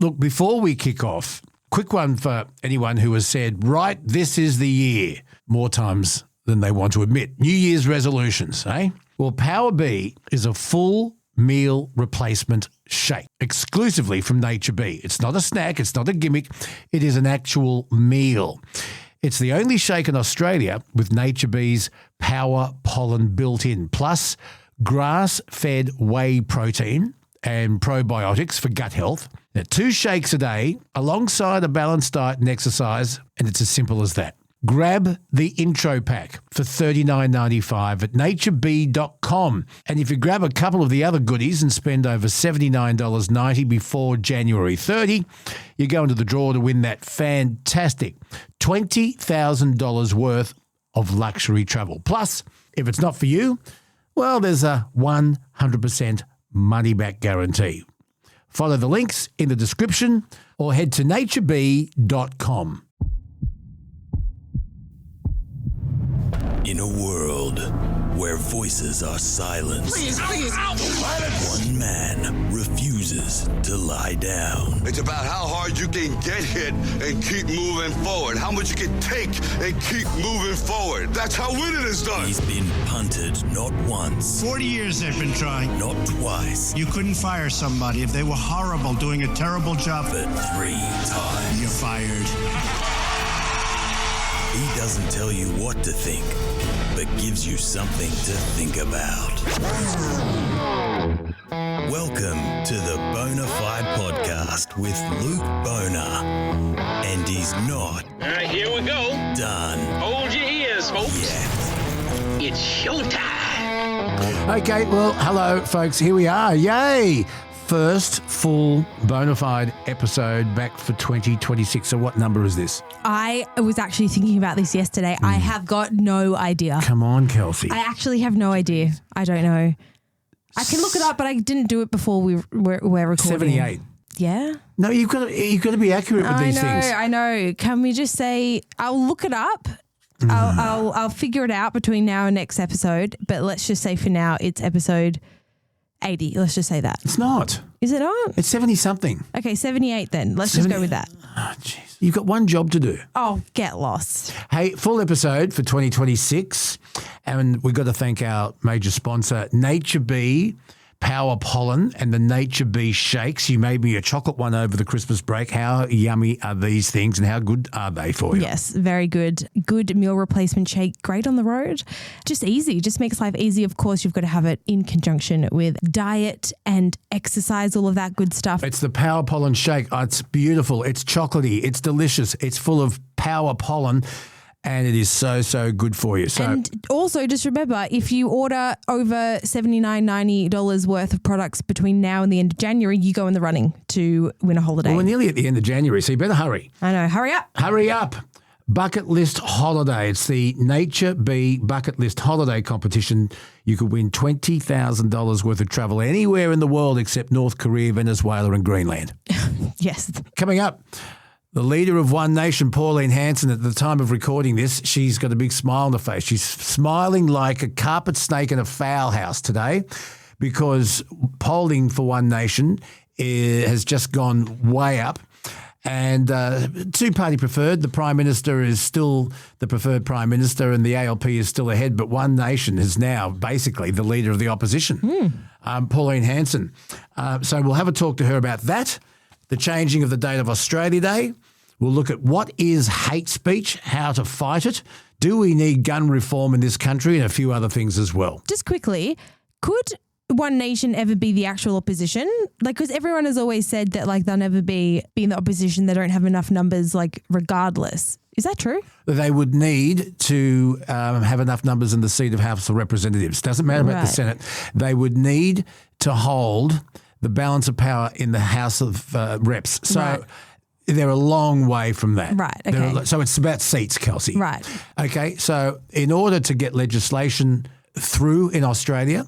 Look, before we kick off, quick one for anyone who has said, right, this is the year, more times than they want to admit. New Year's resolutions, eh? Well, Power B is a full meal replacement shake exclusively from Nature B. It's not a snack. It's not a gimmick. It is an actual meal. It's the only shake in Australia with Nature B's Power Pollen built in, plus grass-fed whey protein and probiotics for gut health. Now, 2 shakes a day alongside a balanced diet and exercise, and it's as simple as that. Grab the intro pack for $39.95 at natureb.com. And if you grab a couple of the other goodies and spend over $79.90 before January 30, you go into the draw to win that fantastic $20,000 worth of luxury travel. Plus, if it's not for you, well, there's a 100% money-back guarantee. Follow the links in the description or head to natureb.com. In a world where voices are silenced, one man refuses to lie down. It's about how hard you can get hit and keep moving forward. How much you can take and keep moving forward. That's how winning is done. He's been punted not once, 40 years they've been trying. not twice, You couldn't fire somebody if they were horrible, doing a terrible job. but 3 times. You're fired. He doesn't tell you what to think, but gives you something to think about. Welcome to the Bonafide podcast with Luke Boner. And he's not All right, here we go. done Hold your ears, folks. yet. It's showtime. Okay, well, hello, folks. Here we are. Yay! First full Bonafide episode back for 2026. So what number is this? I was actually thinking about this yesterday. I have got no idea. Come on, Kelsey. I actually have no idea. I don't know. I can look it up, but I didn't do it before we're recording. 78. Yeah? No, you've got to be accurate with these things. I know. Can we just say, I'll look it up. I'll figure it out between now and next episode. But let's just say for now, it's episode 80. Let's just say that. It's not. Is it not? It's 70-something. Okay, 78 then. Let's just go with that. Oh, jeez. You've got one job to do. Oh, get lost. Hey, full episode for 2026. And we've got to thank our major sponsor, Nature B, Power Pollen, and the Nature B Shakes. You made me a chocolate one over the Christmas break. How yummy are these things and how good are they for you? Yes, very good. Good meal replacement shake. Great on the road. Just easy. Just makes life easy. Of course, you've got to have it in conjunction with diet and exercise, all of that good stuff. It's the Power Pollen Shake. Oh, it's beautiful. It's chocolatey. It's delicious. It's full of power pollen. And it is so good for you. So, and also just remember, if you order over $79.90 worth of products between now and the end of January, you go in the running to win a holiday. well, we're nearly at the end of January, so you better hurry. I know. Hurry up. Hurry up. Bucket List Holiday. It's the Nature B Bucket List Holiday competition. You could win $20,000 worth of travel anywhere in the world except North Korea, Venezuela and Greenland. Yes. Coming up, the leader of One Nation, Pauline Hanson, at the time of recording this, she's got a big smile on her face. She's smiling like a carpet snake in a fowl house today because polling for One Nation has just gone way up. And two-party preferred, the Prime Minister is still the preferred Prime Minister and the ALP is still ahead, but One Nation is now basically the leader of the opposition, Pauline Hanson. So we'll have a talk to her about that, the changing of the date of Australia Day. We'll look at what is hate speech, how to fight it, do we need gun reform in this country, and a few other things as well. Just quickly, could One Nation ever be the actual opposition? Like, because everyone has always said that, like, they'll never be in the opposition. They don't have enough numbers, like, regardless. Is that true? They would need to have enough numbers in the seat of House of Representatives. Doesn't matter about the Senate. They would need to hold the balance of power in the House of Reps. So they're a long way from that. Right, okay. So it's about seats, Kelsey. Right. Okay, so in order to get legislation through in Australia,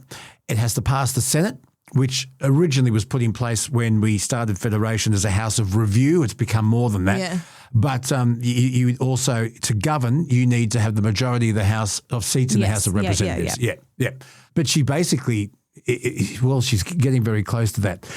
it has to pass the Senate, which originally was put in place when we started Federation as a House of Review. It's become more than that. Yeah. But you also, to govern, you need to have the majority of the House of seats in the House of Representatives. Yeah. But she basically, she's getting very close to that.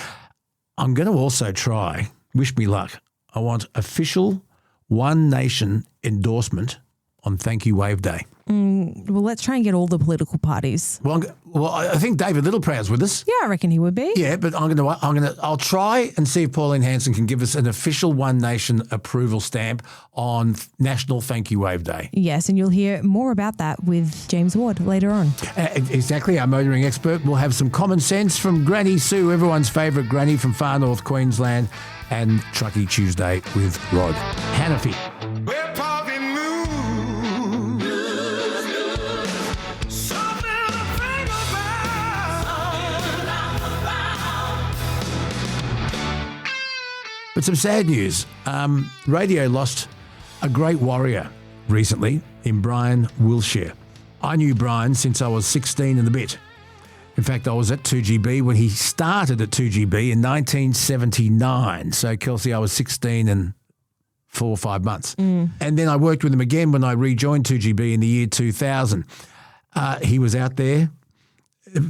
I'm going to also try wish me luck. I want official One Nation endorsement on Thank You Wave Day. Well, let's try and get all the political parties. Well, I think David Littleproud's with us. Yeah, I reckon he would be. Yeah, but I'll try and see if Pauline Hanson can give us an official One Nation approval stamp on National Thank You Wave Day. Yes, and you'll hear more about that with James Ward later on. Exactly, our motoring expert. We'll have some common sense from Granny Sue, everyone's favourite granny from Far North Queensland, and Truckie Tuesday with Rod Hannifey. But some sad news. Radio lost a great warrior recently in Brian Wilshire. I knew Brian since I was 16 and a bit. In fact, I was at 2GB when he started at 2GB in 1979. So, Kelsey, I was 16 and 4 or 5 months. And then I worked with him again when I rejoined 2GB in the year 2000. He was out there.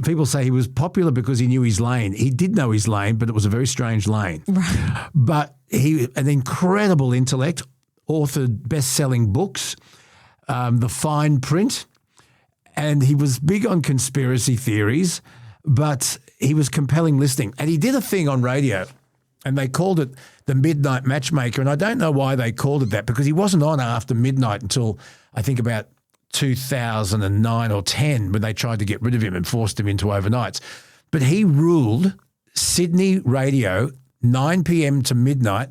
People say he was popular because he knew his lane. He did know his lane, but it was a very strange lane. Right. But he, an incredible intellect, authored best-selling books, The Fine Print, and he was big on conspiracy theories, but he was compelling listening. And he did a thing on radio, and they called it the Midnight Matchmaker, and I don't know why they called it that, because he wasn't on after midnight until, I think, about 2009 or 10 when they tried to get rid of him and forced him into overnights. But he ruled Sydney radio 9 p.m. to midnight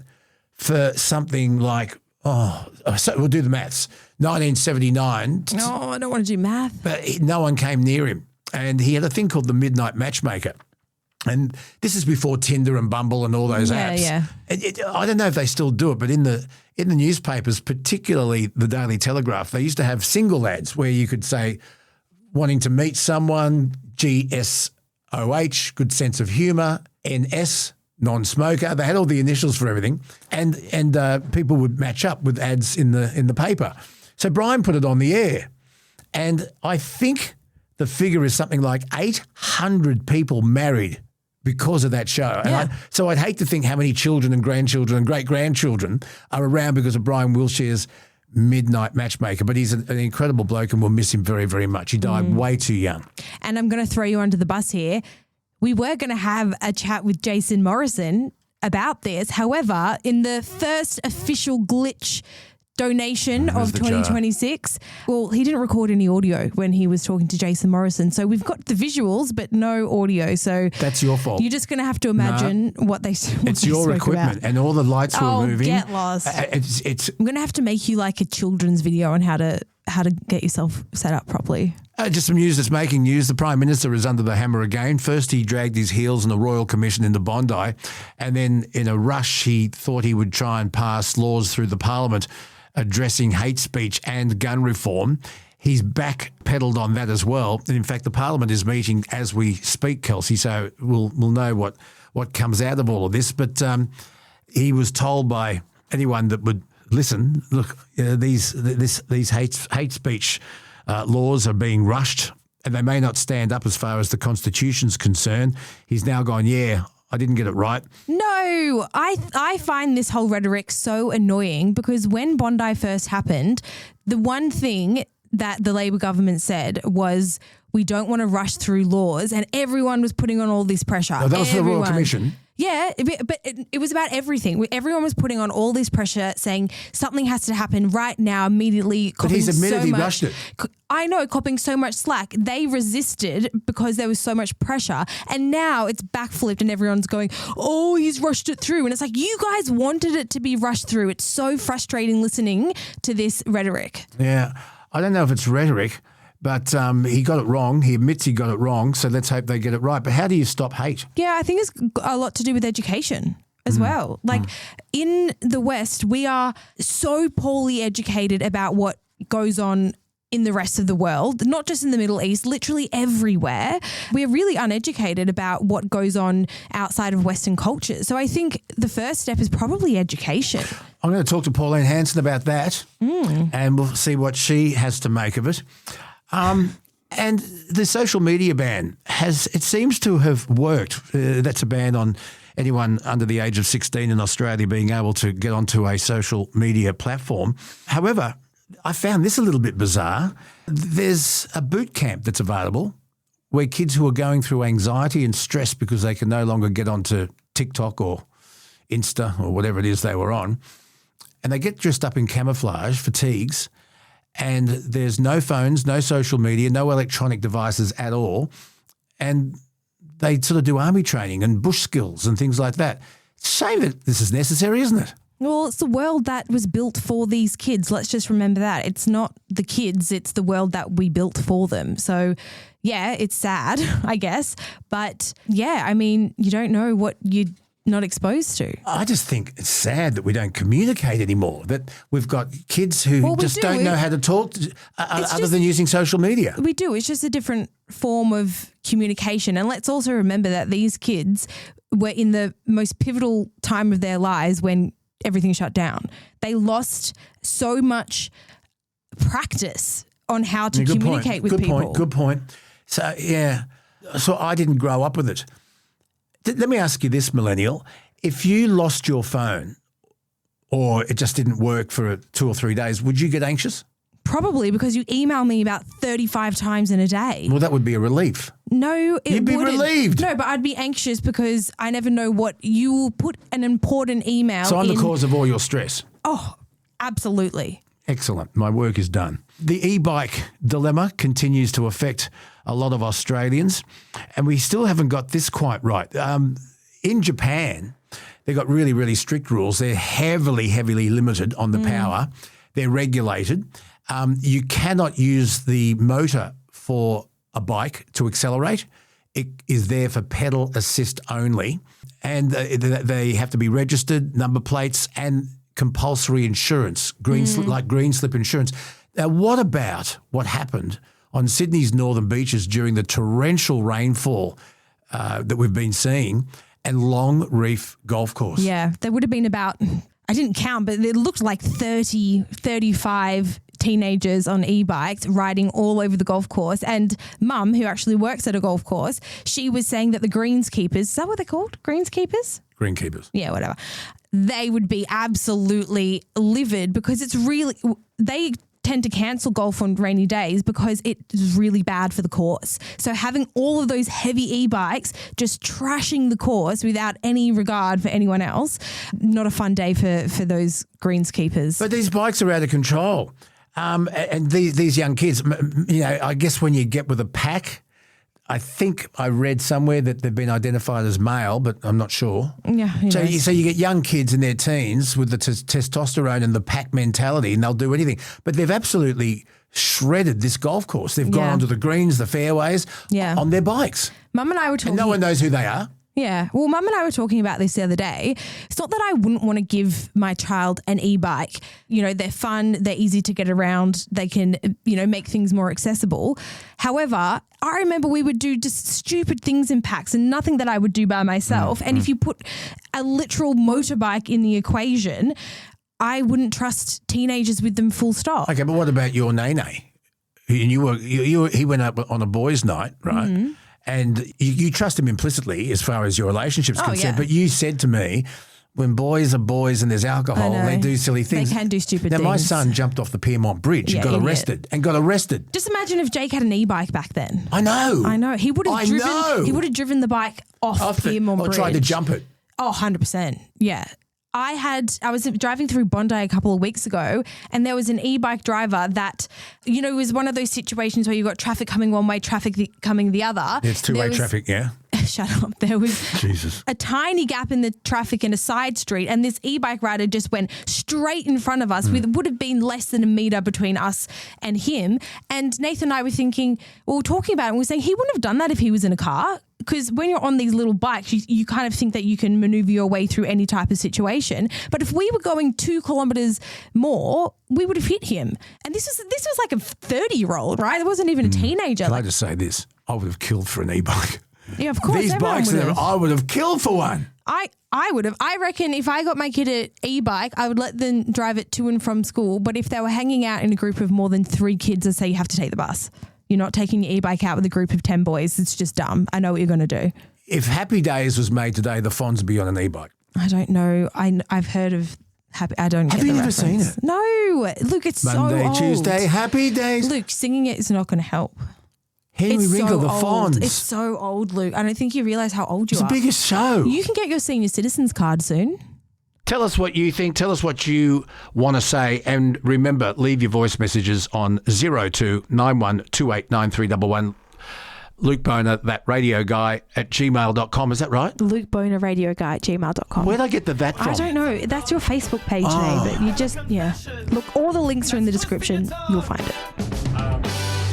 for something like, so we'll do the maths, 1979. No, I don't want to do math. But no one came near him. And he had a thing called the Midnight Matchmaker. And this is before Tinder and Bumble and all those apps. Yeah. I don't know if they still do it, but in the newspapers, particularly the Daily Telegraph, they used to have single ads where you could say, wanting to meet someone, GSOH, good sense of humour, NS, non-smoker. They had all the initials for everything, and people would match up with ads in the paper. So Brian put it on the air, and I think the figure is something like 800 people married because of that show. Yeah. And so I'd hate to think how many children and grandchildren and great-grandchildren are around because of Brian Wilshire's Midnight Matchmaker. But he's an incredible bloke and we'll miss him very, very much. He died way too young. And I'm going to throw you under the bus here. We were going to have a chat with Jason Morrison about this. However, in the first official glitch donation of 2026. Well, he didn't record any audio when he was talking to Jason Morrison. So we've got the visuals, but no audio. So that's your fault. You're just going to have to imagine what they It's your equipment and all the lights were moving. Get lost. I'm going to have to make you like a children's video on how to get yourself set up properly. Just some news that's making news. The Prime Minister is under the hammer again. First, he dragged his heels in a royal commission into Bondi, and then in a rush, he thought he would try and pass laws through the Parliament addressing hate speech and gun reform. He's backpedaled on that as well. And in fact, the Parliament is meeting as we speak, Kelsey, so we'll know what comes out of all of this. But he was told by anyone that would listen, look, these hate speech laws are being rushed and they may not stand up as far as the Constitution's concerned. He's now gone, I didn't get it right. No, I find this whole rhetoric so annoying because when Bondi first happened, the one thing that the Labor government said was we don't want to rush through laws, and everyone was putting on all this pressure. No, that was for the Royal Commission. Yeah, but it was about everything. Everyone was putting on all this pressure saying something has to happen right now, immediately. But he's admitted he rushed it. I know, copping so much slack. They resisted because there was so much pressure. And now it's backflipped and everyone's going, oh, he's rushed it through. And it's like, you guys wanted it to be rushed through. It's so frustrating listening to this rhetoric. Yeah, I don't know if it's rhetoric. But he got it wrong. He admits he got it wrong, so let's hope they get it right. But how do you stop hate? Yeah, I think it's a lot to do with education as well. Like in the West, we are so poorly educated about what goes on in the rest of the world, not just in the Middle East, literally everywhere. We're really uneducated about what goes on outside of Western culture. So I think the first step is probably education. I'm going to talk to Pauline Hanson about that and we'll see what she has to make of it. And the social media ban it seems to have worked. That's a ban on anyone under the age of 16 in Australia being able to get onto a social media platform. However, I found this a little bit bizarre. There's a boot camp that's available where kids who are going through anxiety and stress because they can no longer get onto TikTok or Insta or whatever it is they were on, and they get dressed up in camouflage fatigues, and there's no phones, no social media, no electronic devices at all, and they sort of do army training and bush skills and things like that. It's a shame that this is necessary, isn't it? Well, it's the world that was built for these kids. Let's just remember that. It's not the kids, it's the world that we built for them. So, yeah, it's sad, I guess. But, yeah, I mean, you don't know what you're not exposed to. I just think it's sad that we don't communicate anymore, that we've got kids who don't know how to talk other than using social media. We do. It's just a different form of communication. And let's also remember that these kids were in the most pivotal time of their lives when everything shut down. They lost so much practice on how to communicate with people. Good point. So, yeah. So I didn't grow up with it. Let me ask you this, millennial. If you lost your phone or it just didn't work for 2 or 3 days, would you get anxious? Probably, because you email me about 35 times in a day. Well, that would be a relief. No, it You'd be wouldn't. relieved. No, but I'd be anxious because I never know what you will put an important email So I'm the cause of all your stress. Oh, absolutely. Excellent. My work is done. The e-bike dilemma continues to affect a lot of Australians, and we still haven't got this quite right. In Japan, they've got really, really strict rules. They're heavily, heavily limited on the power. They're regulated. You cannot use the motor for a bike to accelerate. It is there for pedal assist only, and they have to be registered, number plates, and compulsory insurance, green slip insurance. Now, what about what happened on Sydney's northern beaches during the torrential rainfall that we've been seeing, and Long Reef Golf Course? Yeah, there would have been about, I didn't count, but it looked like 30, 35 teenagers on e-bikes riding all over the golf course. And Mum, who actually works at a golf course, she was saying that the greenskeepers, is that what they're called? Greenskeepers? Greenkeepers. Yeah, whatever. They would be absolutely livid because it's really, they tend to cancel golf on rainy days because it is really bad for the course. So having all of those heavy e-bikes just trashing the course without any regard for anyone else, not a fun day for those greenskeepers. But these bikes are out of control. And these young kids, you know, I guess when you get with a pack, I think I read somewhere that they've been identified as male, but I'm not sure. Yeah. So you get young kids in their teens with the testosterone and the pack mentality, and they'll do anything. But they've absolutely shredded this golf course. They've gone onto the greens, the fairways, on their bikes. Mum and I were talking. And no one knows who they are. Yeah. Well, Mum and I were talking about this the other day. It's not that I wouldn't want to give my child an e-bike. You know, they're fun, they're easy to get around, they can, you know, make things more accessible. However, I remember we would do just stupid things in packs and nothing that I would do by myself. And if you put a literal motorbike in the equation, I wouldn't trust teenagers with them full stop. Okay, but what about your Nene? And he went up on a boys' night, right? Mm-hmm. And you trust him implicitly as far as your relationship's concerned. Yeah. But you said to me, when boys are boys and there's alcohol, they do silly things. They can do stupid things. Now, my son jumped off the Piermont Bridge and got arrested. Just imagine if Jake had an e-bike back then. I know. He would have driven the bike off Piermont Bridge. Or tried to jump it. Oh, 100%. Yeah. I was driving through Bondi a couple of weeks ago, and there was an e-bike driver that, you know, was one of those situations where you've got traffic coming one way, traffic coming the other. It's two-way traffic, yeah. Shut up. There was a tiny gap in the traffic in a side street, and this e-bike rider just went straight in front of us with would have been less than a metre between us and him. And Nathan and I were thinking, we were talking about it, and we were saying he wouldn't have done that if he was in a car. Because when you're on these little bikes, you kind of think that you can maneuver your way through any type of situation. But if we were going 2 kilometres more, we would have hit him. And this was like a 30-year-old, right? It wasn't even a teenager. Can I just say this? I would have killed for an e-bike. Yeah, of course. These bikes, I would have killed for one. I would have. I reckon if I got my kid an e-bike, I would let them drive it to and from school. But if they were hanging out in a group of more than 3 kids, I'd say you have to take the bus. You're not taking your e-bike out with a group of 10 boys. It's just dumb. I know what you're going to do. If Happy Days was made today, the Fonz would be on an e-bike. I don't know. I've heard of Happy. I don't get Have the you ever reference. seen it? No. Luke, it's Monday, so old. Tuesday, Happy Days. Luke, singing it is not going to help. Henry It's Winkle, so the old. Fonz. It's so old, Luke. I don't think you realise how old you It's are. the biggest show. You can get your senior citizens card soon. Tell us what you think. Tell us what you want to say. And remember, leave your voice messages on 02 91 289311. Luke Boner, that radio guy at gmail.com. Is that right? Luke Boner Radio Guy at gmail.com. Where'd I get the that from? I don't know. That's your Facebook page Oh. name, but you just, Look, all the links are in the description. You'll find it.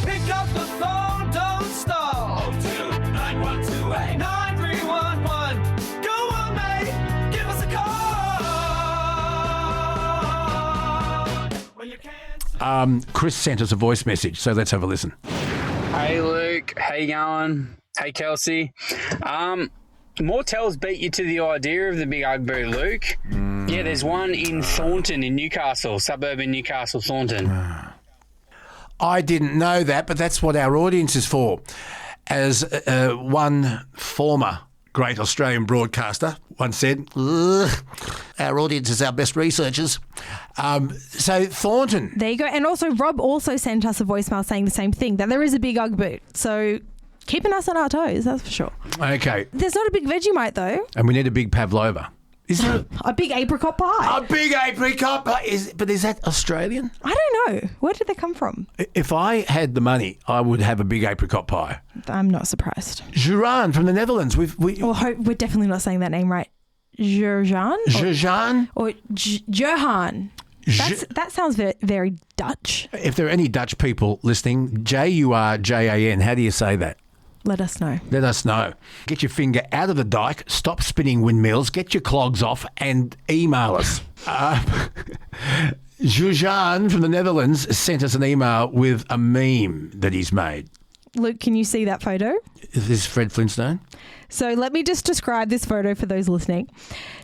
Pick up the phone, don't stall. 02-9128-9311. Go on, mate, give us a call. Well, you can't. Chris sent us a voice message, so let's have a listen. Hey Luke, how you going? Hey Kelsey. Mortels beat you to the idea of the big Ugbo, Luke. Yeah, there's one in Thornton in Newcastle, suburb in Newcastle, Thornton. I didn't know that, but that's what our audience is for. As one former great Australian broadcaster once said, "Ugh, our audience is our best researchers." So Thornton. There you go. And also, Rob also sent us a voicemail saying the same thing, that there is a big Ugg boot. So keeping us on our toes, that's for sure. Okay. There's not a big Vegemite, though. And we need a big pavlova. Is there A big apricot pie. a big apricot pie? But is that Australian? I don't know. Where did they come from? If I had the money, I would have a big apricot pie. I'm not surprised. Juran from the Netherlands. We're We're definitely not saying that name right. Jurjan? Juran. Or Johan. That sounds very, very Dutch. If there are any Dutch people listening, Jurjan. How do you say that? Let us know. Let us know. Get your finger out of the dike, stop spinning windmills, get your clogs off and email us. Jujan from the Netherlands sent us an email with a meme that he's made. Luke, can you see that photo? Is this Fred Flintstone? So let me just describe this photo for those listening.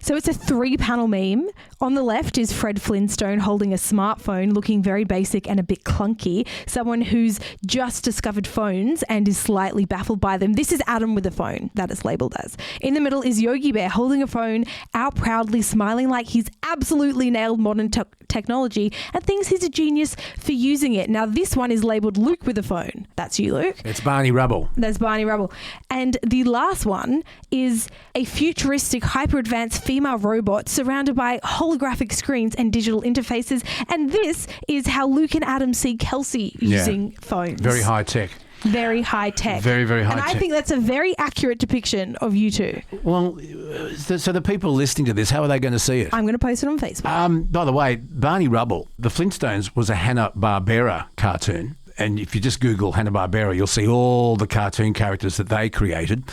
So it's a 3-panel meme. On the left is Fred Flintstone holding a smartphone, looking very basic and a bit clunky. Someone who's just discovered phones and is slightly baffled by them. This is Adam with a phone, that is labelled as. In the middle is Yogi Bear holding a phone, out proudly, smiling like he's absolutely nailed modern technology and thinks he's a genius for using it. Now this one is labelled Luke with a phone. That's you, Luke. It's Barney Rubble. That's Barney Rubble. And the last one is a futuristic, hyper-advanced female robot surrounded by holographic screens and digital interfaces. And this is how Luke and Adam see Kelsey using phones. Very high tech. Very high tech. Very, very high and tech. I think that's a very accurate depiction of you two. Well, so the people listening to this, how are they going to see it? I'm going to post it on Facebook. By the way, Barney Rubble, the Flintstones was a Hanna-Barbera cartoon. And if you just Google Hanna-Barbera, you'll see all the cartoon characters that they created.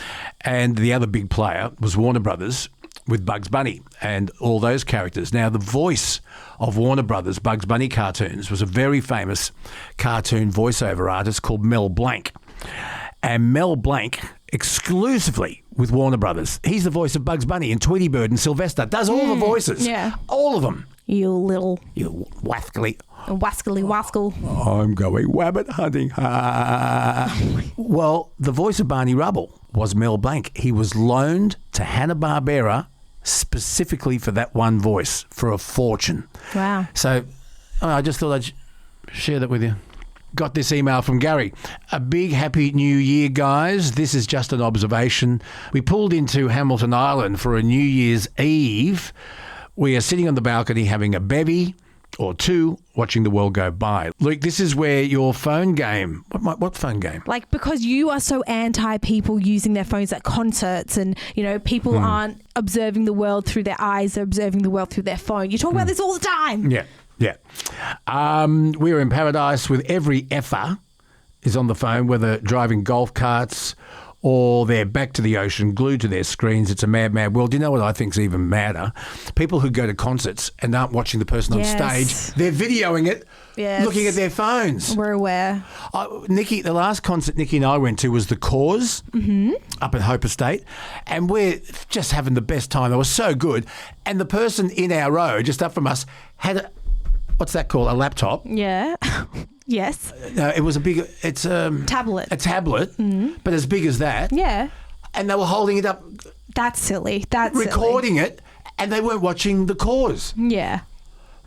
And the other big player was Warner Brothers with Bugs Bunny and all those characters. Now, the voice of Warner Brothers Bugs Bunny cartoons was a very famous cartoon voiceover artist called Mel Blanc. And Mel Blanc, exclusively with Warner Brothers, he's the voice of Bugs Bunny and Tweety Bird and Sylvester, does all the voices. Yeah. All of them. You little You wascally. wascally wascal. I'm going wabbit hunting. Well, the voice of Barney Rubble was Mel Blanc. He was loaned to Hanna-Barbera specifically for that one voice for a fortune. Wow. So I just thought I'd share that with you. Got this email from Gary. A big happy new year, guys. This is just an observation. We pulled into Hamilton Island for a New Year's Eve. We are sitting on the balcony having a bevy or two, watching the world go by. Luke, this is where your phone game... What phone game? Like, because you are so anti people using their phones at concerts and, people aren't observing the world through their eyes, they're observing the world through their phone. You talk about this all the time. Yeah. We're in paradise with every effer is on the phone, whether driving golf carts or they're back to the ocean, glued to their screens. It's a mad, mad world. Do you know what I think's even madder? People who go to concerts and aren't watching the person on stage, they're videoing it, looking at their phones. We're aware. Nikki, the last concert Nikki and I went to was The Cause up at Hope Estate, and we're just having the best time. They were so good. And the person in our row, just up from us, had what's that called? A laptop. Yeah. Yes. No, it was a big. It's tablet. A tablet, but as big as that. Yeah. and they were holding it up, That's silly. recording it, and they weren't watching the cause. Yeah.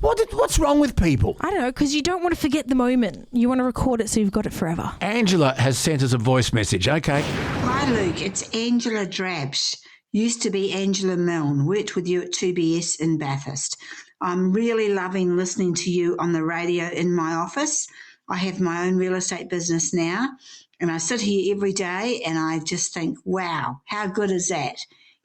What's wrong with people? I don't know, because you don't want to forget the moment. You want to record it so you've got it forever. Angela has sent us a voice message. Okay. Hi Luke, it's Angela Drabs. Used to be Angela Milne, worked with you at 2BS in Bathurst. I'm really loving listening to you on the radio in my office. I have my own real estate business now, and I sit here every day and I just think, wow, how good is that?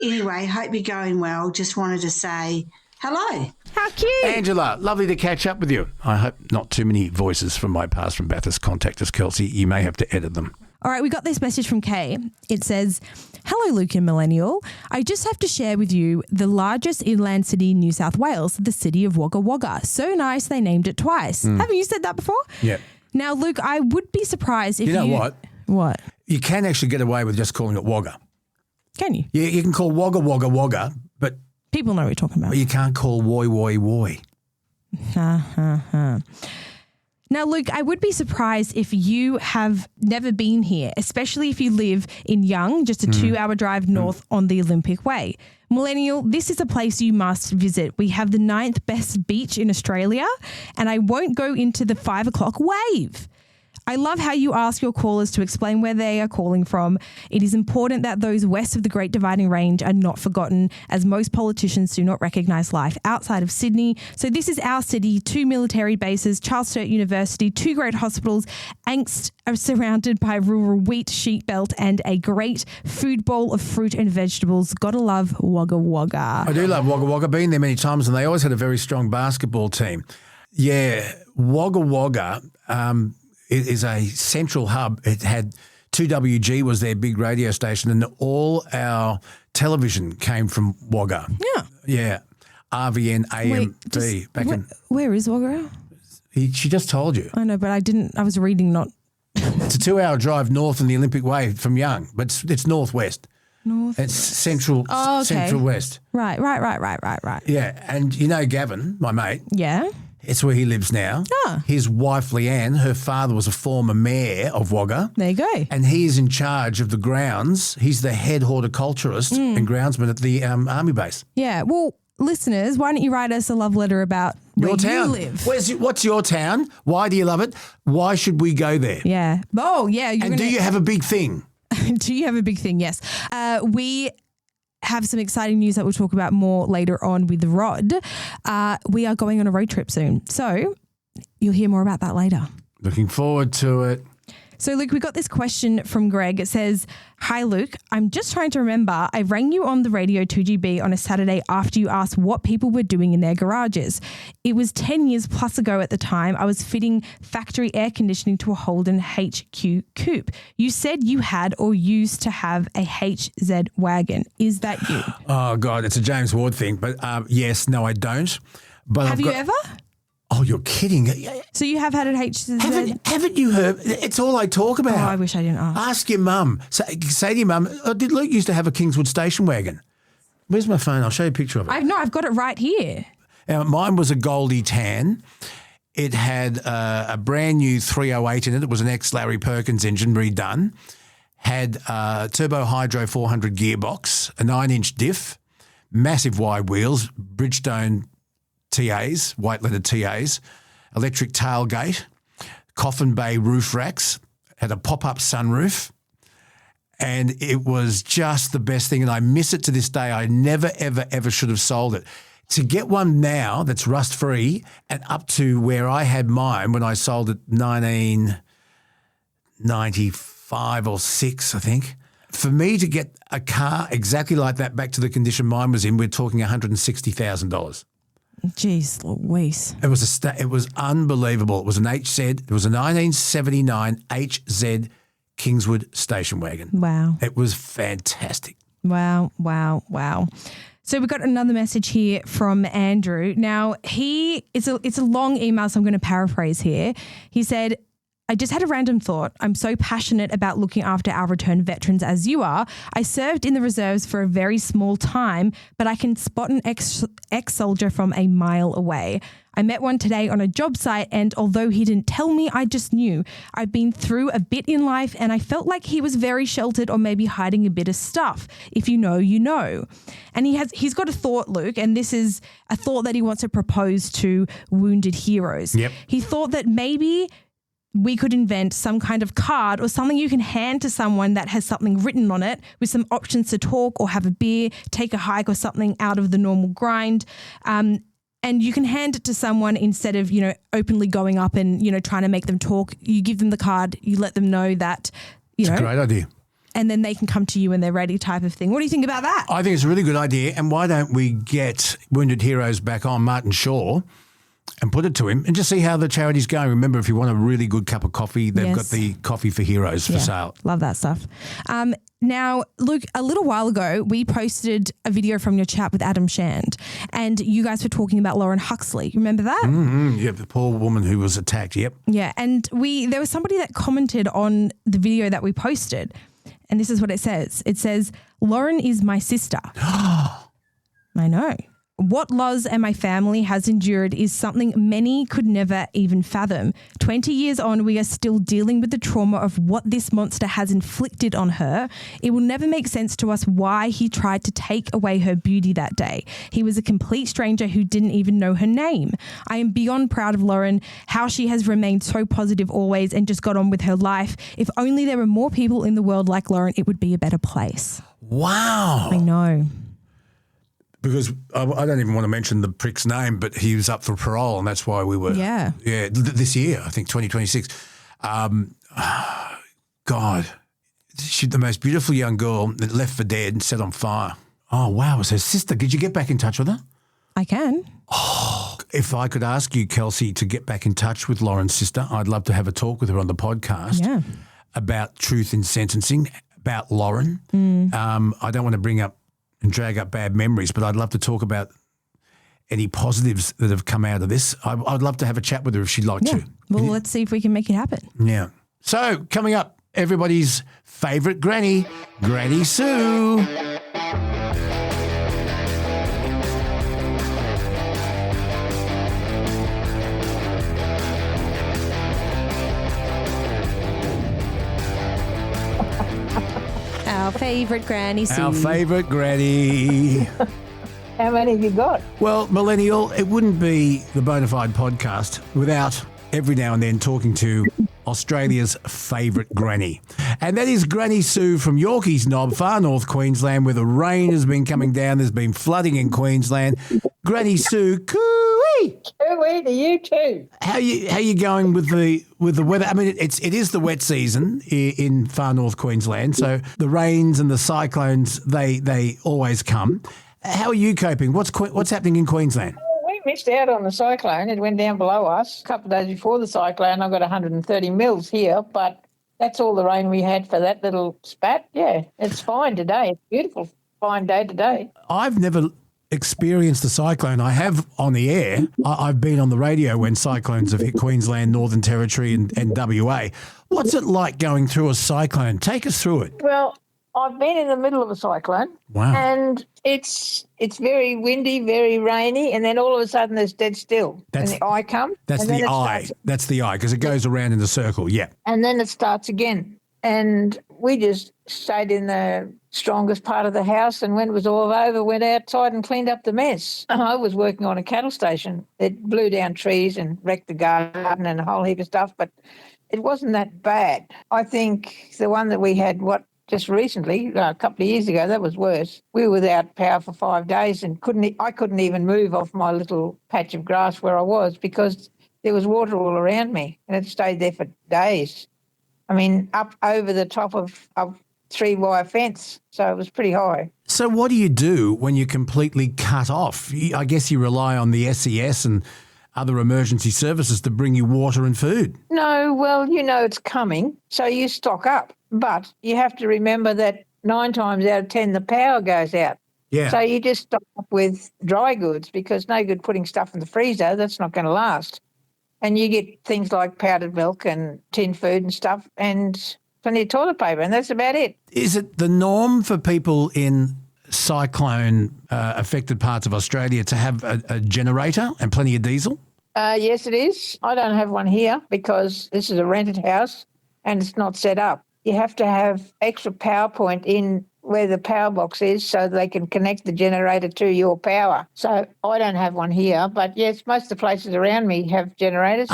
Anyway, hope you're going well. Just wanted to say hello. How cute. Angela, lovely to catch up with you. I hope not too many voices from my past from Bathurst contact us, Kelsey. You may have to edit them. All right, we got this message from Kay. It says, hello, Luke and Millennial. I just have to share with you the largest inland city in New South Wales, the city of Wagga Wagga. So nice they named it twice. Haven't you said that before? Yeah. Now, Luke, I would be surprised if you... You know what? What? You can actually get away with just calling it Wagga. Can you? You can call Wagga Wagga Wagga, but People know what you're talking about. you can't call Woy Woy Woy. Now, Luke, I would be surprised if you have never been here, especially if you live in Young, just a 2-hour drive north on the Olympic Way. Millennial, this is a place you must visit. We have the 9th best beach in Australia, and I won't go into the 5 o'clock wave. I love how you ask your callers to explain where they are calling from. It is important that those west of the Great Dividing Range are not forgotten, as most politicians do not recognise life outside of Sydney. So this is our city, 2 military bases, Charles Sturt University, 2 great hospitals, angst are surrounded by rural wheat, sheep belt, and a great food bowl of fruit and vegetables. Gotta love Wagga Wagga. I do love Wagga Wagga. Been there many times, and they always had a very strong basketball team. Yeah, Wagga Wagga it is a central hub. It had 2WG was their big radio station, and all our television came from Wagga. Yeah. Yeah. RVN AMV. Where is Wagga? She just told you. I know, but I didn't. I was reading not. It's a 2-hour drive north in the Olympic Way from Young, but it's northwest. North. It's central, Oh, okay. central west. Right. Yeah, and you know Gavin, my mate. Yeah. It's where he lives now. Ah. His wife, Leanne, her father was a former mayor of Wagga. There you go. And he is in charge of the grounds. He's the head horticulturist and groundsman at the army base. Yeah. Well, listeners, why don't you write us a love letter about where Your town. you live? What's your town? Why do you love it? Why should we go there? Yeah. Oh, yeah. And do you have a big thing? Do you have a big thing? Yes. We have some exciting news that we'll talk about more later on with Rod. We are going on a road trip soon. So you'll hear more about that later. Looking forward to it. So, Luke, we got this question from Greg. It says, hi, Luke. I'm just trying to remember. I rang you on the radio 2GB on a Saturday after you asked what people were doing in their garages. It was 10 years plus ago at the time. I was fitting factory air conditioning to a Holden HQ coupe. You said you had or used to have a HZ wagon. Is that you? Oh, God, it's a James Ward thing. But yes, no, I don't. But Have you ever? Oh, you're kidding. So you have had an HZ? Haven't you heard? It's all I talk about. Oh, I wish I didn't ask. Ask your mum. Say to your mum, did Luke used to have a Kingswood station wagon? Where's my phone? I'll show you a picture of it. I've got it right here. Mine was a Goldie tan. It had a brand new 308 in it. It was an ex-Larry Perkins engine redone. Had turbo hydro 400 gearbox, a 9-inch diff, massive wide wheels, Bridgestone TAs, white leather TAs, electric tailgate, coffin bay roof racks, had a pop-up sunroof, and it was just the best thing. And I miss it to this day. I never, ever, ever should have sold it. To get one now that's rust-free and up to where I had mine when I sold it 1995 or 6, I think. For me to get a car exactly like that back to the condition mine was in, we're talking $160,000. Jeez Louise. It was unbelievable. It was an HZ. It was a 1979 HZ Kingswood station wagon. Wow. It was fantastic. Wow. So we've got another message here from Andrew. Now, it's a long email, so I'm going to paraphrase here. He said, I just had a random thought. I'm so passionate about looking after our returned veterans as you are. I served in the reserves for a very small time, but I can spot an ex-soldier from a mile away. I met one today on a job site, and although he didn't tell me, I just knew. I've been through a bit in life, and I felt like he was very sheltered or maybe hiding a bit of stuff. If you know, you know. And he's got a thought, Luke, and this is a thought that he wants to propose to wounded heroes. Yep. He thought that maybe we could invent some kind of card or something you can hand to someone that has something written on it with some options to talk or have a beer, take a hike or something out of the normal grind. And you can hand it to someone instead of, openly going up and, trying to make them talk. You give them the card, you let them know that, It's a great idea. And then they can come to you when they're ready type of thing. What do you think about that? I think it's a really good idea. And why don't we get Wounded Heroes back on Martin Shaw and put it to him and just see how the charity's going. Remember, if you want a really good cup of coffee, they've got the Coffee for Heroes for sale. Love that stuff. Now, Luke, a little while ago, we posted a video from your chat with Adam Shand, and you guys were talking about Lauren Huxley. Remember that? Mm-hmm. Yeah, the poor woman who was attacked, yep. Yeah, and there was somebody that commented on the video that we posted, and this is what it says. It says, Lauren is my sister. I know. What Loz and my family has endured is something many could never even fathom. 20 years on, we are still dealing with the trauma of what this monster has inflicted on her. It will never make sense to us why he tried to take away her beauty that day. He was a complete stranger who didn't even know her name. I am beyond proud of Lauren, how she has remained so positive always and just got on with her life. If only there were more people in the world like Lauren, it would be a better place. Wow. I know. Because I don't even want to mention the prick's name, but he was up for parole, and that's why we were. Yeah. Yeah, this year, I think 2026. God, she's the most beautiful young girl that left for dead and set on fire. Oh, wow, it was her sister. Did you get back in touch with her? I can. Oh, if I could ask you, Kelsey, to get back in touch with Lauren's sister, I'd love to have a talk with her on the podcast about truth in sentencing, about Lauren. I don't want to bring up and drag up bad memories, but I'd love to talk about any positives that have come out of this. I'd love to have a chat with her if she'd like to. Well, let's see if we can make it happen. Yeah. So coming up, everybody's favourite granny, Granny Sue. Our favourite Granny Sue. Our favourite granny. How many have you got? Well, Millennial, it wouldn't be the Bonafide podcast without every now and then talking to Australia's favourite granny. And that is Granny Sue from Yorkeys Knob, Far North Queensland, where the rain has been coming down. There's been flooding in Queensland. Granny Sue, cooey! Cooey to you too. How you going with the weather? I mean, it is the wet season in Far North Queensland, so the rains and the cyclones, they always come. How are you coping? What's happening in Queensland? We missed out on the cyclone. It went down below us. A couple of days before the cyclone, I got 130 mils here, but that's all the rain we had for that little spat. Yeah, it's fine today. It's a beautiful, fine day today. I've never experienced the cyclone. I have on the air. I've been on the radio when cyclones have hit Queensland, Northern Territory and WA. What's it like going through a cyclone? Take us through it. Well, I've been in the middle of a cyclone. Wow. And it's very windy, very rainy, and then all of a sudden there's dead still. And the eye comes. That's the eye. That's the eye, because it goes around in a circle, yeah. And then it starts again. And we just stayed in the strongest part of the house, and when it was all over, went outside and cleaned up the mess. I was working on a cattle station. It blew down trees and wrecked the garden and a whole heap of stuff, but it wasn't that bad. I think the one that we had, just recently, a couple of years ago, that was worse. We were without power for 5 days and I couldn't even move off my little patch of grass where I was because there was water all around me, and it stayed there for days. I mean, up over the top of 3-wire fence, so it was pretty high. So what do you do when you're completely cut off? I guess you rely on the SES and other emergency services to bring you water and food. No, well, it's coming, so you stock up. But you have to remember that 9 times out of 10 the power goes out. Yeah. So you just stock up with dry goods because no good putting stuff in the freezer. That's not going to last. and you get things like powdered milk and tin food and stuff and plenty of toilet paper, and that's about it. Is it the norm for people in cyclone affected parts of Australia to have a generator and plenty of diesel? Yes, it is. I don't have one here because this is a rented house and it's not set up. You have to have extra power point in where the power box is so they can connect the generator to your power. So I don't have one here, but yes, most of the places around me have generators.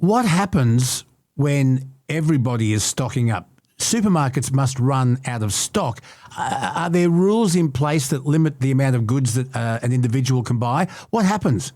What happens when everybody is stocking up? Supermarkets must run out of stock. Are there rules in place that limit the amount of goods that an individual can buy? What happens?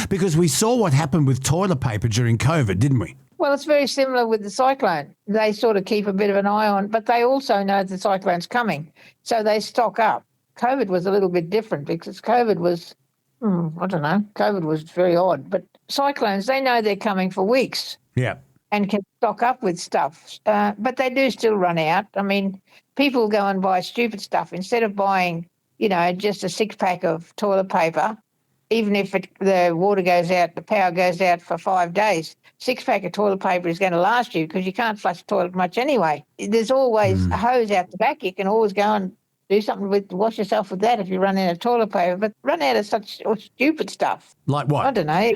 Because we saw what happened with toilet paper during COVID, didn't we? Well, it's very similar with the cyclone. They sort of keep a bit of an eye on, but they also know the cyclone's coming, so they stock up. COVID was a little bit different because COVID was, COVID was very odd. But cyclones, they know they're coming for weeks. Yeah. And can stock up with stuff. But they do still run out. I mean, people go and buy stupid stuff. Instead of buying, just a 6-pack of toilet paper, even if the water goes out, the power goes out for 5 days, 6-pack of toilet paper is going to last you because you can't flush the toilet much anyway. There's always a hose out the back. You can always go and do something wash yourself with that if you run out of toilet paper, but run out of such stupid stuff. Like what? I don't know.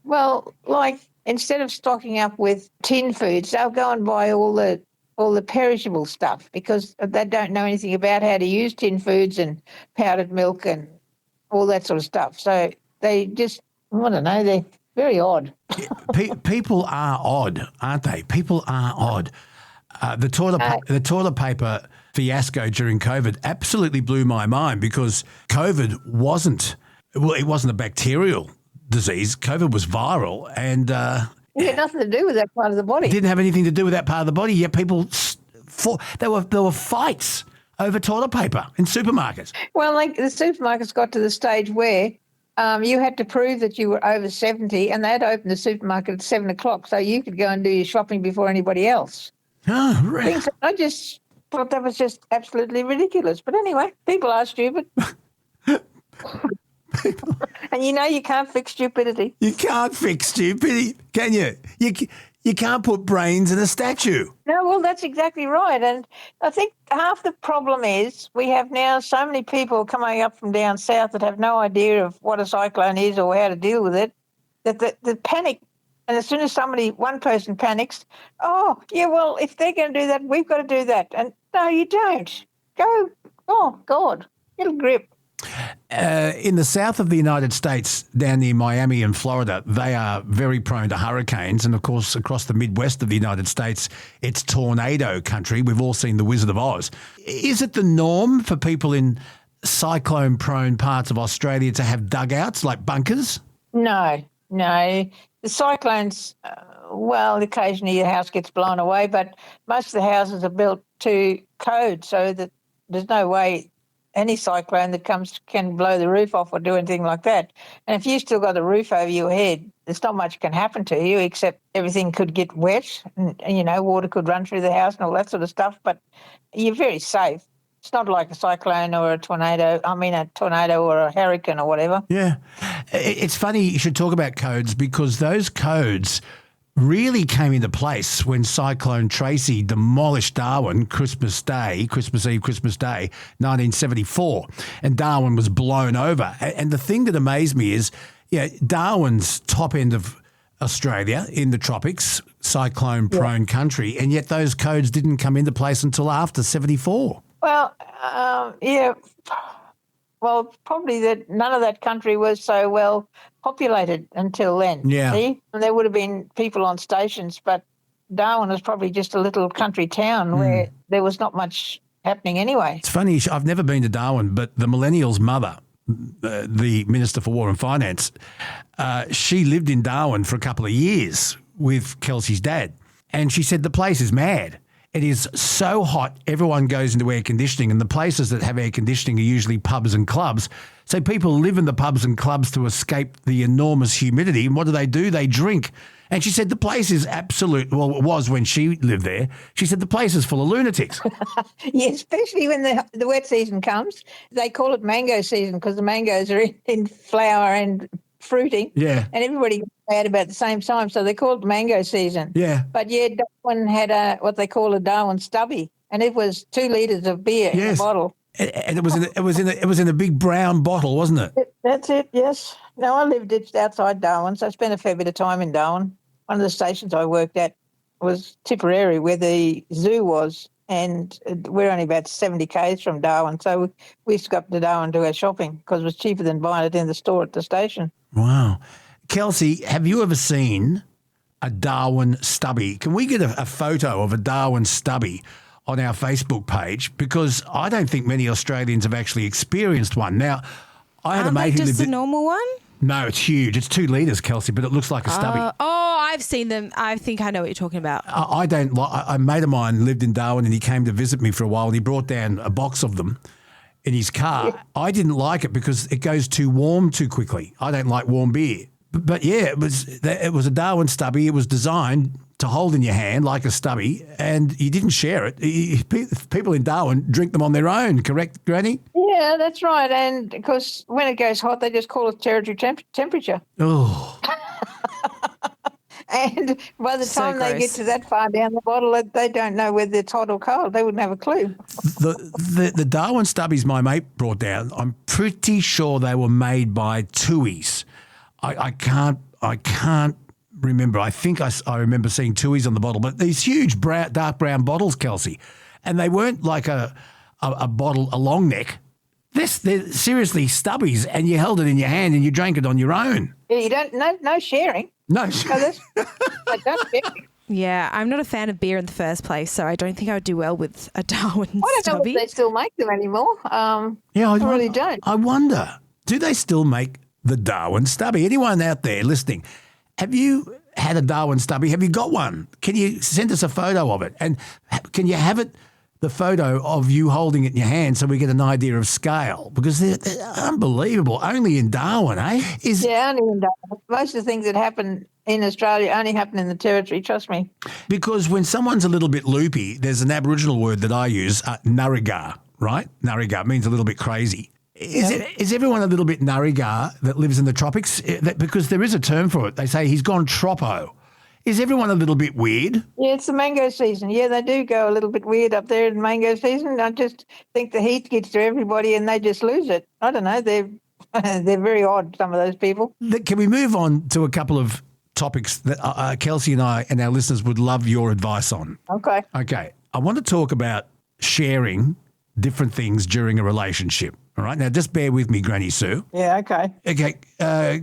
Well, like instead of stocking up with tin foods, they'll go and buy all the perishable stuff because they don't know anything about how to use tin foods and powdered milk and all that sort of stuff. So they just, they're very odd. People are odd, aren't they? People are odd. The toilet paper fiasco during COVID absolutely blew my mind because COVID wasn't a bacterial disease. COVID was viral and it had nothing to do with that part of the body. It didn't have anything to do with that part of the body, yet people there were fights over toilet paper in supermarkets. Well, like the supermarkets got to the stage where you had to prove that you were over 70 and they'd open the supermarket at 7 o'clock so you could go and do your shopping before anybody else. Oh, really? I just thought that was just absolutely ridiculous. But anyway, people are stupid. And you can't fix stupidity. You can't fix stupidity, can you? You can't put brains in a statue. No, well, that's exactly right. And I think half the problem is we have now so many people coming up from down south that have no idea of what a cyclone is or how to deal with it, that the panic, and as soon as one person panics, oh, yeah, well, if they're going to do that, we've got to do that. And no, you don't. Go, oh, God, get a grip. In the south of the United States, down near Miami and Florida, they are very prone to hurricanes. And, of course, across the Midwest of the United States, it's tornado country. We've all seen The Wizard of Oz. Is it the norm for people in cyclone-prone parts of Australia to have dugouts like bunkers? No. The cyclones, occasionally your house gets blown away, but most of the houses are built to code so that there's no way any cyclone that comes can blow the roof off or do anything like that. And if you still got a roof over your head, there's not much can happen to you except everything could get wet and water could run through the house and all that sort of stuff, but you're very safe. It's not like a cyclone or a tornado or a hurricane or whatever. Yeah. It's funny you should talk about codes because those codes really came into place when Cyclone Tracy demolished Darwin Christmas Eve, Christmas Day, 1974, and Darwin was blown over. And the thing that amazed me is, Darwin's top end of Australia in the tropics, cyclone-prone country, and yet those codes didn't come into place until after 74. Well, Well, probably that none of that country was so well populated until then. Yeah. See? And there would have been people on stations, but Darwin was probably just a little country town where there was not much happening anyway. It's funny, I've never been to Darwin, but the millennial's mother, the Minister for War and Finance, she lived in Darwin for a couple of years with Kelsey's dad. And she said the place is mad. It is so hot, everyone goes into air conditioning, and the places that have air conditioning are usually pubs and clubs. So people live in the pubs and clubs to escape the enormous humidity. And what do? They drink. And she said the place is absolute, well, it was when she lived there. She said the place is full of lunatics. Yeah, especially when the wet season comes. They call it mango season because the mangoes are in flower and fruiting. Yeah. And everybody got mad about the same time, so they called it mango season. Yeah. But yeah, Darwin had what they call a Darwin Stubby, and it was 2 litres of beer in a bottle. And it was in a big brown bottle, wasn't it? That's it. Yes. No, I lived just outside Darwin, so I spent a fair bit of time in Darwin. One of the stations I worked at was Tipperary, where the zoo was, and we're only about 70 k's from Darwin, so we used to go up to Darwin to go shopping because it was cheaper than buying it in the store at the station. Wow. Kelsey, have you ever seen a Darwin Stubby? Can we get a photo of a Darwin Stubby on our Facebook page? Because I don't think many Australians have actually experienced one. Now, I had a mate who lived just a normal one? No, it's huge. It's 2 litres, Kelsey, but it looks like a stubby. I've seen them. I think I know what you're talking about. I don't like. A mate of mine lived in Darwin and he came to visit me for a while and he brought down a box of them in his car. Yeah. I didn't like it because it goes too warm too quickly. I don't like warm beer. But yeah, it was a Darwin Stubby. It was designed to hold in your hand like a stubby, and you didn't share it. People in Darwin drink them on their own, correct, Granny? Yeah, that's right. And because when it goes hot, they just call it territory temperature. Oh. And by the time they get to that far down the bottle, they don't know whether it's hot or cold. They wouldn't have a clue. The Darwin Stubbies my mate brought down, I'm pretty sure they were made by Tui's. I can't remember. I think I remember seeing Tui's on the bottle, but these huge dark brown bottles, Kelsey, and they weren't like a bottle, a long neck. They're seriously stubbies, and you held it in your hand and you drank it on your own. Yeah, you don't no sharing. No. I don't sharing. Yeah, I'm not a fan of beer in the first place, so I don't think I would do well with a Darwin Stubby. I don't know if they still make them anymore. I really don't. I wonder, do they still make the Darwin Stubby? Anyone out there listening, have you had a Darwin Stubby? Have you got one? Can you send us a photo of it? And can you have it, the photo of you holding it in your hand so we get an idea of scale? Because they're unbelievable. Only in Darwin, eh? Yeah, only in Darwin. Most of the things that happen in Australia only happen in the territory, trust me. Because when someone's a little bit loopy, there's an Aboriginal word that I use, narigar, right? Narigar means a little bit crazy. Is everyone a little bit narigar that lives in the tropics? Because there is a term for it. They say he's gone tropo. Is everyone a little bit weird? Yeah, it's the mango season. Yeah, they do go a little bit weird up there in mango season. I just think the heat gets to everybody and they just lose it. I don't know. They're very odd, some of those people. Can we move on to a couple of topics that Kelsey and I and our listeners would love your advice on? Okay. Okay. I want to talk about sharing different things during a relationship. All right. Now, just bear with me, Granny Sue. Yeah, okay. Okay.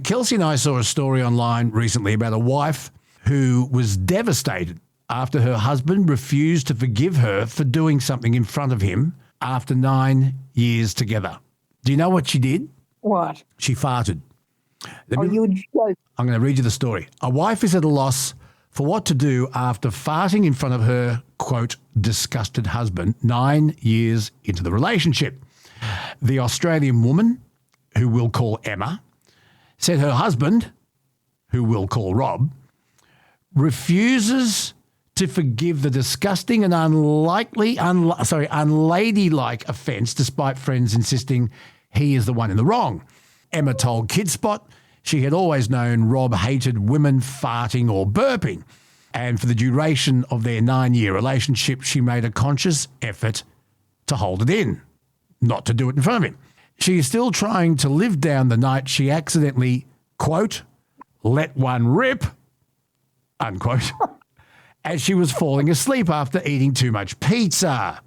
Kelsey and I saw a story online recently about a wife who was devastated after her husband refused to forgive her for doing something in front of him after 9 years together. Do you know what she did? What? She farted. You joke. I'm going to read you the story. A wife is at a loss for what to do after farting in front of her, quote, disgusted husband 9 years into the relationship. The Australian woman, who we'll call Emma, said her husband, who we'll call Rob, refuses to forgive the disgusting and unladylike offence despite friends insisting he is the one in the wrong. Emma told Kidspot she had always known Rob hated women farting or burping, and for the duration of their 9-year relationship, she made a conscious effort to hold it in, not to do it in front of him. She is still trying to live down the night she accidentally, quote, let one rip, unquote, as she was falling asleep after eating too much pizza.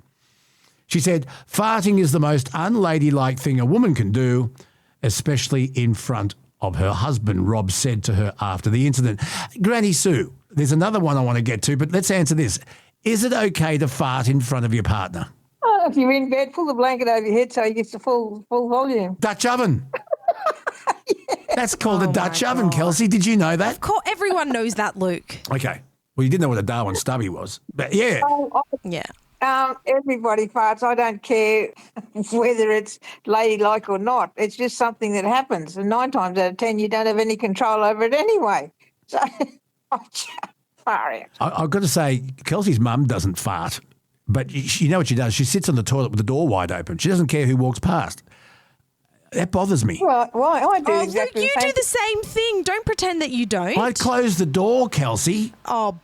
She said, farting is the most unladylike thing a woman can do, especially in front of her husband, Rob said to her after the incident. Granny Sue, there's another one I want to get to, but let's answer this. Is it okay to fart in front of your partner? Oh, if you're in bed, pull the blanket over your head so he gets the full volume. Dutch oven. That's called a Dutch oven, Kelsey. Did you know that? Of course, everyone knows that, Luke. Okay. Well, you didn't know what a Darwin Stubby was. But yeah. Yeah. Everybody farts. I don't care whether it's ladylike or not. It's just something that happens. And 9 times out of 10, you don't have any control over it anyway. So, far out. I've got to say, Kelsey's mum doesn't fart. But you know what she does? She sits on the toilet with the door wide open. She doesn't care who walks past. That bothers me. Right, why? I do Oh, exactly Luke, you the same. do the same thing. Don't pretend that you don't. I close the door, Kelsey. Oh,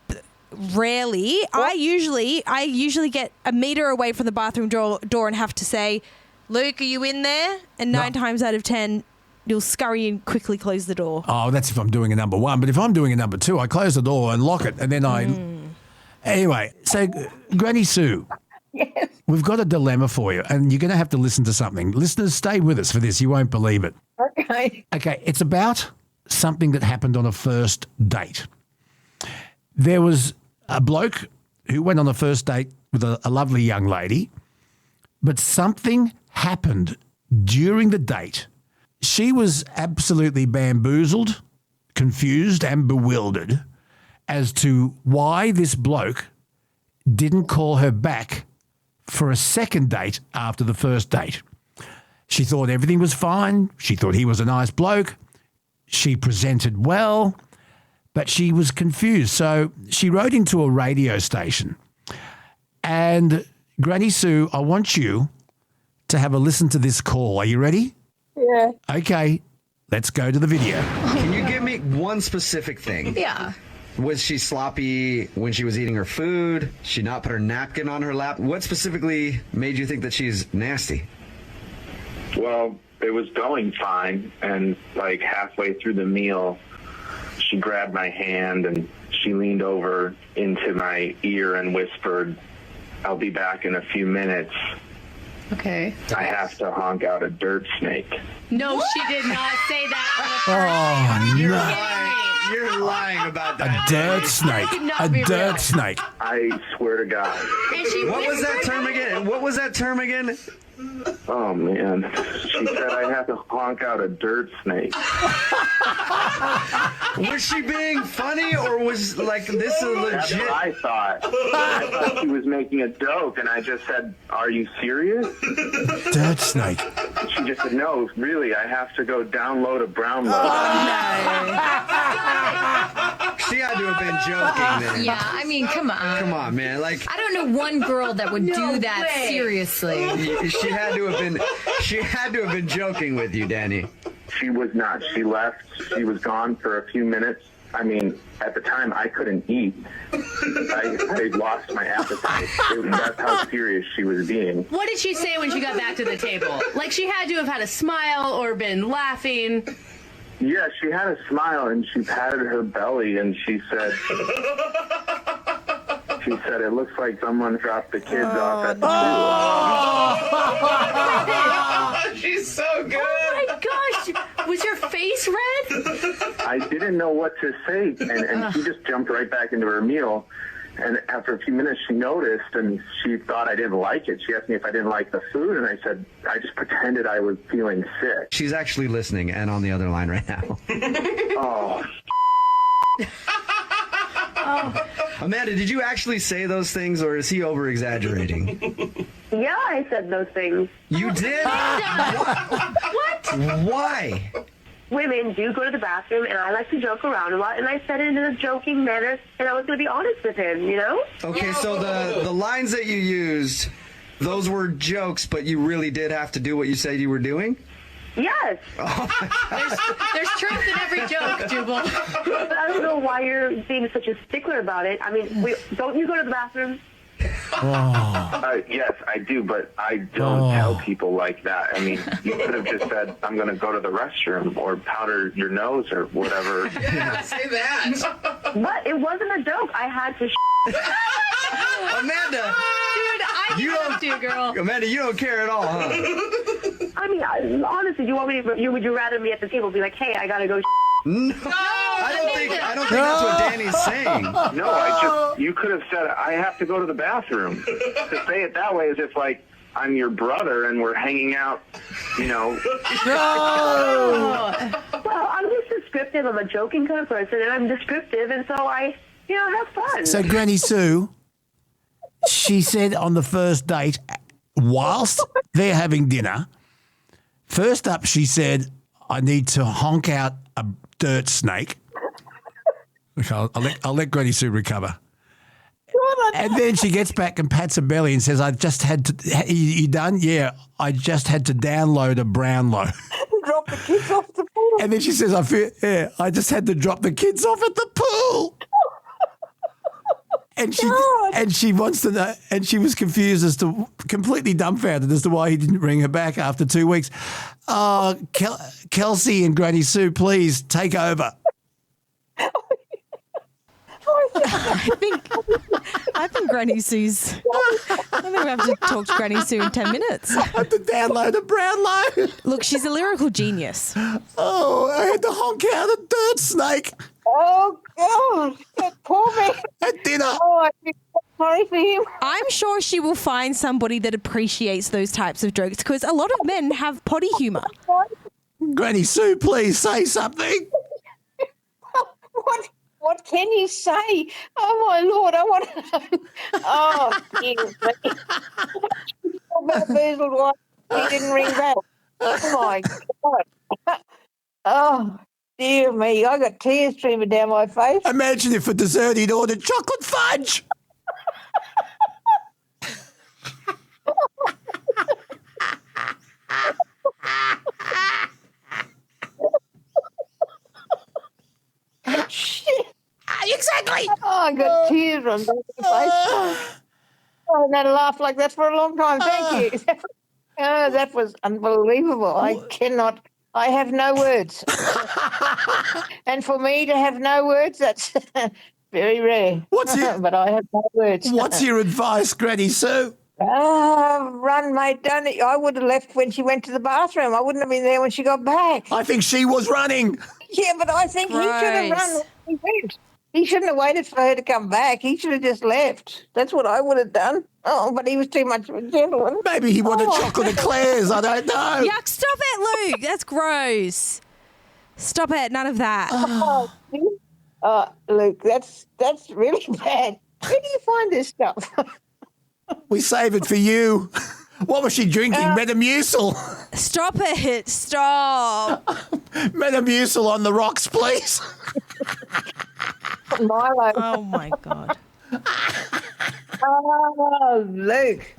rarely. I usually get a meter away from the bathroom door and have to say, Luke, are you in there? And 9 times out of 10, you'll scurry and quickly close the door. Oh, that's if I'm doing a number 1. But if I'm doing a number 2, I close the door and lock it, and then Anyway, so Granny Sue, Yes. we've got a dilemma for you, and you're going to have to listen to something. Listeners, stay with us for this. You won't believe it. Okay. Okay, it's about something that happened on a first date. There was a bloke who went on a first date with a lovely young lady, but something happened during the date. She was absolutely bamboozled, confused and bewildered as to why this bloke didn't call her back for a second date after the first date. She thought everything was fine. She thought he was a nice bloke. She presented well, but she was confused. So she wrote into a radio station. And Granny Sue, I want you to have a listen to this call. Are you ready? Yeah. Okay, let's go to the video. Can you give me one specific thing? Yeah. Was she sloppy when she was eating her food? She not put her napkin on her lap? What specifically made you think that she's nasty? Well, it was going fine, and like halfway through the meal, she grabbed my hand and she leaned over into my ear and whispered, "I'll be back in a few minutes. Okay. I have to honk out a dirt snake." No, she did not say that on the first Oh, You're no. kidding me. You're lying about that. A dirt snake. could not A be dirt real. snake. I swear to God. And she What was that whispered term again? What was that term again? Oh, man. She said I have to honk out a dirt snake. Was she being funny, or was like this a That's legit? what I thought. I thought she was making a joke, and I just said, "Are you serious?" Dirt snake. She just said, "No, really, I have to go download a brown load." She had to have been joking then. Yeah, I mean, come on. Come on, man. Like I don't know one girl that would do that way. seriously. she had to have been joking with you, Danny. She was not. She left. She was gone for a few minutes. I mean, at the time, I couldn't eat. I lost my appetite. That's how serious she was being. What did she say when she got back to the table? Like, she had to have had a smile or been laughing. Yeah, she had a smile, and she patted her belly, and she said, "It looks like someone dropped the kids off at the school." She's so good. Oh my gosh, was your face red? I didn't know what to say, and she just jumped right back into her meal. And after a few minutes, she noticed, and she thought I didn't like it. She asked me if I didn't like the food, and I said I just pretended I was feeling sick. She's actually listening and on the other line right now. Oh. Amanda, did you actually say those things, or is he over-exaggerating? Yeah, I said those things. You did? What? Why? Women do go to the bathroom, and I like to joke around a lot, and I said it in a joking manner, and I was going to be honest with him, you know? Okay, so the lines that you used, those were jokes, but you really did have to do what you said you were doing? Yes. There's truth in every joke, Jubal. But I don't know why you're being such a stickler about it. I mean, don't you go to the bathroom? Yes, I do, but I don't tell people like that. I mean, you could have just said, "I'm going to go to the restroom," or powder your nose, or whatever. Yeah, say that. But it wasn't a joke. I had to Amanda! Dude, I have to, girl. Amanda, you don't care at all, huh? I mean, honestly, would you rather me at the table be like, "Hey, I got to go No, I don't think that's what Danny's saying. No, you could have said, "I have to go to the bathroom." To say it that way is if, like, I'm your brother and we're hanging out, you know. Well, I'm just descriptive. I'm a joking kind of person, and I'm descriptive, and so I, have fun. So, Granny Sue, she said on the first date, whilst they're having dinner, first up she said, "I need to honk out a dirt snake." Okay, I'll let Granny Sue recover. And then she gets back and pats her belly and says, "I just had to." You done? Yeah, I just had to download a brown loaf. drop the kids off the pool. And then she says, I just had to drop the kids off at the pool. And she wants to know, and she was confused as to, completely dumbfounded as to why he didn't ring her back after 2 weeks. Oh, Kelsey and Granny Sue, please take over. I think Granny Sue's. I think we have to talk to Granny Sue in 10 minutes. I have to download a Brownlow. Look, she's a lyrical genius. Oh, I had to honk out a dirt snake. Oh, God. That poor man. At dinner. Oh, I feel sorry for him. I'm sure she will find somebody that appreciates those types of jokes because a lot of men have potty humour. Granny Sue, please say something. What can you say? Oh, my Lord, I want to know. Oh, dear me. Bamboozled one. He didn't ring back. Oh, my God. Oh, dear me. I got tears streaming down my face. Imagine if for dessert he'd ordered chocolate fudge. Shit. Exactly. Oh, I got tears on my face. I haven't had a laugh like that for a long time. Thank you. Oh, that was unbelievable. I have no words. And for me to have no words, that's very rare. But I have no words. What's your advice, Granny Sue? Run, mate, don't it? I would have left when she went to the bathroom. I wouldn't have been there when she got back. I think she was running. Yeah, but I think he should have run when he went. He shouldn't have waited for her to come back. He should have just left. That's what I would have done. Oh, but he was too much of a gentleman. Maybe he wanted chocolate eclairs. I don't know. Yuck, stop it, Luke. That's gross. Stop it. None of that. Luke, that's really bad. Where do you find this stuff? We save it for you. What was she drinking? Metamucil. Stop it. Stop. Metamucil on the rocks, please. Milo. Oh, my God. Oh, Luke.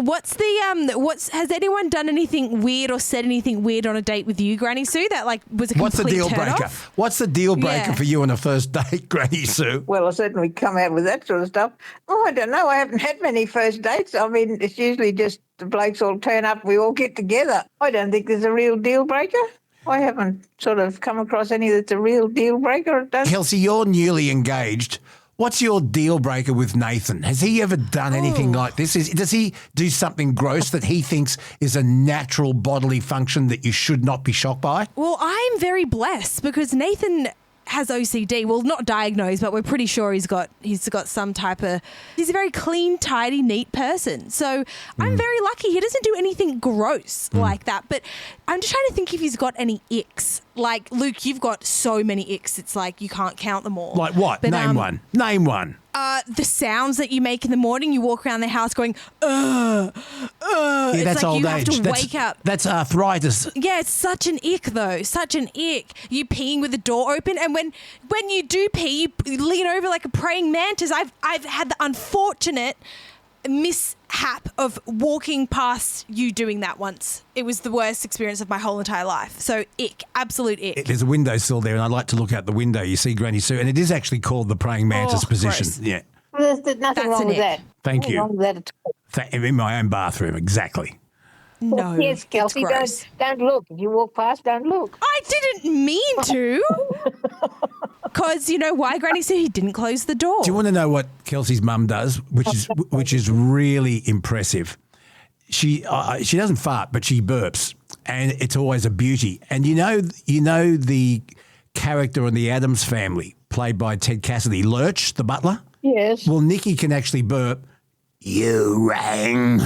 Has anyone done anything weird or said anything weird on a date with you, Granny Sue, that was a complete What's the deal turn breaker? off? What's the deal breaker for you on a first date, Granny Sue? Well, I certainly come out with that sort of stuff. Oh, I don't know. I haven't had many first dates. I mean, it's usually just the blokes all turn up, we all get together. I don't think there's a real deal breaker. I haven't sort of come across any that's a real deal breaker. Kelsey, you're newly engaged. What's your deal breaker with Nathan? Has he ever done anything like this? Does he do something gross that he thinks is a natural bodily function that you should not be shocked by? Well, I'm very blessed because Nathan has OCD. Well, not diagnosed, but we're pretty sure he's got some type of... He's a very clean, tidy, neat person. So I'm very lucky. He doesn't do anything gross like that. But I'm just trying to think if he's got any icks. Like, Luke, you've got so many icks. It's like you can't count them all. Like what? But, Name one. Name one. The sounds that you make in the morning, you walk around the house going, Yeah, it's that's like old you age. have to wake up. That's arthritis. Yeah, it's such an ick though. Such an ick. You peeing with the door open, and when you do pee, you lean over like a praying mantis. I've had the unfortunate mishap of walking past you doing that once. It was the worst experience of my whole entire life. So ick, absolute ick. There's a windowsill there, and I like to look out the window. You see Granny Sue, and it is actually called the praying mantis position. Gross. Yeah. There's nothing wrong with that. Thank Nothing you. wrong with that at all. In my own bathroom, exactly. No, yes, Kelsey, don't look. If you walk past, don't look. I didn't mean to. Because you know why, Granny Sue? He didn't close the door. Do you want to know what Kelsey's mum does, which is really impressive? She doesn't fart, but she burps, and it's always a beauty. And you know the character in the Addams Family, played by Ted Cassidy, Lurch, the butler? Yes. Well, Nikki can actually burp. You rang.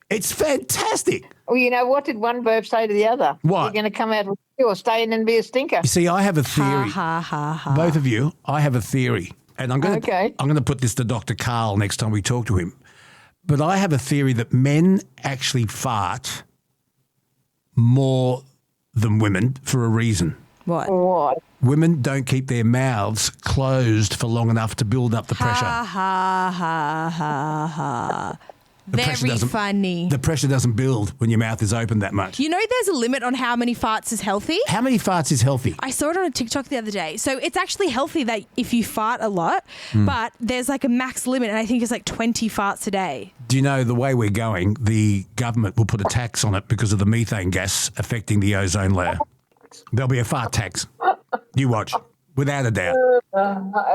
It's fantastic. Well, you know, what did one burp say to the other? What? You're going to come out with you or stay in and be a stinker. You see, I have a theory. Ha, ha, ha, ha. Both of you, I have a theory. And I'm going to put this to Dr. Carl next time we talk to him. But I have a theory that men actually fart more than women for a reason. What? What? Women don't keep their mouths closed for long enough to build up the pressure. Ha, ha, ha, ha, ha. Very funny. The pressure doesn't build when your mouth is open that much. You know there's a limit on how many farts is healthy? How many farts is healthy? I saw it on a TikTok the other day. So it's actually healthy that if you fart a lot, but there's like a max limit, and I think it's like 20 farts a day. Do you know the way we're going, the government will put a tax on it because of the methane gas affecting the ozone layer? There'll be a fart tax. You watch, without a doubt.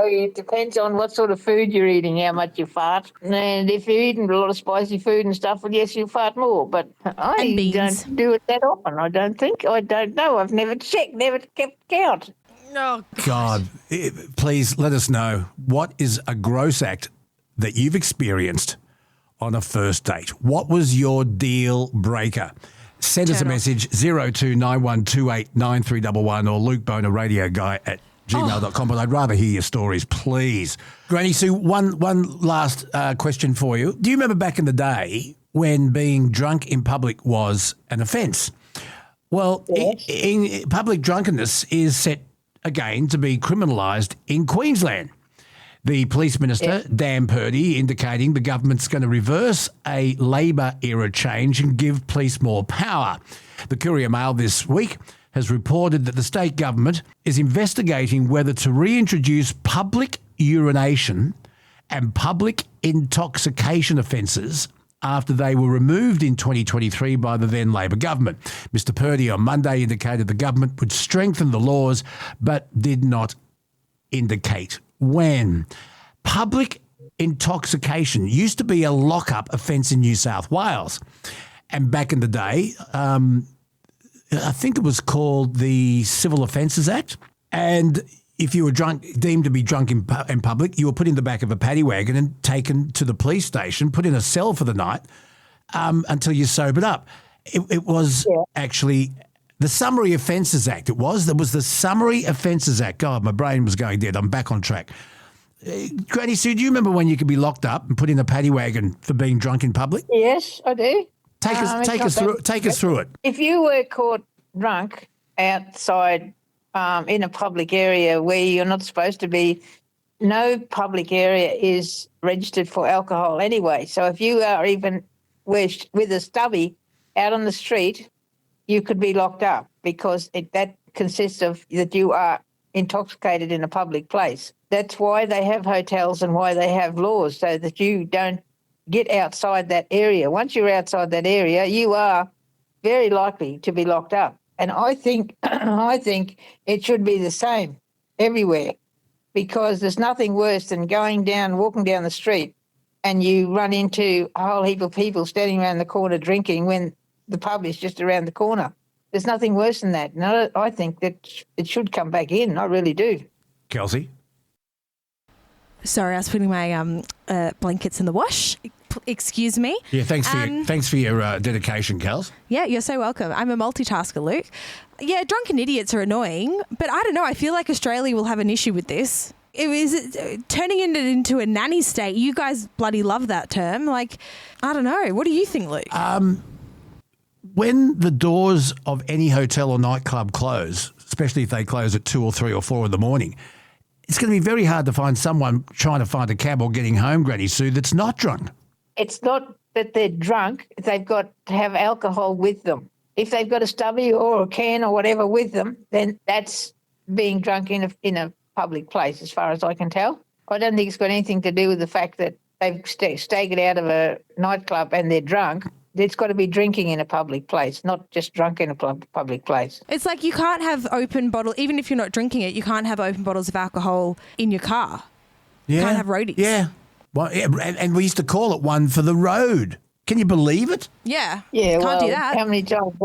It depends on what sort of food you're eating, how much you fart. And if you're eating a lot of spicy food and stuff, well, yes, you fart more. But I don't do it that often, I don't think. I don't know. I've never checked, never kept count. No. God, please let us know, what is a gross act that you've experienced on a first date? What was your deal breaker? Send us a message, 0291289311 or Luke Boner Radio Guy at gmail.com, but I'd rather hear your stories, please. Granny Sue, one last question for you. Do you remember back in the day when being drunk in public was an offence? Well, in public drunkenness is set again to be criminalised in Queensland. The Police Minister, Dan Purdy, indicating the government's going to reverse a Labor-era change and give police more power. The Courier Mail this week has reported that the state government is investigating whether to reintroduce public urination and public intoxication offences after they were removed in 2023 by the then Labor government. Mr Purdy on Monday indicated the government would strengthen the laws but did not indicate when. Public intoxication used to be a lock-up offence in New South Wales. And back in the day, I think it was called the Civil Offences Act. And if you were deemed to be drunk in public, you were put in the back of a paddy wagon and taken to the police station, put in a cell for the night until you sobered up. It was actually the Summary Offences Act. There was the Summary Offences Act. God, my brain was going dead. I'm back on track. Granny Sue, do you remember when you could be locked up and put in a paddy wagon for being drunk in public? Yes, I do. Take us through it. If you were caught drunk outside in a public area where you're not supposed to be, no public area is registered for alcohol anyway. So if you are even with a stubby out on the street, you could be locked up because that consists of that you are intoxicated in a public place. That's why they have hotels and why they have laws, so that you don't get outside that area. Once you're outside that area, you are very likely to be locked up. And I think it should be the same everywhere, because there's nothing worse than walking down the street and you run into a whole heap of people standing around the corner drinking when the pub is just around the corner. There's nothing worse than that. No, I think that it should come back in. I really do. Kelsey? Sorry, I was putting my blankets in the wash. Excuse me. Yeah, thanks for your dedication, Kels. Yeah, you're so welcome. I'm a multitasker, Luke. Yeah, drunken idiots are annoying, but I don't know. I feel like Australia will have an issue with this. It was turning it into a nanny state. You guys bloody love that term. Like, I don't know. What do you think, Luke? When the doors of any hotel or nightclub close, especially if they close at 2 or 3 or 4 in the morning, it's going to be very hard to find someone trying to find a cab or getting home, Granny Sue, that's not drunk. It's not that they're drunk. They've got to have alcohol with them. If they've got a stubby or a can or whatever with them, then that's being drunk in a public place, as far as I can tell. I don't think it's got anything to do with the fact that they've staggered out of a nightclub and they're drunk. It's got to be drinking in a public place, not just drunk in a public place. It's like you can't have open bottles, even if you're not drinking it, you can't have open bottles of alcohol in your car. Yeah. You can't have roadies. Yeah. Well, and we used to call it one for the road. Can you believe it? Yeah. Yeah, can't do that. How many times?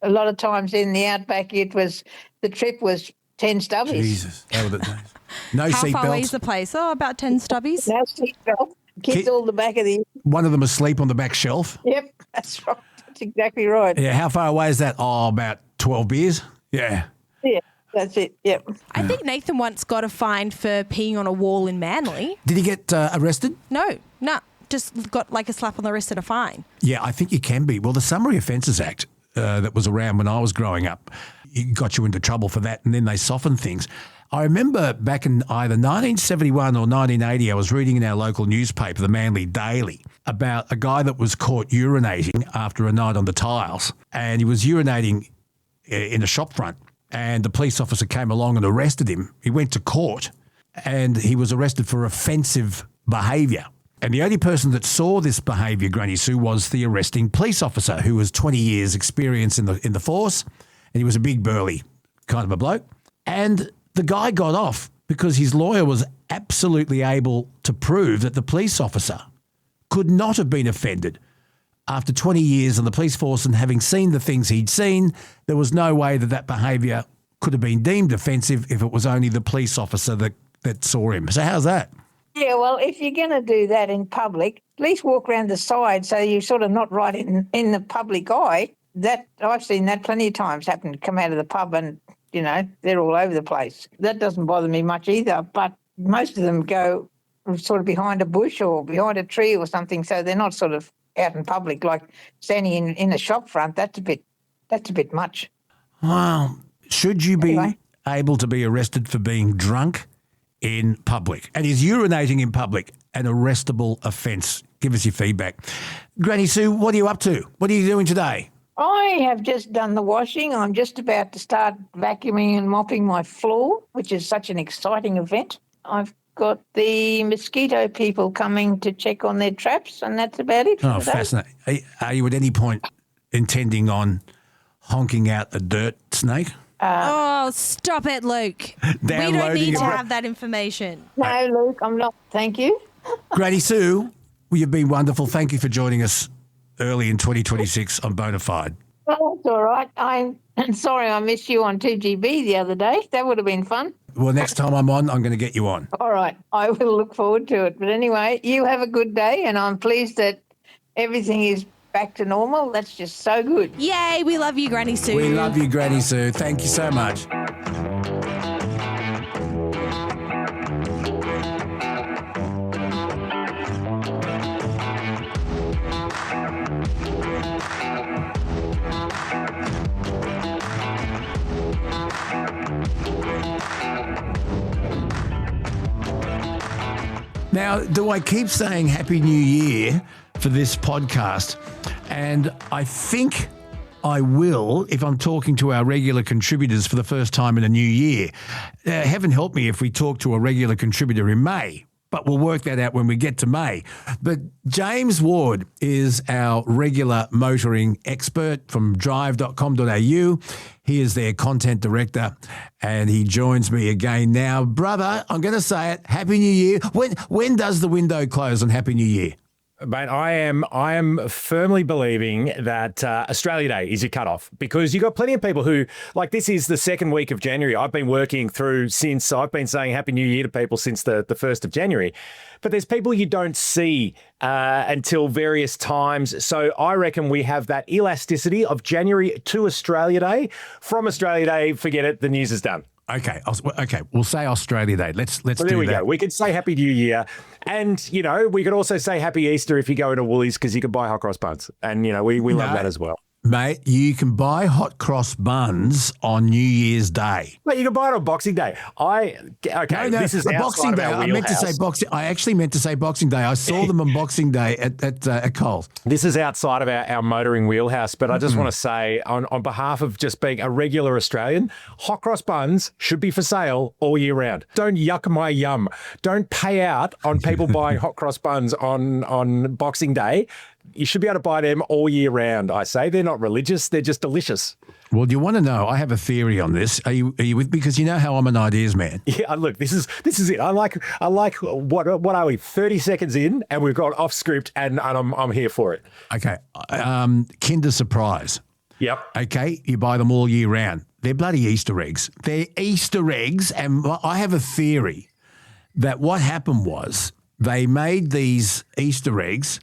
A lot of times in the outback, the trip was 10 stubbies. Jesus. No How seatbelts. far away is the place? Oh, about 10 stubbies. No seatbelts. Kids all the back of the... One of them asleep on the back shelf. Yep, that's right. That's exactly right. Yeah, how far away is that? Oh, about 12 beers. Yeah. Yeah, that's it. Yep. I think Nathan once got a fine for peeing on a wall in Manly. Did he get arrested? No, just got like a slap on the wrist and a fine. Yeah, I think you can be. Well, the Summary Offences Act that was around when I was growing up, it got you into trouble for that, and then they softened things. I remember back in either 1971 or 1980, I was reading in our local newspaper, the Manly Daily, about a guy that was caught urinating after a night on the tiles. And he was urinating in a shop front. And the police officer came along and arrested him. He went to court and he was arrested for offensive behaviour. And the only person that saw this behaviour, Granny Sue, was the arresting police officer who was 20 years experience in the force. And he was a big burly kind of a bloke. And the guy got off because his lawyer was absolutely able to prove that the police officer could not have been offended. After 20 years in the police force and having seen the things he'd seen, there was no way that behaviour could have been deemed offensive if it was only the police officer that saw him. So how's that? Yeah, well, if you're going to do that in public, at least walk around the side so you're sort of not right in the public eye. That I've seen that plenty of times happen, come out of the pub and, you know, they're all over the place. That doesn't bother me much either, but most of them go sort of behind a bush or behind a tree or something, so they're not sort of out in public, like standing in a shop front. That's a bit much. Wow. Should you be able to be arrested for being drunk in public? And is urinating in public an arrestable offence? Give us your feedback. Granny Sue, what are you up to? What are you doing today? I have just done the washing. I'm just about to start vacuuming and mopping my floor, which is such an exciting event. I've got the mosquito people coming to check on their traps, and that's about it. Oh, fascinating. Are you at any point intending on honking out a dirt snake? Oh, stop it, Luke. We don't need to have that information. No, Luke, I'm not. Thank you. Granny Sue, well, you've been wonderful. Thank you for joining us early in 2026 on Bonafide. Well, that's all right. I'm sorry I missed you on 2GB the other day. That would have been fun. Well, next time I'm on, I'm going to get you on. All right. I will look forward to it. But anyway, you have a good day, and I'm pleased that everything is back to normal. That's just so good. Yay, we love you, Granny Sue. We love you, Granny Sue. Thank you so much. Now, do I keep saying Happy New Year for this podcast? And I think I will if I'm talking to our regular contributors for the first time in a new year. Heaven help me if we talk to a regular contributor in May, but we'll work that out when we get to May. But James Ward is our regular motoring expert from drive.com.au. He is their content director, and he joins me again now. Brother, I'm going to say it, Happy New Year. When does the window close on Happy New Year? Mate, I am firmly believing that Australia Day is your cutoff, because you've got plenty of people who, like, this is the second week of January. I've been working through since I've been saying Happy New Year to people since the 1st of January. But there's people you don't see until various times. So I reckon we have that elasticity of January to Australia Day. From Australia Day, forget it, the news is done. Okay, we'll say Australia Day. Let's do that. There we go. We could say Happy New Year. And, you know, we could also say Happy Easter if you go into Woolies, because you can buy hot cross buns. And, you know, we love that as well. Mate, you can buy hot cross buns on New Year's Day. Mate, you can buy it on Boxing Day. This is Boxing Day. I actually meant to say Boxing Day. I saw them on Boxing Day at Coles. This is outside of our motoring wheelhouse, but I just want to say, on behalf of just being a regular Australian, hot cross buns should be for sale all year round. Don't yuck my yum. Don't pay out on people buying hot cross buns on Boxing Day. You should be able to buy them all year round, I say. They're not religious. They're just delicious. Well, do you want to know? I have a theory on this. Are you with? Because you know how I'm an ideas man. Yeah, look, this is it. I like what are we? 30 seconds in, and we've got off script, and I'm here for it. Okay, Kinder Surprise. Yep. Okay, you buy them all year round. They're bloody Easter eggs. They're Easter eggs, and I have a theory that what happened was they made these Easter eggs,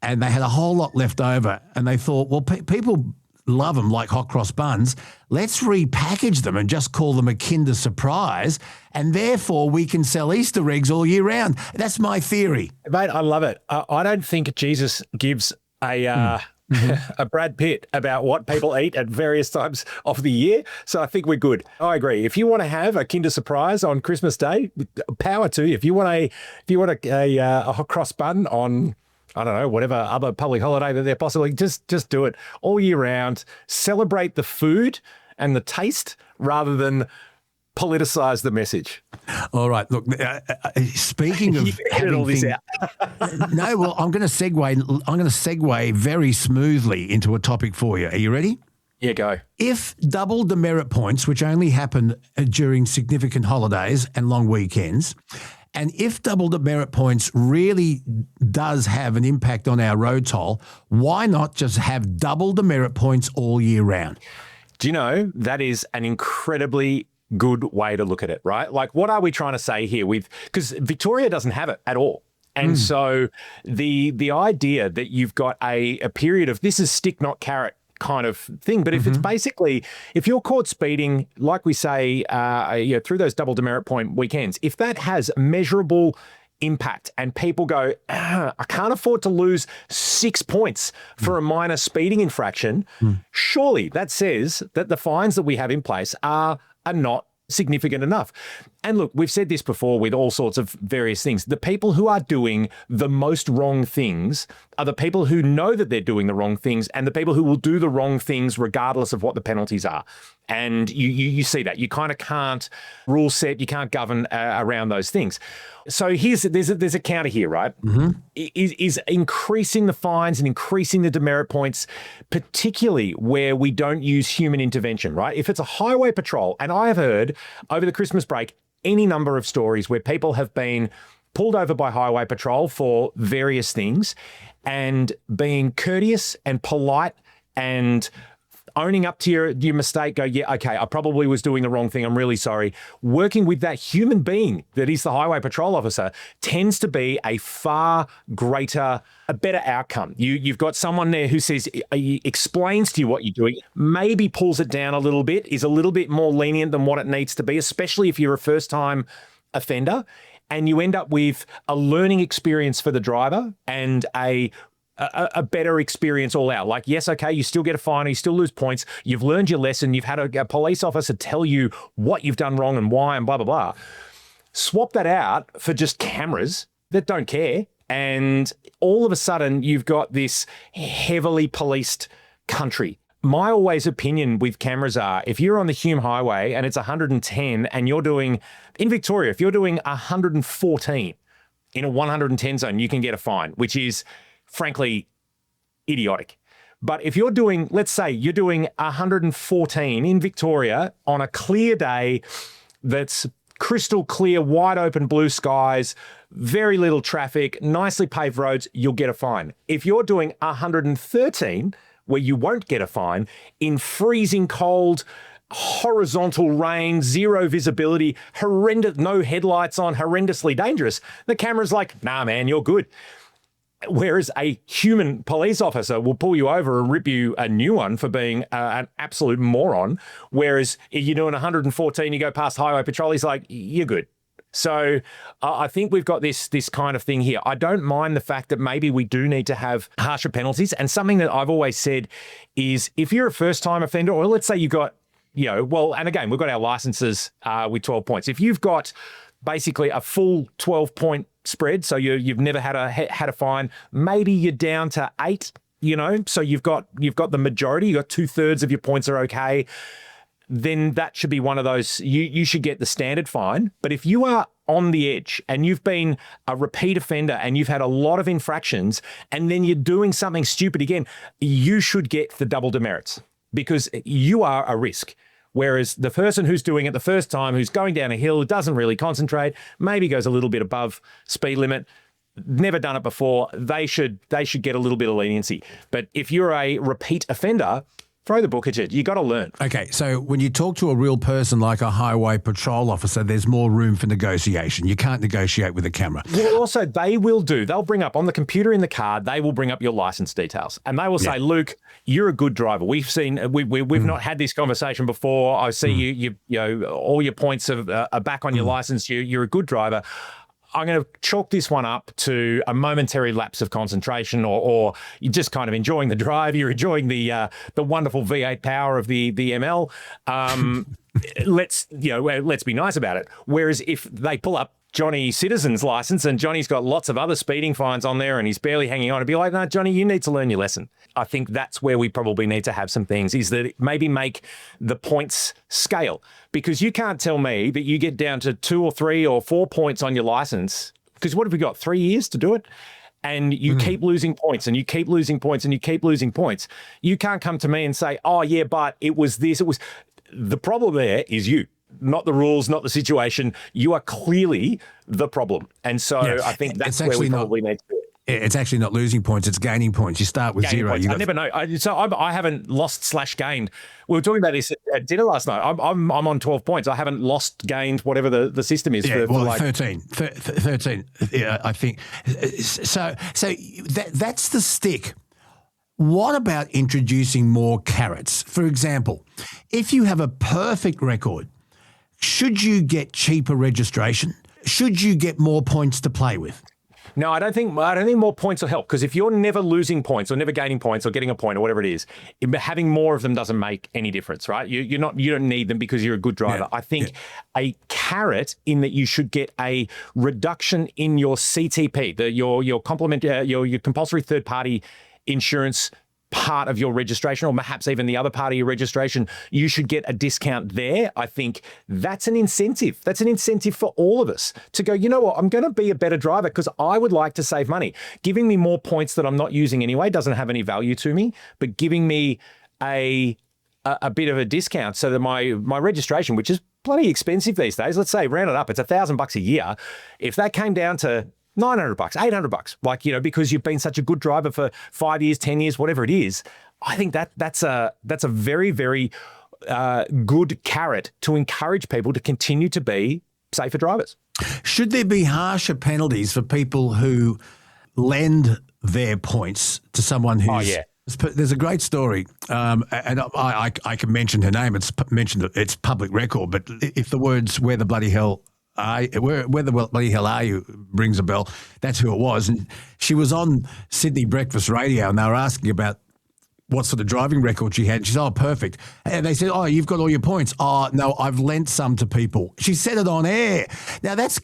and they had a whole lot left over, and they thought, well, people love them like hot cross buns. Let's repackage them and just call them a Kinder Surprise, and therefore we can sell Easter eggs all year round. That's my theory. Mate, I love it. I don't think Jesus gives a a Brad Pitt about what people eat at various times of the year. So I think we're good. I agree. If you want to have a Kinder Surprise on Christmas Day, power to you. If you want a hot cross bun on, I don't know, whatever other public holiday that they're possibly, just do it all year round. Celebrate the food and the taste rather than politicize the message. All right. Look, speaking of having all this things, no, well, I'm going to segue very smoothly into a topic for you. Are you ready? Yeah, go. If double demerit points, which only happen during significant holidays and long weekends, and if double demerit points really does have an impact on our road toll, why not just have double demerit points all year round? Do you know, that is an incredibly good way to look at it, right? Like, what are we trying to say here because Victoria doesn't have it at all. And so the idea that you've got a period of this is stick, not carrot kind of thing. But if it's basically, if you're caught speeding, like we say, through those double demerit point weekends, if that has measurable impact and people go, I can't afford to lose 6 points for a minor speeding infraction, surely that says that the fines that we have in place are not significant enough. And look, we've said this before with all sorts of various things. The people who are doing the most wrong things are the people who know that they're doing the wrong things and the people who will do the wrong things regardless of what the penalties are. And you see that. You kind of can't rule set, you can't govern around those things. So there's a counter here, right? Is increasing the fines and increasing the demerit points, particularly where we don't use human intervention, right? If it's a highway patrol, and I have heard over the Christmas break any number of stories where people have been pulled over by highway patrol for various things and being courteous and polite and owning up to your mistake, go, yeah, okay, I probably was doing the wrong thing. I'm really sorry. Working with that human being that is the highway patrol officer tends to be a far greater, a better outcome. You've got someone there who says, explains to you what you're doing, maybe pulls it down a little bit, is a little bit more lenient than what it needs to be, especially if you're a first-time offender, and you end up with a learning experience for the driver and a better experience all out. Like, yes, okay, you still get a fine, you still lose points, you've learned your lesson, you've had a police officer tell you what you've done wrong and why and blah, blah, blah. Swap that out for just cameras that don't care, and all of a sudden you've got this heavily policed country. My always opinion with cameras are, if you're on the Hume Highway and it's 110 and you're doing, in Victoria, if you're doing 114 in a 110 zone, you can get a fine, which is frankly idiotic. But if you're doing, let's say you're doing 114 in Victoria on a clear day that's crystal clear, wide open blue skies, very little traffic, nicely paved roads, you'll get a fine. If you're doing 113, where you won't get a fine, in freezing cold, horizontal rain, zero visibility, horrendous, no headlights on, horrendously dangerous, the camera's like, nah, man, you're good. Whereas a human police officer will pull you over and rip you a new one for being an absolute moron. Whereas if you're doing 114, you go past highway patrol, he's like, you're good. So I think we've got this kind of thing here. I don't mind the fact that maybe we do need to have harsher penalties. And something that I've always said is if you're a first-time offender, or let's say you've got, and again, we've got our licenses with 12 points. If you've got basically a full 12-point spread, so you've never had a fine, maybe you're down to 8, so you've got the majority, you've got 2/3 of your points are okay, then that should be one of those, you should get the standard fine. But if you are on the edge and you've been a repeat offender and you've had a lot of infractions and then you're doing something stupid again, you should get the double demerits because you are a risk. Whereas the person who's doing it the first time, who's going down a hill, doesn't really concentrate, maybe goes a little bit above speed limit, never done it before, they should get a little bit of leniency. But if you're a repeat offender, throw the book at you. You got to learn. Okay, so when you talk to a real person like a highway patrol officer, there's more room for negotiation. You can't negotiate with a camera. Well, also, they'll bring up on the computer in the car, they will bring up your license details. And they will say, Luke, you're a good driver. We've not had this conversation before. I see you all your points are back on your license. You're a good driver. I'm going to chalk this one up to a momentary lapse of concentration, or you're just kind of enjoying the drive. You're enjoying the wonderful V8 power of the ML. Let's be nice about it. Whereas if they pull up Johnny Citizen's license and Johnny's got lots of other speeding fines on there and he's barely hanging on, to be like, no, Johnny, you need to learn your lesson. I think that's where we probably need to have some things, is that maybe make the points scale, because you can't tell me that you get down to 2 or 3 or 4 points on your license, because what have we got, 3 years to do it? And you keep losing points and you keep losing points and you keep losing points. You can't come to me and say, oh yeah, but it was this, it was... The problem there is you. Not the rules, not the situation. You are clearly the problem. And so I think that's where we probably need to do it. It's actually not losing points, it's gaining points. You start with zero. I never know. I haven't lost/gained. We were talking about this at dinner last night. I'm on 12 points. I haven't lost, gained, whatever the system is. Yeah, 13. 13, I think. So that's the stick. What about introducing more carrots? For example, if you have a perfect record, should you get cheaper registration? Should you get more points to play with? No, I don't think more points will help, because if you're never losing points or never gaining points or getting a point or whatever it is, having more of them doesn't make any difference, right? You don't need them because you're a good driver. I think a carrot in that you should get a reduction in your CTP, your compulsory third party insurance part of your registration, or perhaps even the other part of your registration, you should get a discount there. I think that's an incentive. That's an incentive for all of us to go, you know what, I'm going to be a better driver because I would like to save money. Giving me more points that I'm not using anyway doesn't have any value to me, but giving me a bit of a discount so that my registration, which is bloody expensive these days, let's say round it up, it's $1,000 a year. If that came down to $900, $800, because you've been such a good driver for 5 years, 10 years, whatever it is, I think that's a very, very good carrot to encourage people to continue to be safer drivers. Should there be harsher penalties for people who lend their points to someone who's... Oh, yeah. There's a great story, and I can mention her name. It's public record, but if the words "where the bloody hell are you" rings a bell, that's who it was. And she was on Sydney Breakfast Radio, and they were asking about what sort of driving record she had. She said, "Oh, perfect." And they said, "Oh, you've got all your points." "Oh, no, I've lent some to people." She said it on air. Now that's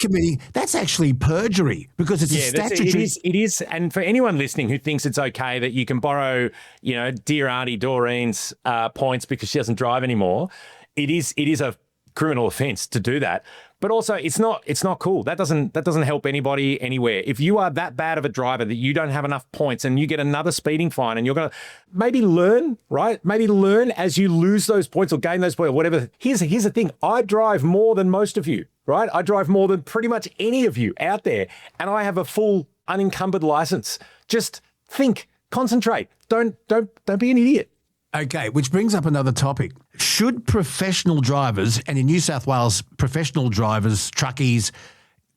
actually perjury, because it's a statutory. It is. And for anyone listening who thinks it's okay that you can borrow, dear Auntie Doreen's points because she doesn't drive anymore, it is a criminal offence to do that. But also, it's not cool. That doesn't help anybody anywhere. If you are that bad of a driver that you don't have enough points and you get another speeding fine, and you're going to maybe learn, right? Maybe learn as you lose those points or gain those points or whatever. Here's the thing. I drive more than most of you, right? I drive more than pretty much any of you out there, and I have a full unencumbered license. Just think, concentrate. Don't be an idiot. Okay, which brings up another topic. Should professional drivers, and in New South Wales, professional drivers, truckies,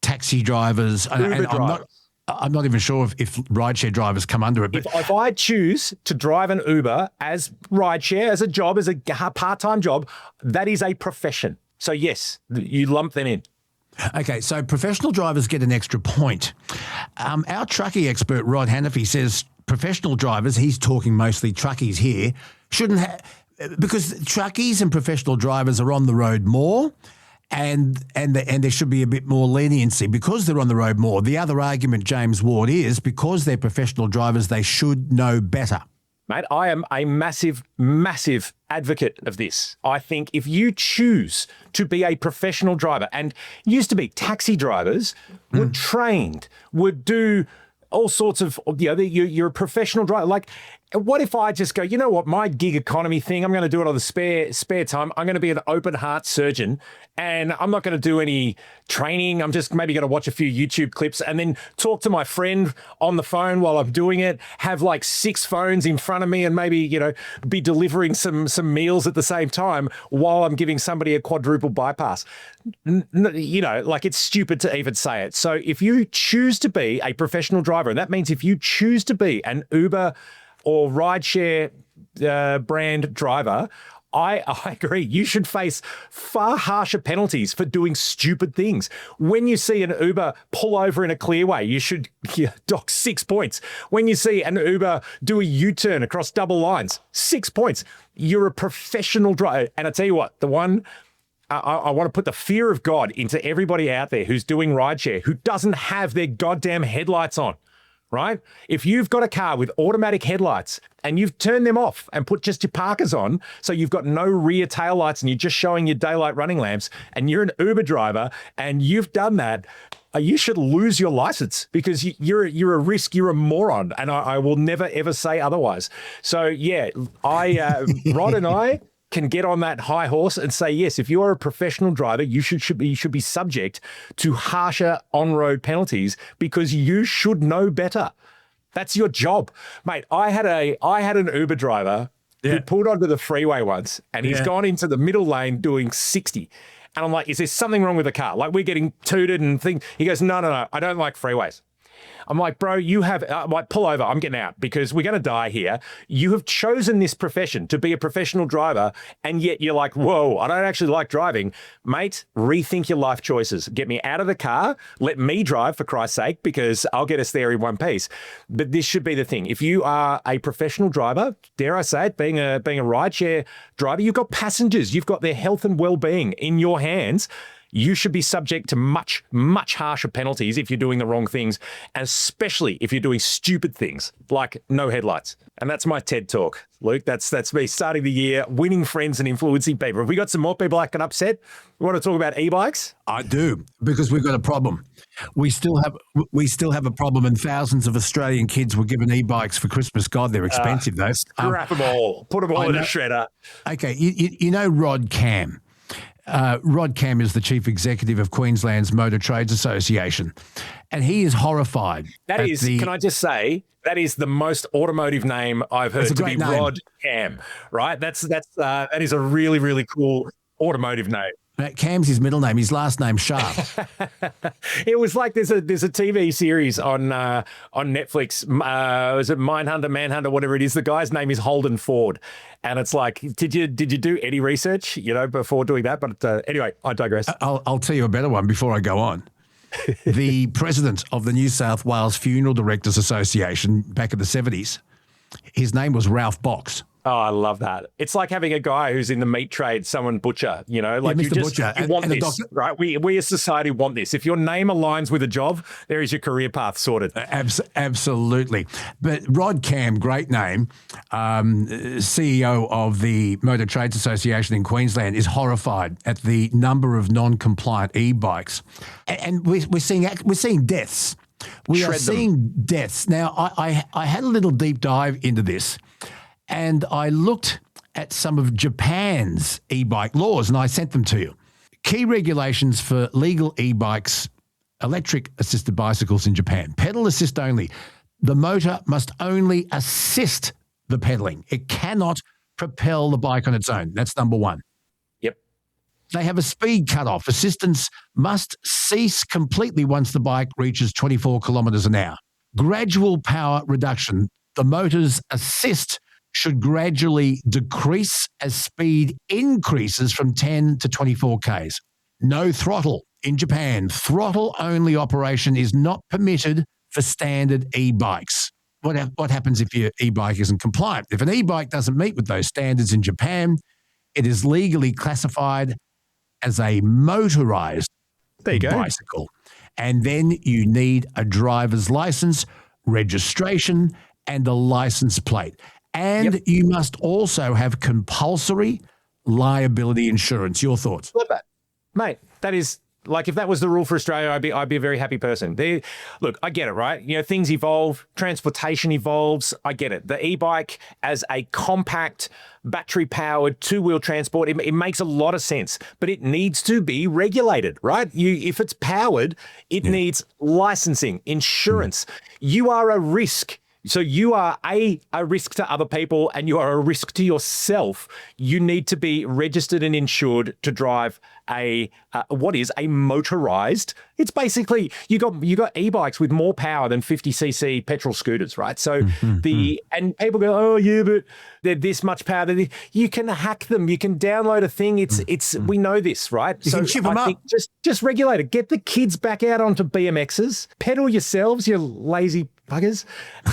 taxi drivers, Uber drivers. I'm not even sure if rideshare drivers come under it. But if I choose to drive an Uber as rideshare, as a job, as a part-time job, that is a profession. So yes, you lump them in. Okay, so professional drivers get an extra point. Our truckie expert, Rod Hannifey, says professional drivers, he's talking mostly truckies here, shouldn't have, because truckies and professional drivers are on the road more, and there should be a bit more leniency because they're on the road more. The other argument, James Ward, is because they're professional drivers, they should know better. Mate, I am a massive, massive advocate of this. I think if you choose to be a professional driver, and used to be taxi drivers were trained, would do all sorts of, you're a professional driver. Like, what if I just go, you know what, my gig economy thing, I'm going to do it on the spare time. I'm going to be an open heart surgeon, and I'm not going to do any training. I'm just maybe going to watch a few YouTube clips and then talk to my friend on the phone while I'm doing it, have like 6 phones in front of me, and maybe, be delivering some meals at the same time while I'm giving somebody a quadruple bypass. Like, it's stupid to even say it. So if you choose to be a professional driver, and that means if you choose to be an Uber or rideshare brand driver, I agree. You should face far harsher penalties for doing stupid things. When you see an Uber pull over in a clearway, you should dock 6 points. When you see an Uber do a U-turn across double lines, 6 points. You're a professional driver. And I tell you what, the one I want to put the fear of God into everybody out there who's doing rideshare, who doesn't have their goddamn headlights on. Right? If you've got a car with automatic headlights and you've turned them off and put just your parkers on, so you've got no rear tail lights and you're just showing your daylight running lamps, and you're an Uber driver and you've done that, you should lose your license, because you're a risk, you're a moron, and I will never ever say otherwise. So yeah, Rod and I can get on that high horse and say, yes, if you are a professional driver, you should be subject to harsher on-road penalties, because you should know better. That's your job. Mate, I had an Uber driver who pulled onto the freeway once, and he's gone into the middle lane doing 60. And I'm like, is there something wrong with the car? Like, we're getting tooted and things. He goes, no, I don't like freeways. I'm like, bro, you have, like, pull over. I'm getting out, because we're going to die here. You have chosen this profession to be a professional driver, and yet you're like, whoa, I don't actually like driving. Mate, rethink your life choices. Get me out of the car. Let me drive, for Christ's sake, because I'll get us there in one piece. But this should be the thing. If you are a professional driver, dare I say it, being a rideshare driver, you've got passengers. You've got their health and well-being in your hands. You should be subject to much, much harsher penalties if you're doing the wrong things, and especially if you're doing stupid things like no headlights. And that's my TED Talk, Luke. That's me starting the year, winning friends and influencing people. Have we got some more people that can upset? We want to talk about e-bikes? I do, because we've got a problem. We still have a problem, and thousands of Australian kids were given e-bikes for Christmas. God, they're expensive, though. Scrap them all. Put them all in a shredder. Okay, you know Rod Cam. Rod Cam is the chief executive of Queensland's Motor Trades Association, and he is horrified. Can I just say, that is the most automotive name I've heard, to be name. Rod Cam, right? That is a really, really cool automotive name. Cam's his middle name. His last name's Sharp. It was like there's a TV series on Netflix. Was it Manhunter, whatever it is? The guy's name is Holden Ford, and it's like, did you do any research, before doing that? But anyway, I digress. I'll tell you a better one before I go on. The president of the New South Wales Funeral Directors Association back in the 70s, his name was Ralph Box. Oh, I love that. It's like having a guy who's in the meat trade, someone butcher, like Mr. Butcher. You want this, right? We as society want this. If your name aligns with a job, there is your career path sorted. Absolutely. But Rod Cam, great name, CEO of the Motor Trades Association in Queensland, is horrified at the number of non-compliant e-bikes, and we're seeing deaths. We are seeing deaths. Now, I had a little deep dive into this, and I looked at some of Japan's e-bike laws, and I sent them to you. Key regulations for legal e-bikes, electric assisted bicycles in Japan. Pedal assist only. The motor must only assist the pedaling. It cannot propel the bike on its own. That's number one. Yep. They have a speed cutoff. Assistance must cease completely once the bike reaches 24 kilometres an hour. Gradual power reduction. The motor's assist should gradually decrease as speed increases from 10 to 24 Ks. No throttle. In Japan, throttle-only operation is not permitted for standard e-bikes. What happens if your e-bike isn't compliant? If an e-bike doesn't meet with those standards in Japan, it is legally classified as a motorized bicycle. And then you need a driver's license, registration, and a license plate. And you must also have compulsory liability insurance. Your thoughts? Love that. Mate, that is, like, if that was the rule for Australia, I'd be a very happy person. Look, I get it, right? Things evolve, transportation evolves. I get it. The e-bike as a compact, battery-powered, two-wheel transport, it makes a lot of sense, but it needs to be regulated, right? If it's powered, it needs licensing, insurance. You are a risk So you are a risk to other people and you are a risk to yourself. You need to be registered and insured to drive what is a motorized. It's basically you got e-bikes with more power than 50cc petrol scooters, right? So and people go, oh yeah, but they're this much power. You can hack them. You can download a thing. It's we know this, right? You can chip them up. Just regulate it. Get the kids back out onto BMXs. Pedal yourselves, you lazy buggers,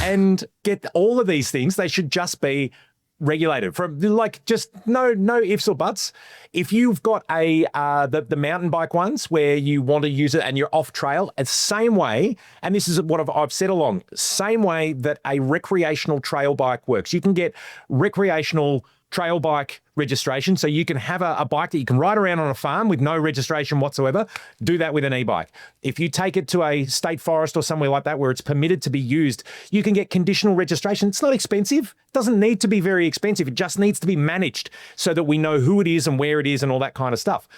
and get all of these things. They should just be regulated from just no ifs or buts. If you've got the mountain bike ones where you want to use it and you're off trail, it's same way, and this is what I've said along, same way that a recreational trail bike works. You can get recreational trail bike registration, so you can have a bike that you can ride around on a farm with no registration whatsoever. Do that with an e-bike. If you take it to a state forest or somewhere like that where it's permitted to be used, you can get conditional registration. It's not expensive. It doesn't need to be very expensive. It just needs to be managed so that we know who it is and where it is and all that kind of stuff.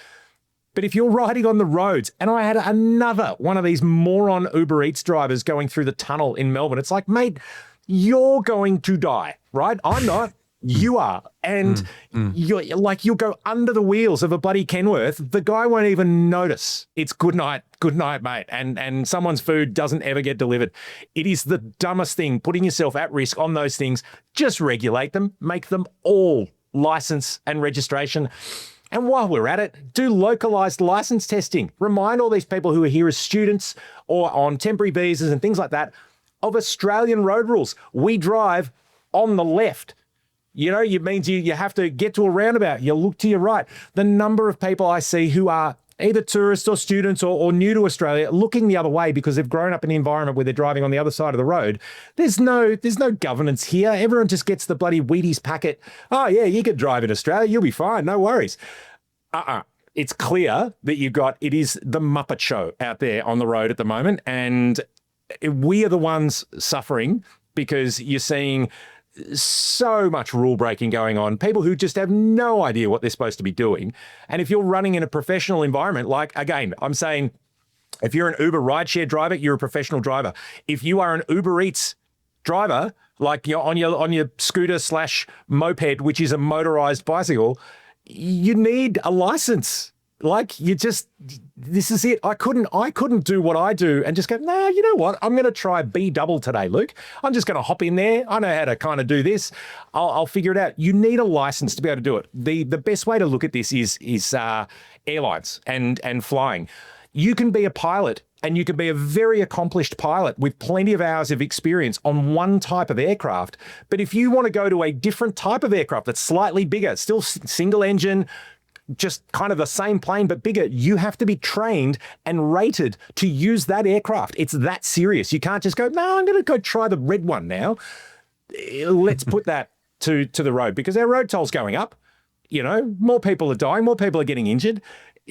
But if you're riding on the roads, and I had another one of these moron Uber Eats drivers going through the tunnel in Melbourne, it's like, mate, you're going to die, right? I'm not. You are. And you'll go under the wheels of a bloody Kenworth. The guy won't even notice. It's good night, mate. And someone's food doesn't ever get delivered. It is the dumbest thing, putting yourself at risk on those things. Just regulate them, make them all license and registration. And while we're at it, do localized license testing. Remind all these people who are here as students or on temporary visas and things like that of Australian road rules. We drive on the left. You know, it means you have to get to a roundabout. You look to your right. The number of people I see who are either tourists or students or new to Australia looking the other way because they've grown up in an environment where they're driving on the other side of the road. There's no governance here. Everyone just gets the bloody Wheaties packet. Oh, yeah, you could drive in Australia. You'll be fine. No worries. It's clear that it is the Muppet Show out there on the road at the moment. And we are the ones suffering because you're seeing so much rule breaking going on, people who just have no idea what they're supposed to be doing. And if you're running in a professional environment, like, again, I'm saying if you're an Uber rideshare driver, you're a professional driver. If you are an Uber Eats driver, like you're on your scooter / moped, which is a motorized bicycle, you need a license. Like this is it. I couldn't do what I do and just go, nah, you know what? I'm going to try B double today, Luke. I'm just going to hop in there. I know how to kind of do this. I'll figure it out. You need a license to be able to do it. The best way to look at this is airlines and flying. You can be a pilot and you can be a very accomplished pilot with plenty of hours of experience on one type of aircraft. But if you want to go to a different type of aircraft that's slightly bigger, still single engine, just kind of the same plane but bigger, you have to be trained and rated to use that aircraft. It's that serious. You can't just go, no, I'm going to go try the red one now. Let's put that to the road because our road toll's going up. You know, more people are dying, more people are getting injured.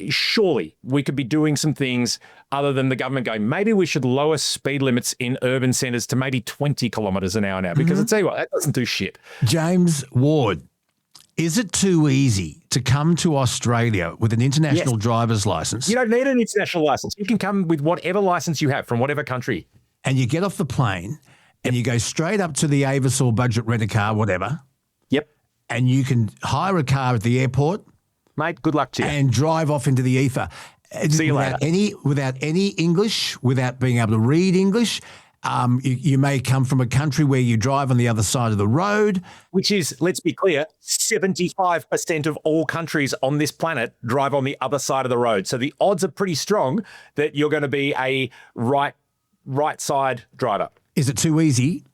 Surely we could be doing some things other than the government going, maybe we should lower speed limits in urban centres to maybe 20 kilometres an hour now because I tell you what, that doesn't do shit. James Ward, is it too easy to come to Australia with an international driver's license? You don't need an international license. You can come with whatever license you have from whatever country. And you get off the plane and you go straight up to the Avis or budget rent-a-car, whatever. Yep. And you can hire a car at the airport. Mate, good luck to you. And drive off into the ether. See you without later. Without any English, without being able to read English. You may come from a country where you drive on the other side of the road. Which is, let's be clear, 75% of all countries on this planet drive on the other side of the road. So the odds are pretty strong that you're going to be a right side driver. Is it too easy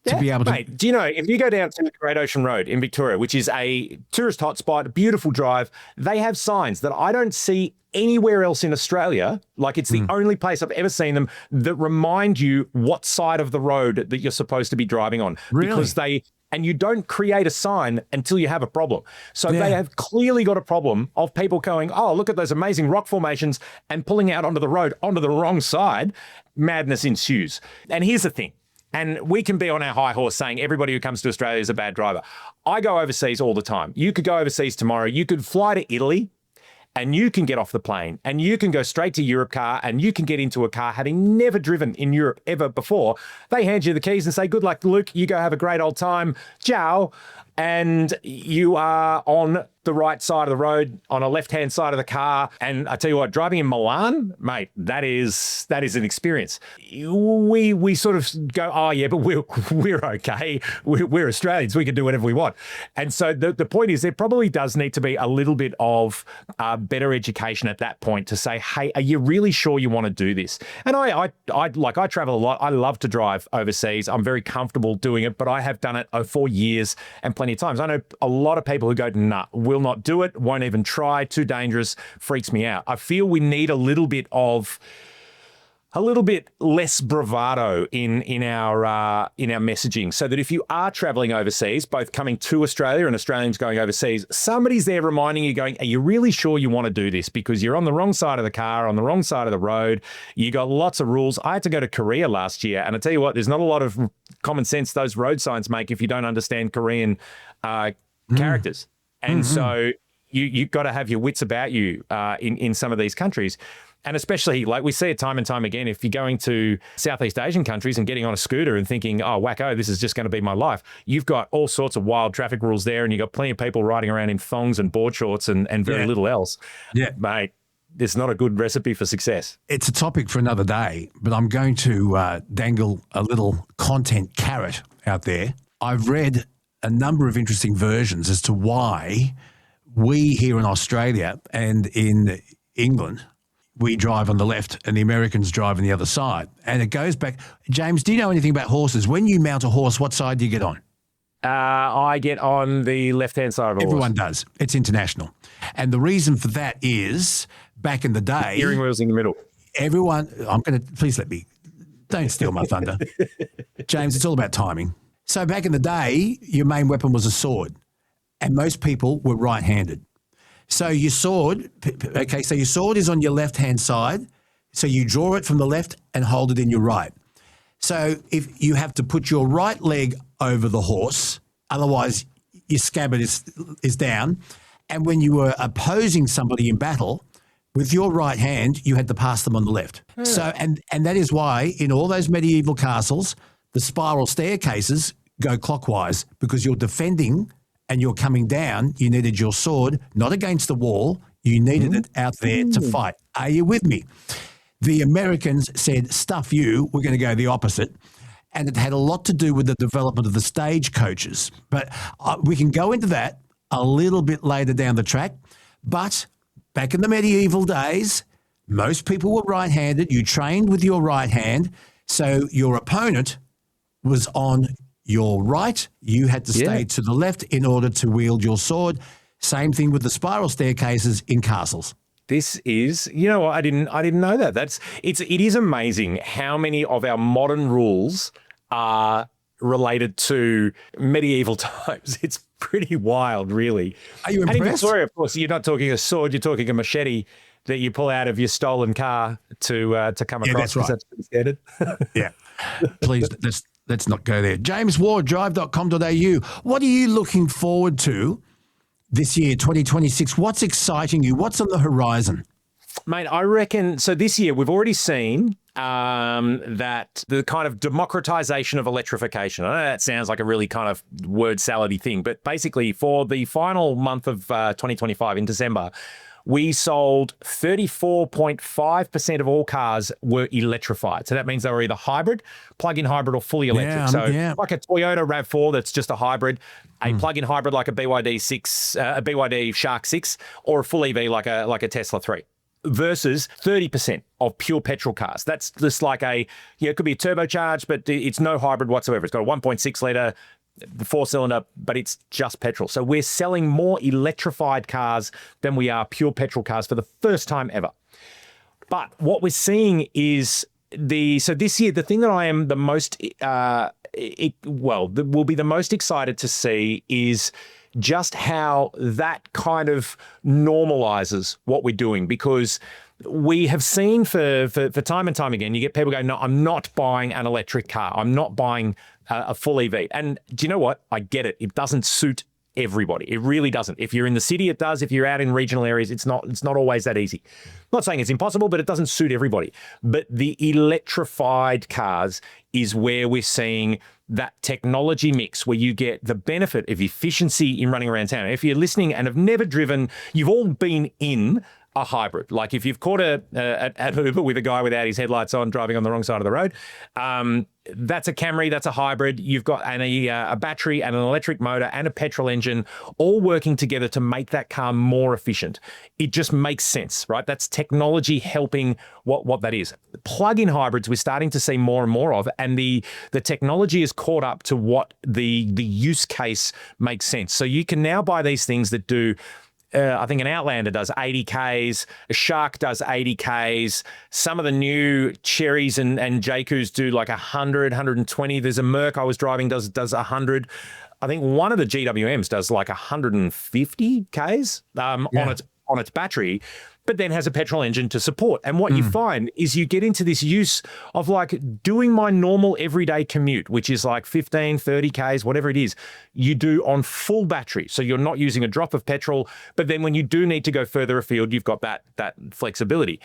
to be able to? Mate, do you know, if you go down to Great Ocean Road in Victoria, which is a tourist hotspot, beautiful drive, they have signs that I don't see anywhere else in Australia. Like it's the only place I've ever seen them that remind you what side of the road that you're supposed to be driving on. Really? Because and you don't create a sign until you have a problem. So they have clearly got a problem of people going, oh, look at those amazing rock formations and pulling out onto the road, onto the wrong side. Madness ensues. And here's the thing. And we can be on our high horse saying everybody who comes to Australia is a bad driver. I go overseas all the time. You could go overseas tomorrow. You could fly to Italy and you can get off the plane and you can go straight to Europe car and you can get into a car having never driven in Europe ever before. They hand you the keys and say, good luck, Luke. You go have a great old time. Ciao. And you are on the right side of the road, on a left-hand side of the car. And I tell you what, driving in Milan, mate, that is an experience. We sort of go, oh yeah, but we're okay. We're Australians. We can do whatever we want. And so the point is, there probably does need to be a little bit of better education at that point to say, hey, are you really sure you want to do this? And I travel a lot. I love to drive overseas. I'm very comfortable doing it, but I have done it for years and plenty of times. I know a lot of people who go, nah, will not do it, won't even try, too dangerous, freaks me out. I feel we need a little bit less bravado in our messaging, so that if you are traveling overseas, both coming to Australia and Australians going overseas, somebody's there reminding you, going, are you really sure you want to do this? Because you're on the wrong side of the car, on the wrong side of the road. You got lots of rules. I had to go to Korea last year, and I tell you what, there's not a lot of common sense those road signs make if you don't understand Korean characters. And so you've got to have your wits about you in some of these countries. And especially, like we see it time and time again, if you're going to Southeast Asian countries and getting on a scooter and thinking, oh, wacko, this is just going to be my life, you've got all sorts of wild traffic rules there, and you've got plenty of people riding around in thongs and board shorts and very little else. Yeah. Mate, it's not a good recipe for success. It's a topic for another day, but I'm going to dangle a little content carrot out there. I've read a number of interesting versions as to why we here in Australia and in England, we drive on the left and the Americans drive on the other side. And it goes back. James, do you know anything about horses? When you mount a horse, what side do you get on? I get on the left-hand side of a horse. Everyone does. It's international. And the reason for that is back in the day. Steering wheel's in the middle. Please let me, don't steal my thunder. James, it's all about timing. So back in the day, your main weapon was a sword, and most people were right-handed. So your sword is on your left-hand side, so you draw it from the left and hold it in your right. So if you have to put your right leg over the horse, otherwise your scabbard is down, and when you were opposing somebody in battle, with your right hand, you had to pass them on the left. So and that is why in all those medieval castles, the spiral staircases go clockwise, because you're defending and you're coming down. You needed your sword not against the wall. You needed it out there to fight. Are you with me? The Americans said, stuff you, we're going to go the opposite. And it had a lot to do with the development of the stagecoaches. But we can go into that a little bit later down the track. But back in the medieval days, most people were right-handed. You trained with your right hand. So your opponent was on your right. You had to stay to the left in order to wield your sword. Same thing with the spiral staircases in castles. This is, you know what, I didn't know that. It is amazing how many of our modern rules are related to medieval times. It's pretty wild, really. Are you impressed? And in Victoria, of course, you're not talking a sword, you're talking a machete that you pull out of your stolen car to come across. That's right. That's pretty standard. Yeah. Please, let's not go there. JamesWardDrive.com.au. What are you looking forward to this year, 2026? What's exciting you? What's on the horizon? Mate, I reckon, so this year we've already seen that the kind of democratization of electrification. I know that sounds like a really kind of word salady thing, but basically for the final month of 2025 in December, we sold 34.5% of all cars were electrified. So that means they were either hybrid, plug-in hybrid, or fully electric. Like a Toyota RAV4 that's just a hybrid, a plug-in hybrid like a BYD Shark 6, or a full EV like a Tesla 3. Versus 30% of pure petrol cars. That's just like it could be a turbocharged, but it's no hybrid whatsoever. It's got a 1.6 litre, 4-cylinder, but it's just petrol. So we're selling more electrified cars than we are pure petrol cars for the first time ever. But what we're seeing is this year, the thing that I am the most, will be the most excited to see is just how that kind of normalizes what we're doing, because we have seen for time and time again, you get people going, no, I'm not buying an electric car. I'm not buying a full EV. And do you know what? I get it. It doesn't suit everybody. It really doesn't. If you're in the city, it does. If you're out in regional areas, it's not always that easy. I'm not saying it's impossible, but it doesn't suit everybody. But the electrified cars is where we're seeing that technology mix where you get the benefit of efficiency in running around town. If you're listening and have never driven, you've all been in a hybrid. Like if you've caught an Uber with a guy without his headlights on driving on the wrong side of the road, that's a Camry, that's a hybrid. You've got a battery and an electric motor and a petrol engine all working together to make that car more efficient. It just makes sense, right? That's technology helping what that is. Plug-in hybrids we're starting to see more and more of, and the technology is caught up to what the use case makes sense. So you can now buy these things that do I think an Outlander does 80 Ks, a Shark does 80 Ks. Some of the new Cherries and Jaycoos do like 100, 120. There's a Merc I was driving does 100. I think one of the GWMs does like 150 Ks on its battery, but then has a petrol engine to support. And what you find is you get into this use of like doing my normal everyday commute, which is like 15, 30 Ks, whatever it is, you do on full battery. So you're not using a drop of petrol, but then when you do need to go further afield, you've got that flexibility.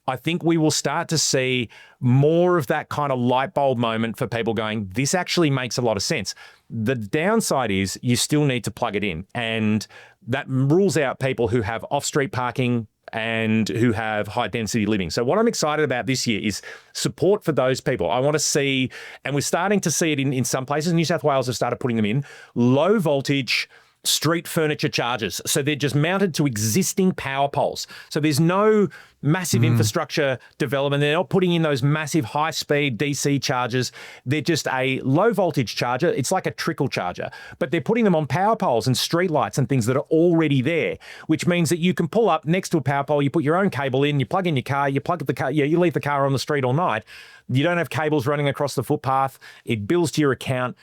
I think we will start to see more of that kind of light bulb moment for people going, this actually makes a lot of sense. The downside is you still need to plug it in, and that rules out people who have off-street parking and who have high density living. So what I'm excited about this year is support for those people. I want to see, and we're starting to see it in some places. New South Wales have started putting them in, low voltage street furniture chargers. So they're just mounted to existing power poles. So there's no massive infrastructure development. They're not putting in those massive high-speed DC chargers. They're just a low-voltage charger. It's like a trickle charger, but they're putting them on power poles and street lights and things that are already there, which means that you can pull up next to a power pole, you put your own cable in, you plug in your car, you plug the car, you leave the car on the street all night. You don't have cables running across the footpath. It bills to your account.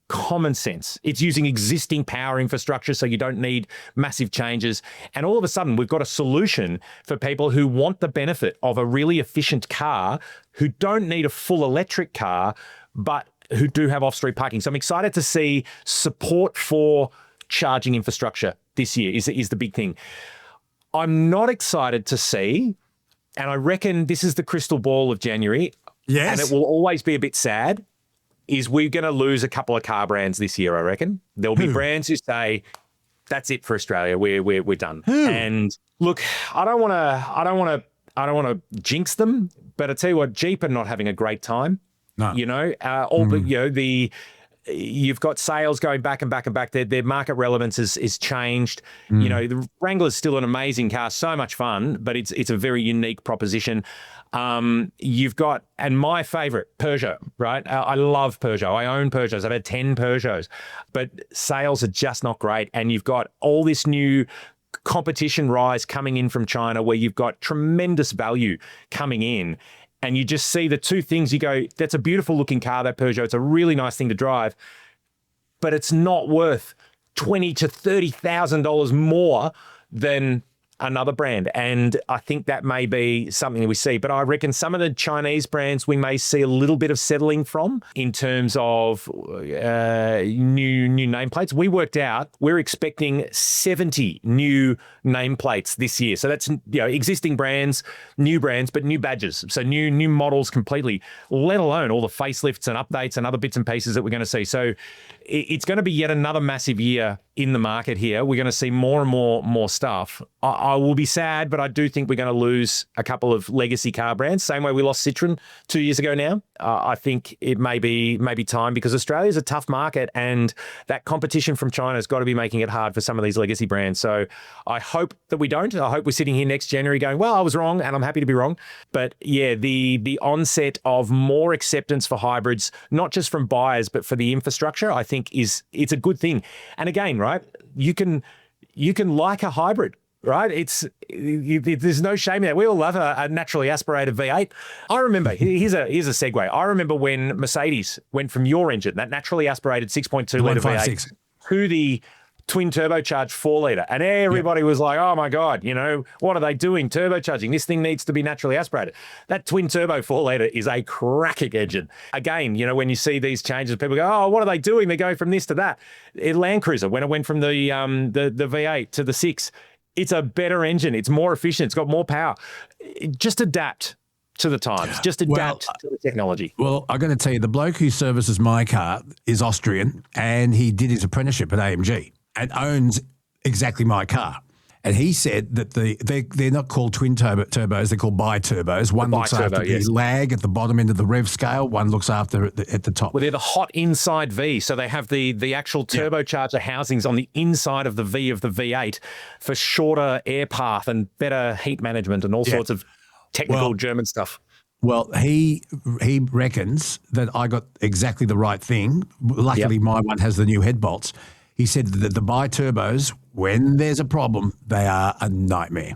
Common sense. It's using existing power infrastructure, so you don't need massive changes. And all of a sudden, we've got a solution for people who want the benefit of a really efficient car, who don't need a full electric car, but who do have off-street parking. So I'm excited to see support for charging infrastructure this year is the big thing. I'm not excited to see, and I reckon this is the crystal ball of January, and it will always be a bit sad, is we're going to lose a couple of car brands this year, I reckon. There'll be brands who say, that's it for Australia. We're done. And look, I don't want to jinx them, but I tell you what, Jeep are not having a great time. No. You know, you've got sales going back and back and back. Their market relevance is changed. You know, the Wrangler's still an amazing car, so much fun, but it's a very unique proposition. You've got, and my favorite, Peugeot, right? I love Peugeot. I own Peugeots. I've had 10 Peugeots, but sales are just not great. And you've got all this new competition rise coming in from China where you've got tremendous value coming in. And you just see the two things, you go, that's a beautiful looking car, that Peugeot. It's a really nice thing to drive, but it's not worth $20,000 to $30,000 more than another brand. And I think that may be something that we see. But I reckon some of the Chinese brands we may see a little bit of settling from in terms of new nameplates. We worked out we're expecting 70 new nameplates this year. So that's existing brands, new brands, but new badges. So new models completely, let alone all the facelifts and updates and other bits and pieces that we're going to see. So it's going to be yet another massive year in the market here. We're going to see more and more stuff. I will be sad, but I do think we're going to lose a couple of legacy car brands. Same way we lost Citroen 2 years ago now. I think it may be time, because Australia's a tough market, and that competition from China has got to be making it hard for some of these legacy brands. So I hope that we don't. I hope we're sitting here next January going, well, I was wrong, and I'm happy to be wrong. But yeah, the onset of more acceptance for hybrids, not just from buyers, but for the infrastructure, I think it's a good thing. And again, right, you can like a hybrid. Right? There's no shame in that. We all love a naturally aspirated V8. I remember, here's a segue. I remember when Mercedes went from your engine, that naturally aspirated 6.2 litre V8, to the twin turbocharged 4-litre. And everybody was like, oh my God, what are they doing? Turbocharging. This thing needs to be naturally aspirated. That twin turbo 4-litre is a cracking engine. Again, when you see these changes, people go, oh, what are they doing? They're going from this to that. Land Cruiser, when it went from the V8 to the 6, it's a better engine. It's more efficient. It's got more power. Just adapt to the times. Just adapt to the technology. Well, I'm going to tell you, the bloke who services my car is Austrian, and he did his apprenticeship at AMG and owns exactly my car. And he said that they're not called twin turbos, they're called bi-turbos. One looks after the lag at the bottom end of the rev scale, one looks after at the top. Well, they're the hot inside V, so they have the actual turbocharger housings on the inside of the V of the V8 for shorter air path and better heat management and all sorts of technical German stuff. Well, he reckons that I got exactly the right thing. Luckily, my one has the new head bolts. He said that the bi-turbos, when there's a problem, they are a nightmare.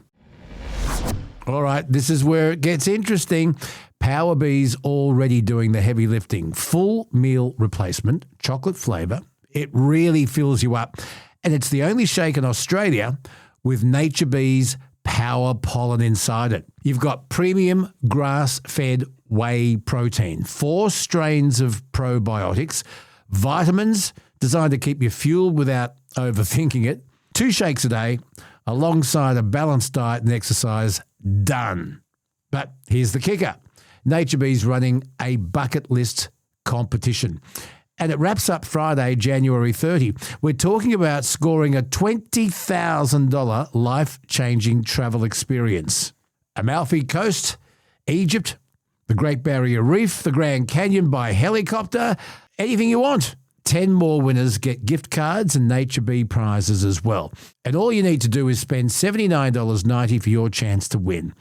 All right, this is where it gets interesting. Powerbee's already doing the heavy lifting. Full meal replacement, chocolate flavour. It really fills you up. And it's the only shake in Australia with Nature Bee's Power Pollen inside it. You've got premium grass-fed whey protein, 4 strains of probiotics, vitamins designed to keep you fueled without overthinking it, 2 shakes a day alongside a balanced diet and exercise. Done. But here's the kicker. Nature Bee's running a bucket list competition. And it wraps up Friday, January 30. We're talking about scoring a $20,000 life-changing travel experience. Amalfi Coast, Egypt, the Great Barrier Reef, the Grand Canyon by helicopter, anything you want. 10 more winners get gift cards and Nature Bee prizes as well. And all you need to do is spend $79.90 for your chance to win.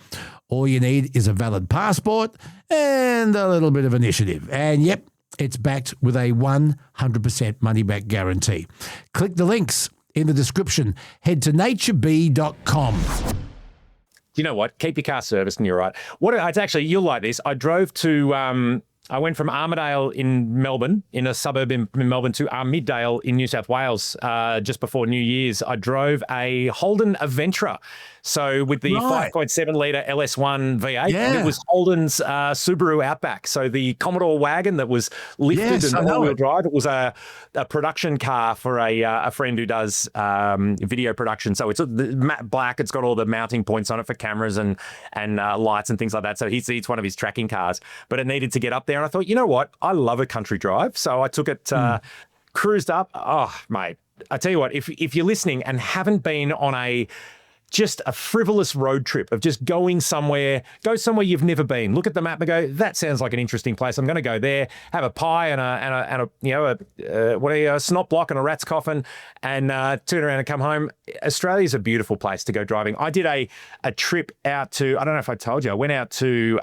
All you need is a valid passport and a little bit of initiative. And yep, it's backed with a 100% money-back guarantee. Click the links in the description. Head to naturebee.com. You know what? Keep your car serviced and you're right. It's actually, you'll like this. I drove to... I went from Armidale in Melbourne, in a suburb in Melbourne, to Armidale in New South Wales just before New Year's. I drove a Holden Aventura. So with the 5.7-litre LS1 V8, it was Holden's Subaru Outback. So the Commodore wagon that was lifted and all-wheel drive, it was a production car for a friend who does video production. So it's matte black. It's got all the mounting points on it for cameras and lights and things like that. So it's one of his tracking cars. But it needed to get up there. And I thought, you know what? I love a country drive. So I took it, cruised up. Oh, mate, I tell you what, if you're listening and haven't been on just a frivolous road trip of just go somewhere you've never been. Look at the map and go, that sounds like an interesting place. I'm going to go there, have a pie and a snot block and a rat's coffin, and turn around and come home. Australia's a beautiful place to go driving. I did a trip out to, I don't know if I told you, I went out to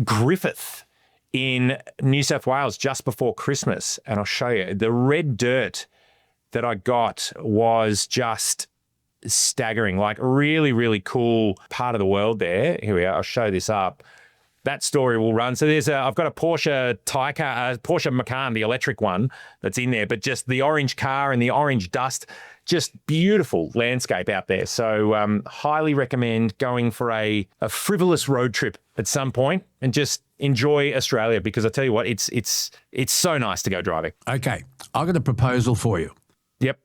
Griffith in New South Wales just before Christmas, and I'll show you. The red dirt that I got was just staggering, like really, really cool part of the world there. Here we are. I'll show this up. That story will run. So I've got a Porsche Taycan, Porsche Macan, the electric one that's in there, but just the orange car and the orange dust, just beautiful landscape out there. So highly recommend going for a frivolous road trip at some point and just enjoy Australia, because I tell you what, it's so nice to go driving. Okay. I've got a proposal for you. Yep.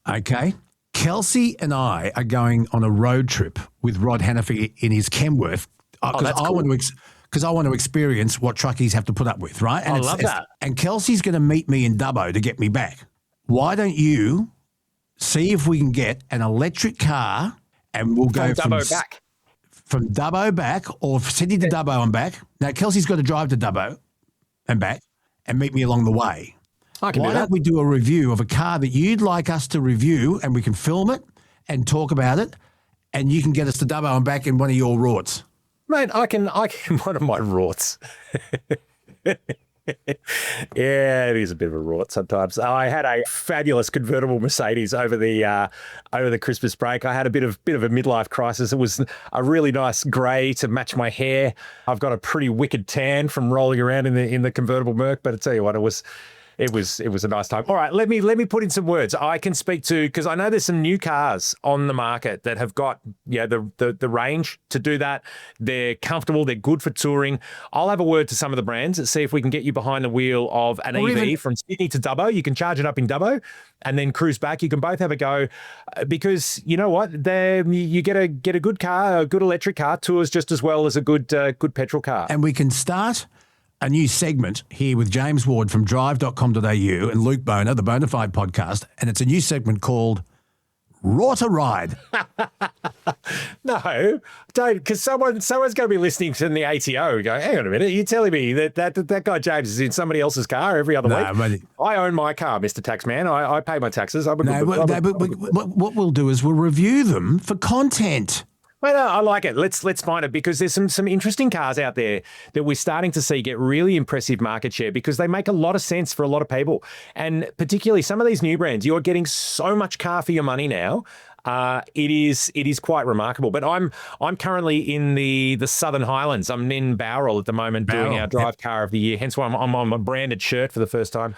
Okay. Kelsey and I are going on a road trip with Rod Hannifey in his Kenworth because I want to experience what truckies have to put up with, right? And I love that. And Kelsey's going to meet me in Dubbo to get me back. Why don't you see if we can get an electric car and we'll go from Dubbo back, or Sydney to Dubbo and back. Now, Kelsey's got to drive to Dubbo and back and meet me along the way. Why don't we do a review of a car that you'd like us to review, and we can film it and talk about it, and you can get us to Dubbo and back in one of your rorts? Mate, I can one of my rorts. Yeah, it is a bit of a rort sometimes. I had a fabulous convertible Mercedes over the Christmas break. I had a bit of a midlife crisis. It was a really nice grey to match my hair. I've got a pretty wicked tan from rolling around in the convertible Merc, but I tell you what, it it was a nice time. All right, let me put in some words. I can speak to, because I know there's some new cars on the market that have got the range to do that. They're comfortable. They're good for touring. I'll have a word to some of the brands and see if we can get you behind the wheel of an EV from Sydney to Dubbo. You can charge it up in Dubbo and then cruise back. You can both have a go because you know what? You get a good car, a good electric car, tours just as well as a good petrol car. And we can start a new segment here with James Ward from drive.com.au and Luke Boner, the Bonafide podcast, and it's a new segment called Raw to Ride. No, don't, because someone's going to be listening to the ATO going, hang on a minute, you're telling me that guy James is in somebody else's car every other week? But I own my car, Mr. Taxman. I pay my taxes. But what we'll do is we'll review them for content. Well, no, I like it. Let's find it because there's some interesting cars out there that we're starting to see get really impressive market share because they make a lot of sense for a lot of people. And particularly some of these new brands, you're getting so much car for your money now. It is quite remarkable. But I'm currently in the Southern Highlands. I'm in Bowral at the moment doing our Drive Car of the Year. Hence why I'm on a branded shirt for the first time.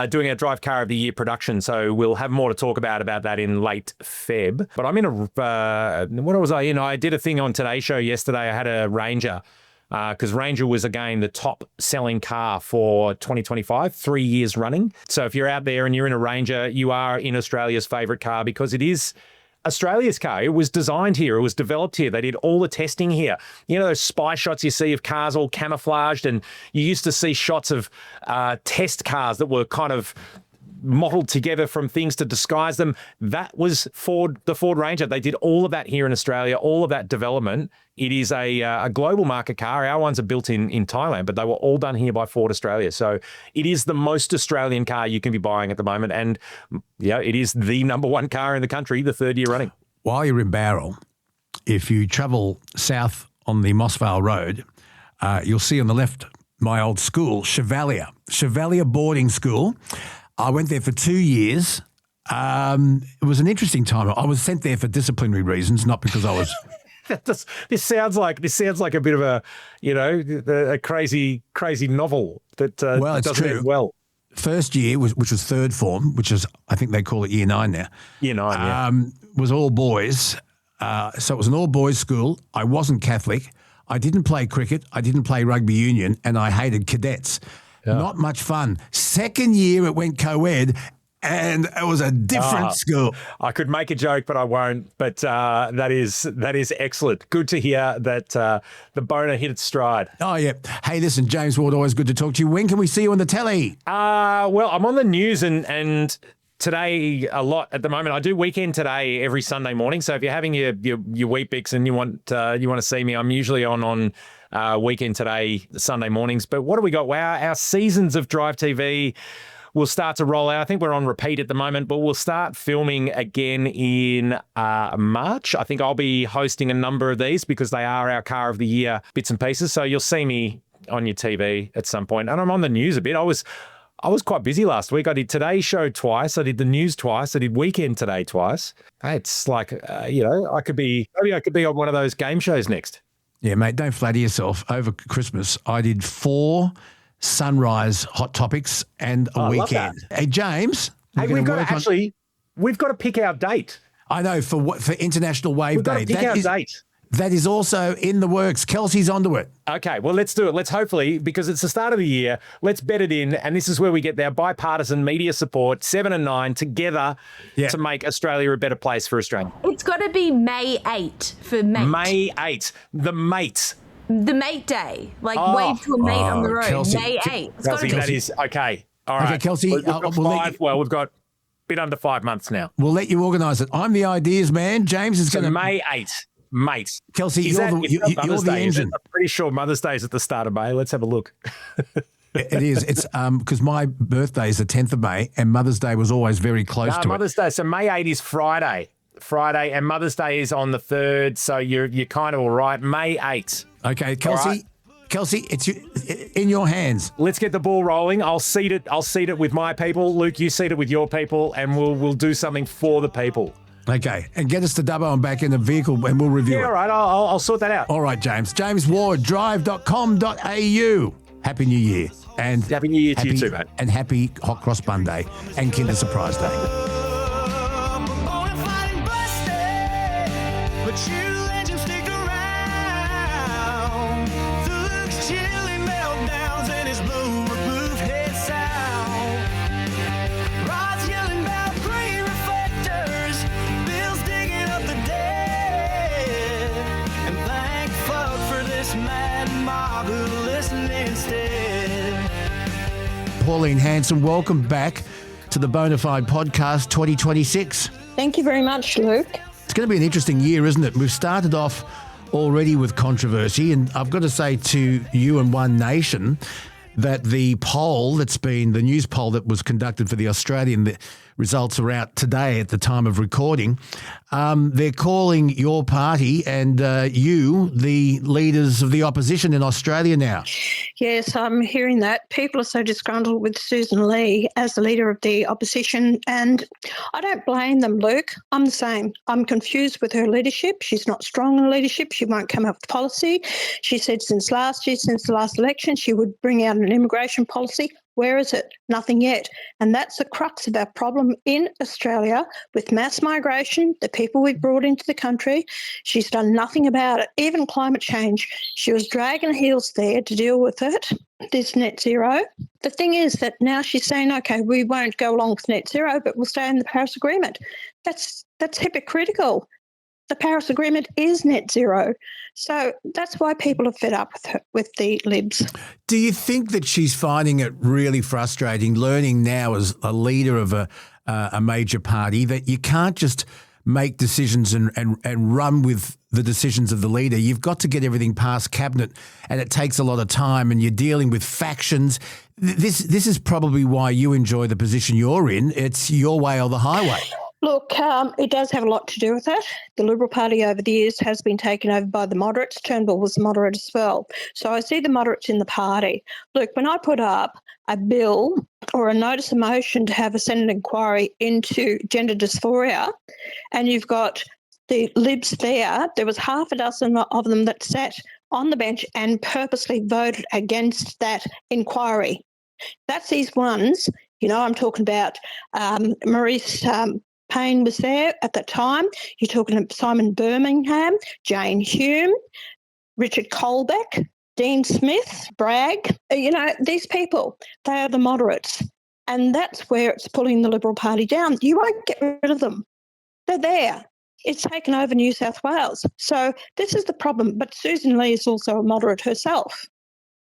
Doing our Drive Car of the Year production. So we'll have more to talk about that in late Feb. But I'm in what was I in? I did a thing on Today's Show yesterday. I had a Ranger because Ranger was, again, the top selling car for 2025, 3 years running. So if you're out there and you're in a Ranger, you are in Australia's favourite car because it is Australia's car. It was designed here. It was developed here. They did all the testing here. You know those spy shots you see of cars all camouflaged, and you used to see shots of test cars that were kind of modeled together from things to disguise them. That was the Ford Ranger. They did all of that here in Australia, all of that development. It is a global market car. Our ones are built in Thailand, but they were all done here by Ford Australia. So it is the most Australian car you can be buying at the moment. And yeah, it is the number one car in the country, the third year running. While you're in Bowral, if you travel south on the Mossvale Road, you'll see on the left my old school, Chevalier Boarding School. I went there for 2 years. It was an interesting time. I was sent there for disciplinary reasons, not because I was... This sounds like a bit of a crazy novel that well, it's doesn't true. end well. First year, which was third form, which is, I think they call it year 9 now. Year 9, was all boys. So it was an all boys school. I wasn't Catholic. I didn't play cricket. I didn't play rugby union, and I hated cadets. Yeah. Not much fun. Second year, it went co-ed, and it was a different school. I could make a joke, but I won't. But that is excellent. Good to hear that the boner hit its stride. Oh, yeah. Hey, listen, James Ward, always good to talk to you. When can we see you on the telly? Well, I'm on the news and today a lot at the moment. I do Weekend Today every Sunday morning. So if you're having your Weet-Bix and you want to see me, I'm usually on Weekend Today Sunday mornings. But what do we got? Wow, our seasons of Drive TV will start to roll out. I think we're on repeat at the moment, but we'll start filming again in March. I think I'll be hosting a number of these because they are our Car of the Year bits and pieces. So you'll see me on your TV at some point. And I'm on the news a bit. I was quite busy last week. I did Today's Show twice. I did the news twice. I did Weekend Today twice. It's like, maybe I could be on one of those game shows next. Yeah, mate, don't flatter yourself. Over Christmas, I did 4 Sunrise Hot Topics and a weekend. Hey, James. Hey, we've got to pick our date. I know, for International Wave Day. We've got to pick our date. That is also in the works. Kelsey's onto it. Okay, well, let's do it. Let's hopefully, because it's the start of the year, let's bet it in. And this is where we get their bipartisan media support, 7 and 9, together to make Australia a better place for Australia. It's got to be May 8 for mate. May 8, the mate. The mate day. Like wave to a mate on the road. Kelsey, May 8. Kelsey, that is, okay. All right. Okay, Kelsey. We've got a bit under 5 months now. We'll let you organise it. I'm the ideas man. James is going to... May 8. Mate. Kelsey, you're the engine. I'm pretty sure Mother's Day is at the start of May. Let's have a look. It is. It's because my birthday is the 10th of May and Mother's Day was always very close to Mother's Day. So May 8 is Friday, and Mother's Day is on the 3rd. So you're kind of all right. May 8. Okay, Kelsey. Right. Kelsey, it's in your hands. Let's get the ball rolling. I'll seed it with my people. Luke, you seed it with your people, and we'll do something for the people. Okay, and get us to Dubbo and back in the vehicle and we'll review it. Yeah, all right, I'll sort that out. All right, James. James Ward, drive.com.au. Happy New Year. And Happy New Year to you too, mate. And happy Hot Cross Bun Day and Kinder Surprise Day. But you legends stick around. Luke's chilly meltdowns and his bulletproof head sound. Rod's yelling about green reflectors. Bill's digging up the dead. And thank fuck for this mad mob who listen instead. Pauline Hanson, welcome back to the Bonafide Podcast 2026. Thank you very much, Luke. It's going to be an interesting year, isn't it? We've started off already with controversy, and I've got to say to you and One Nation that the poll that's been, the news poll that was conducted for the Australian, the results are out today at the time of recording. They're calling your party and you the leaders of the opposition in Australia now. Yes, I'm hearing that. People are so disgruntled with Susan Lee as the leader of the opposition, and I don't blame them, Luke. I'm the same. I'm confused with her leadership. She's not strong in leadership. She won't come up with policy. She said since last year, since the last election, she would bring out an immigration policy. Where is it? Nothing yet. And that's the crux of our problem in Australia with mass migration, the people we've brought into the country. She's done nothing about it. Even climate change, she was dragging her heels there to deal with it, this net zero. The thing is that now she's saying, okay, we won't go along with net zero, but we'll stay in the Paris Agreement. That's hypocritical. The Paris Agreement is net zero. So that's why people are fed up with the Libs. Do you think that she's finding it really frustrating, learning now as a leader of a major party, that you can't just make decisions and run with the decisions of the leader? You've got to get everything past cabinet, and it takes a lot of time, and you're dealing with factions. This is probably why you enjoy the position you're in. It's your way or the highway. Look, it does have a lot to do with it. The Liberal Party over the years has been taken over by the moderates. Turnbull was a moderate as well. So I see the moderates in the party. Look, when I put up a bill or a notice of motion to have a Senate inquiry into gender dysphoria, and you've got the Libs there was half a dozen of them that sat on the bench and purposely voted against that inquiry. That's these ones. You know, I'm talking about Maurice Payne was there at that time. You're talking about Simon Birmingham, Jane Hume, Richard Colbeck, Dean Smith, Bragg. You know, these people, they are the moderates. And that's where it's pulling the Liberal Party down. You won't get rid of them. They're there. It's taken over New South Wales. So this is the problem. But Susan Lee is also a moderate herself.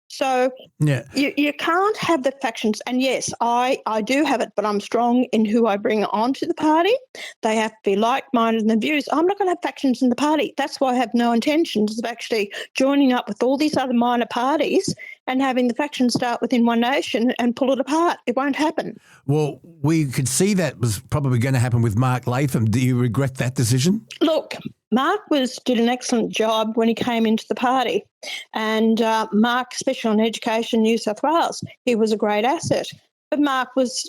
So yeah. You can't have the factions. And yes, I do have it, but I'm strong in who I bring onto the party. They have to be like-minded in their views. I'm not going to have factions in the party. That's why I have no intentions of actually joining up with all these other minor parties and having the factions start within One Nation and pull it apart. It won't happen. Well, we could see that was probably going to happen with Mark Latham. Do you regret that decision? Look, Mark did an excellent job when he came into the party. And Mark, especially on education, New South Wales, he was a great asset. But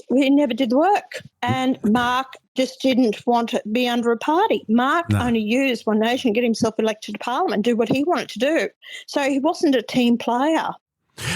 he never did the work. And Mark just didn't want to be under a party. Mark only used One Nation to get himself elected to Parliament, do what he wanted to do. So he wasn't a team player.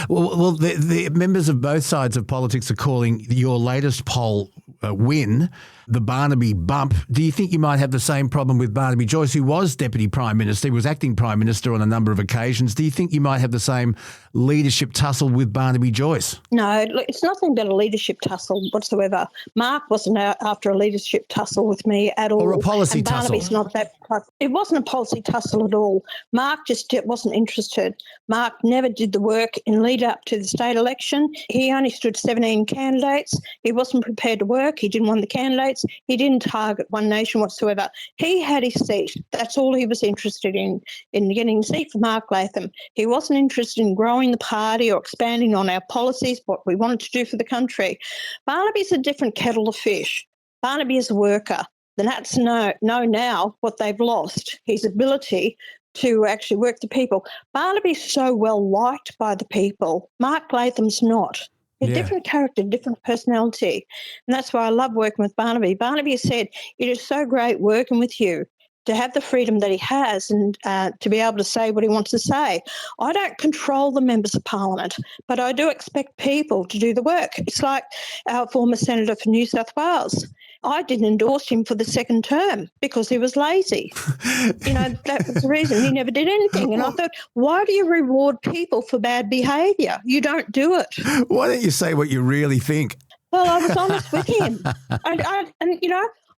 Well, the members of both sides of politics are calling your latest poll win the Barnaby bump. Do you think you might have the same problem with Barnaby Joyce, who was Deputy Prime Minister, he was acting Prime Minister on a number of occasions? Do you think you might have the same leadership tussle with Barnaby Joyce? No, it's nothing but a leadership tussle whatsoever. Mark wasn't after a leadership tussle with me at all. Or a policy tussle. Barnaby's not that. It wasn't a policy tussle at all. Mark just wasn't interested. Mark never did the work in lead up to the state election. He only stood 17 candidates. He wasn't prepared to work. He didn't want the candidates. He didn't target One Nation whatsoever. He had his seat. That's all he was interested in getting a seat for Mark Latham. He wasn't interested in growing the party or expanding on our policies, what we wanted to do for the country. Barnaby's a different kettle of fish. Barnaby is a worker. The Nats know now what they've lost, his ability to actually work the people. Barnaby's so well liked by the people. Mark Latham's not. A different character, different personality. And that's why I love working with Barnaby. Barnaby said, it is so great working with you. to have the freedom that he has and to be able to say what he wants to say. I don't control the members of parliament, but I do expect people to do the work. It's like our former senator for New South Wales. I didn't endorse him for the second term because he was lazy. That was the reason. He never did anything. And I thought, why do you reward people for bad behaviour? You don't do it. Why don't you say what you really think? Well, I was honest with him.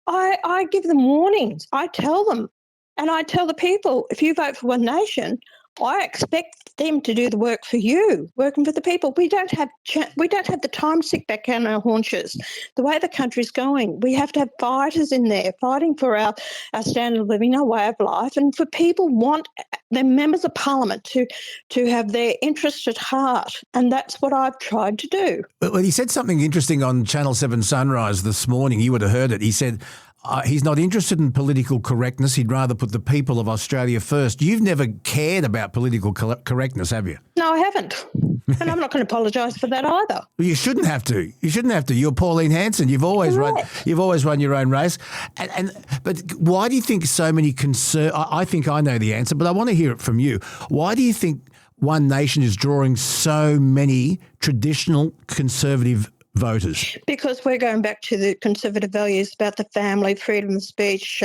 I give them warnings. I tell them. And I tell the people, if you vote for One Nation, I expect them to do the work for you, working for the people. We don't have the time to sit back on our haunches. The way the country's going, we have to have fighters in there fighting for our standard of living, our way of life, and for people want their members of parliament to have their interests at heart, and that's what I've tried to do. Well, he said something interesting on Channel 7 Sunrise this morning. You would have heard it. He said, he's not interested in political correctness. He'd rather put the people of Australia first. You've never cared about political correctness, have you? No, I haven't. And I'm not going to apologise for that either. Well, you shouldn't have to. You're Pauline Hanson. You've always run your own race. But why do you think so many I think I know the answer, but I want to hear it from you. Why do you think One Nation is drawing so many traditional conservative voters? Because we're going back to the conservative values about the family, freedom of speech,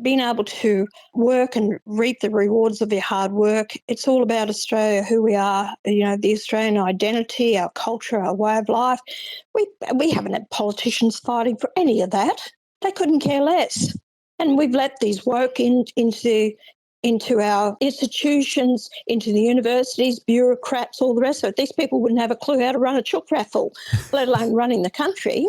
being able to work and reap the rewards of your hard work. It's all about Australia, who we are, the Australian identity, our culture, our way of life. We haven't had politicians fighting for any of that. They couldn't care less. And we've let these woke into our institutions, into the universities, bureaucrats, all the rest of it. These people wouldn't have a clue how to run a chook raffle, let alone running the country.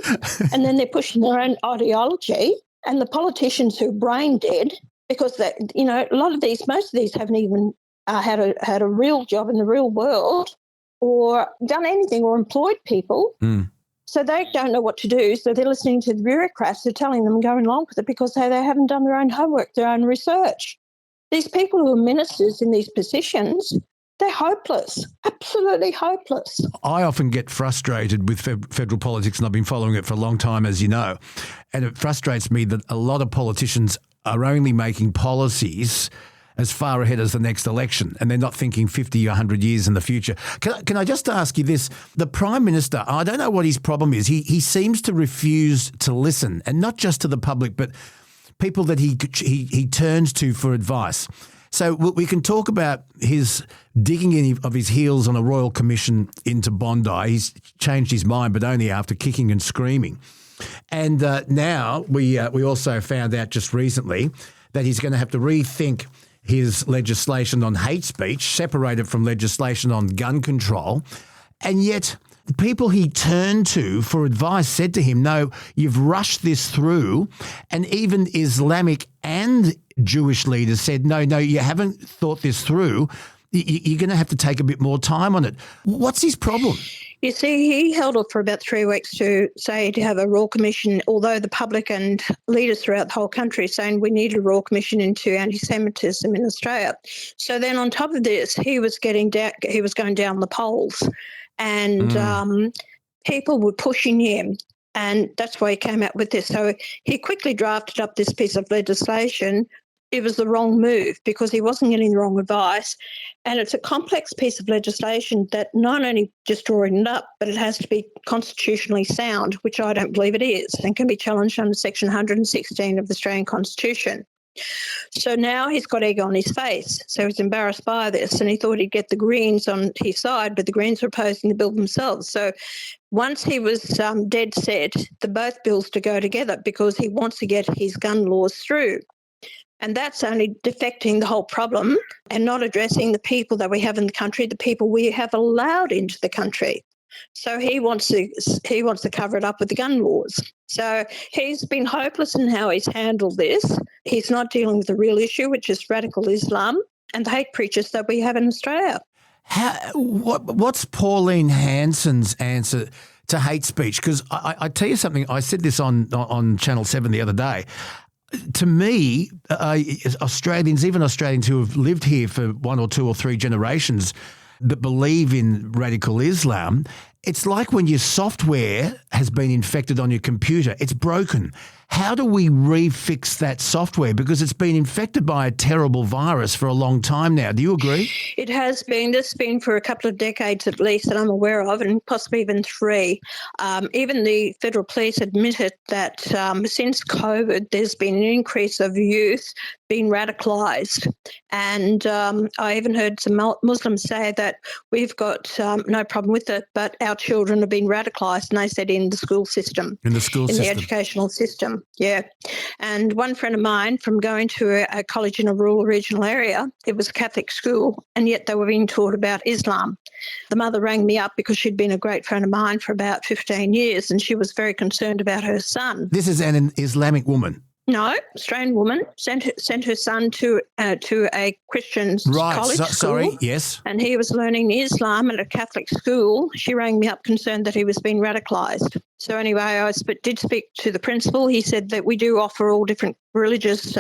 And then they're pushing their own ideology. And the politicians who are brain dead, because most of these haven't even had a real job in the real world or done anything or employed people. Mm. So they don't know what to do. So they're listening to the bureaucrats who are telling them going along with it because they haven't done their own homework, their own research. These people who are ministers in these positions, they're hopeless, absolutely hopeless. I often get frustrated with federal politics, and I've been following it for a long time, as you know, and it frustrates me that a lot of politicians are only making policies as far ahead as the next election, and they're not thinking 50 or 100 years in the future. Can I just ask you this? The Prime Minister, I don't know what his problem is. He seems to refuse to listen, and not just to the public, but people that he turns to for advice. So we can talk about his digging in of his heels on a royal commission into Bondi. He's changed his mind, but only after kicking and screaming. And now we also found out just recently that he's going to have to rethink his legislation on hate speech, separated from legislation on gun control. And yet the people he turned to for advice said to him, no, you've rushed this through. And even Islamic and Jewish leaders said, no, you haven't thought this through. You're going to have to take a bit more time on it. What's his problem? You see, he held off for about 3 weeks to have a Royal Commission, although the public and leaders throughout the whole country are saying we need a Royal Commission into anti-Semitism in Australia. So then on top of this, he was going down the polls, and people were pushing him, and that's why he came out with this. So he quickly drafted up this piece of legislation. It was the wrong move because he wasn't getting the wrong advice. And it's a complex piece of legislation that not only just drawing it up, but it has to be constitutionally sound, which I don't believe it is, and can be challenged under Section 116 of the Australian Constitution. So now he's got egg on his face. So he's embarrassed by this, and he thought he'd get the Greens on his side, but the Greens were opposing the bill themselves. So once he was dead set, the both bills to go together because he wants to get his gun laws through. And that's only defecting the whole problem and not addressing the people that we have in the country, the people we have allowed into the country. So he wants to cover it up with the gun laws. So he's been hopeless in how he's handled this. He's not dealing with the real issue, which is radical Islam and the hate preachers that we have in Australia. What's Pauline Hanson's answer to hate speech? Because I tell you something, I said this on Channel 7 the other day. To me, Australians, even Australians who have lived here for 1 or 2 or 3 generations that believe in radical Islam, it's like when your software has been infected on your computer. It's broken. How do we refix that software? Because it's been infected by a terrible virus for a long time now. Do you agree? It has been. This has been for a couple of decades at least that I'm aware of, and possibly even 3. Even the federal police admitted that since COVID, there's been an increase of youth being radicalised. And I even heard some Muslims say that we've got no problem with it, but our children have been radicalised, and they said in the school system. In the school system. In the educational system, yeah. And one friend of mine, from going to a college in a rural regional area, it was a Catholic school, and yet they were being taught about Islam. The mother rang me up because she'd been a great friend of mine for about 15 years, and she was very concerned about her son. This is an Islamic woman. No, Australian woman sent her son to a Christian college school. Sorry, yes. And he was learning Islam at a Catholic school. She rang me up concerned that he was being radicalised. So anyway, I did speak to the principal. He said that we do offer all different religious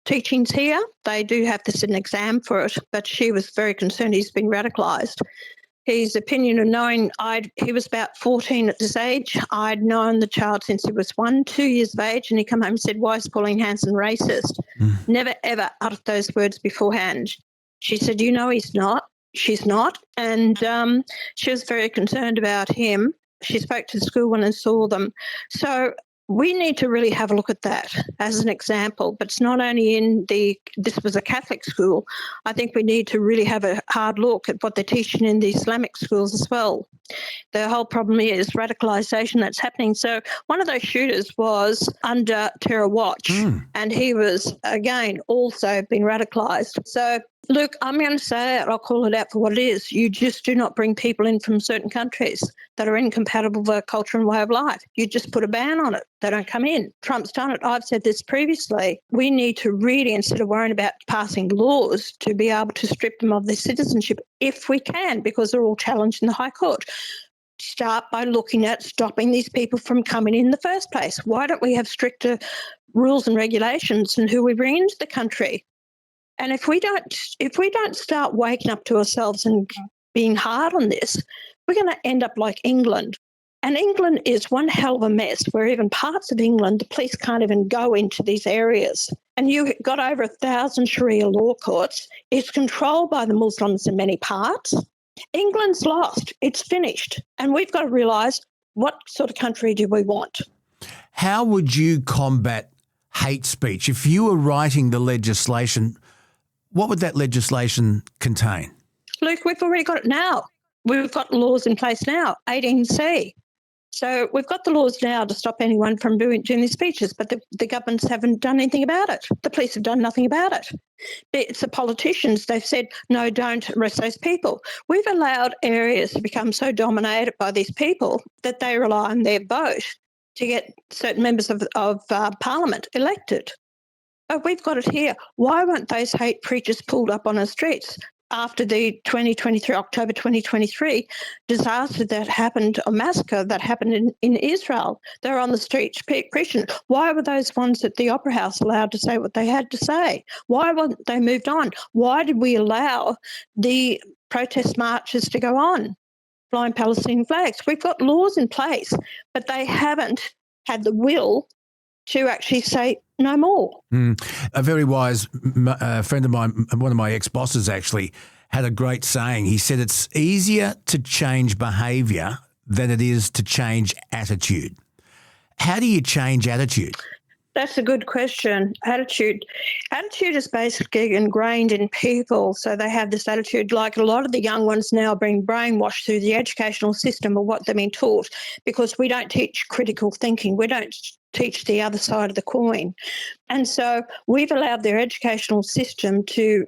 teachings here. They do have to sit an exam for it, but she was very concerned he's been radicalised. His opinion of knowing, he was about 14 at this age. I'd known the child since he was 2 years of age, and he come home and said, "Why is Pauline Hanson racist?" Never, ever uttered those words beforehand. She said, "You know he's not." She's not. And she was very concerned about him. She spoke to the school when I saw them. So we need to really have a look at that as an example. But it's not only this was a Catholic school. I think we need to really have a hard look at what they're teaching in the Islamic schools as well. The whole problem is radicalisation that's happening. So one of those shooters was under terror watch, and he was, again, also been radicalised. So look, I'm going to say it. I'll call it out for what it is. You just do not bring people in from certain countries that are incompatible with our culture and way of life. You just put a ban on it. They don't come in. Trump's done it. I've said this previously. We need to really, instead of worrying about passing laws, to be able to strip them of their citizenship if we can, because they're all challenged in the High Court. Start by looking at stopping these people from coming in the first place. Why don't we have stricter rules and regulations and who we bring into the country? And if we don't start waking up to ourselves and being hard on this, we're going to end up like England. And England is one hell of a mess, where even parts of England, the police can't even go into these areas. And you've got over 1,000 Sharia law courts. It's controlled by the Muslims in many parts. England's lost. It's finished. And we've got to realise, what sort of country do we want? How would you combat hate speech? If you were writing the legislation, what would that legislation contain? Luke, we've already got it now. We've got laws in place now, 18C. So we've got the laws now to stop anyone from doing these speeches, but the governments haven't done anything about it. The police have done nothing about it. It's the politicians. They've said, no, don't arrest those people. We've allowed areas to become so dominated by these people that they rely on their vote to get certain members of Parliament elected. But we've got it here. Why weren't those hate preachers pulled up on the streets after the October 2023 disaster that happened, or massacre that happened in Israel? They were on the streets preaching. Why were those ones at the Opera House allowed to say what they had to say? Why weren't they moved on? Why did we allow the protest marches to go on, flying Palestinian flags? We've got laws in place, but they haven't had the will to actually say no more. A very wise friend of mine, one of my ex-bosses actually, had a great saying. He said it's easier to change behaviour than it is to change attitude. How do you change attitude? That's a good question. Attitude is basically ingrained in people, so they have this attitude. Like a lot of the young ones now are being brainwashed through the educational system of what they're being taught, because we don't teach critical thinking. We don't teach the other side of the coin. And so we've allowed their educational system to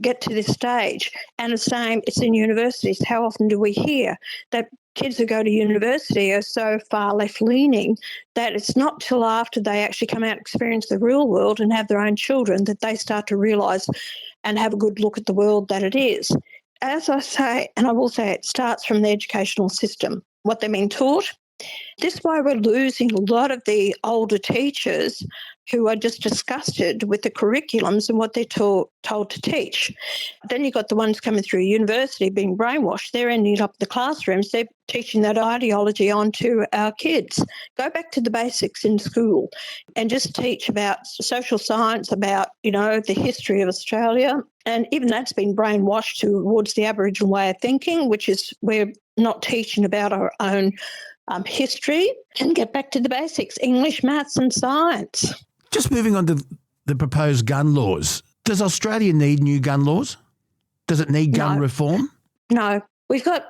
get to this stage. And the same, it's in universities. How often do we hear that kids who go to university are so far left-leaning that it's not till after they actually come out and experience the real world and have their own children that they start to realise and have a good look at the world that it is. As I say, and I will say, it starts from the educational system, what they're being taught. This is why we're losing a lot of the older teachers who are just disgusted with the curriculums and what they're told to teach. Then you've got the ones coming through university being brainwashed. They're ending up in the classrooms. They're teaching that ideology onto our kids. Go back to the basics in school and just teach about social science, about, the history of Australia. And even that's been brainwashed towards the Aboriginal way of thinking, which is we're not teaching about our own history, and get back to the basics, English, maths and science. Just moving on to the proposed gun laws. Does Australia need new gun laws? Does it need gun reform? No. We've got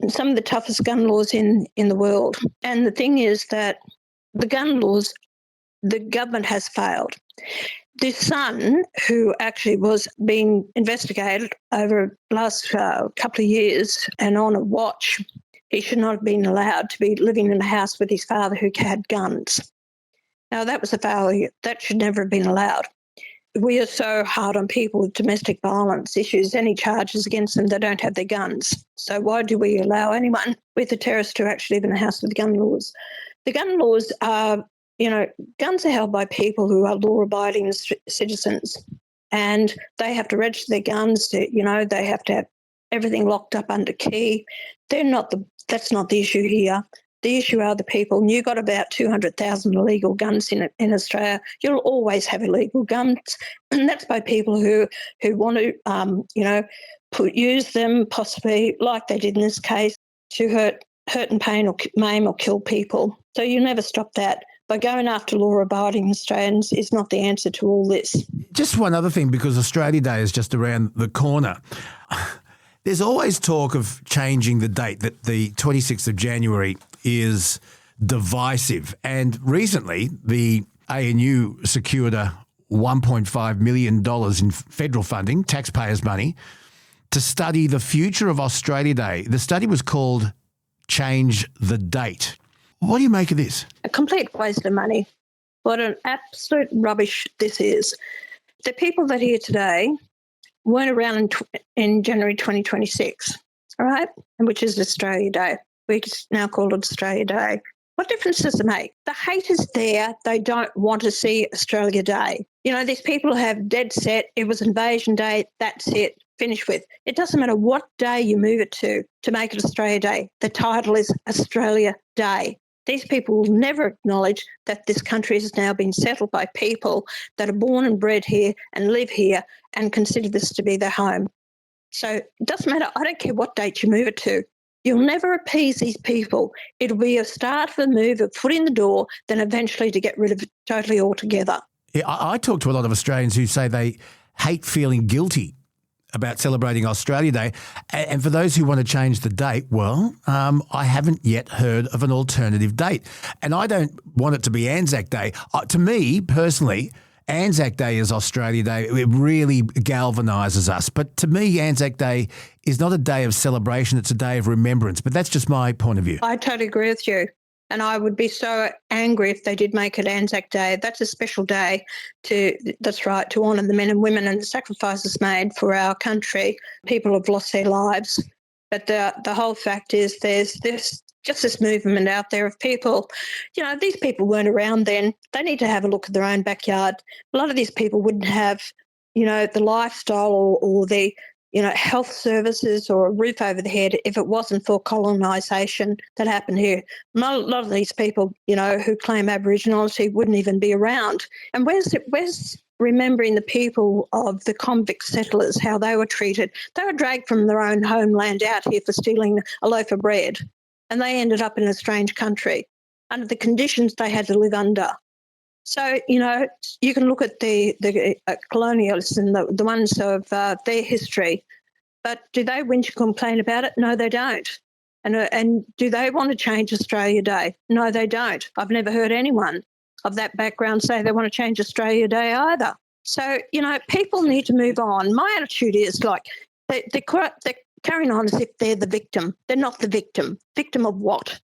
some of the toughest gun laws in the world. And the thing is that the gun laws, the government has failed. The son, who actually was being investigated over the last couple of years and on a watch, he should not have been allowed to be living in a house with his father who had guns. Now, that was a failure. That should never have been allowed. We are so hard on people with domestic violence issues, any charges against them, they don't have their guns. So why do we allow anyone with a terrorist to actually live in a house with gun laws? The gun laws are, guns are held by people who are law-abiding citizens, and they have to register their guns. They have to have everything locked up under key. That's not the issue here. The issue are the people, and you've got about 200,000 illegal guns in Australia. You'll always have illegal guns, and that's by people who want to, use them possibly, like they did in this case, to hurt and pain or maim or kill people. So you never stop that. By going after law-abiding Australians is not the answer to all this. Just one other thing, because Australia Day is just around the corner. There's always talk of changing the date, that the 26th of January is divisive. And recently, the ANU secured a $1.5 million in federal funding, taxpayers' money, to study the future of Australia Day. The study was called Change the Date. What do you make of this? A complete waste of money. What an absolute rubbish this is. The people that are here today weren't around in January 2026, all right, which is Australia Day. We now call it Australia Day. What difference does it make? The hate is there. They don't want to see Australia Day. These people have dead set, it was Invasion Day, that's it, finished with. It doesn't matter what day you move it to make it Australia Day. The title is Australia Day. These people will never acknowledge that this country has now been settled by people that are born and bred here and live here and consider this to be their home. So it doesn't matter. I don't care what date you move it to. You'll never appease these people. It'll be a start of a move, a foot in the door, then eventually to get rid of it totally altogether. Yeah, I talk to a lot of Australians who say they hate feeling guilty about celebrating Australia Day. And for those who want to change the date, well, I haven't yet heard of an alternative date. And I don't want it to be Anzac Day. To me, personally, Anzac Day is Australia Day. It really galvanises us. But to me, Anzac Day is not a day of celebration. It's a day of remembrance. But that's just my point of view. I totally agree with you. And I would be so angry if they did make it Anzac Day. That's a special day to honour the men and women and the sacrifices made for our country. People have lost their lives. But the whole fact is there's this movement out there of people, these people weren't around then. They need to have a look at their own backyard. A lot of these people wouldn't have, the lifestyle or the, health services or a roof over the head if it wasn't for colonisation that happened here. A lot of these people, who claim Aboriginality wouldn't even be around. And where's remembering the people of the convict settlers, how they were treated? They were dragged from their own homeland out here for stealing a loaf of bread, and they ended up in a strange country under the conditions they had to live under. So, you can look at the colonialists and the ones of their history, but do they whinge and complain about it? No, they don't. And do they want to change Australia Day? No, they don't. I've never heard anyone of that background say they want to change Australia Day either. So, people need to move on. My attitude is like they're carrying on as if they're the victim. They're not the victim. Victim of what?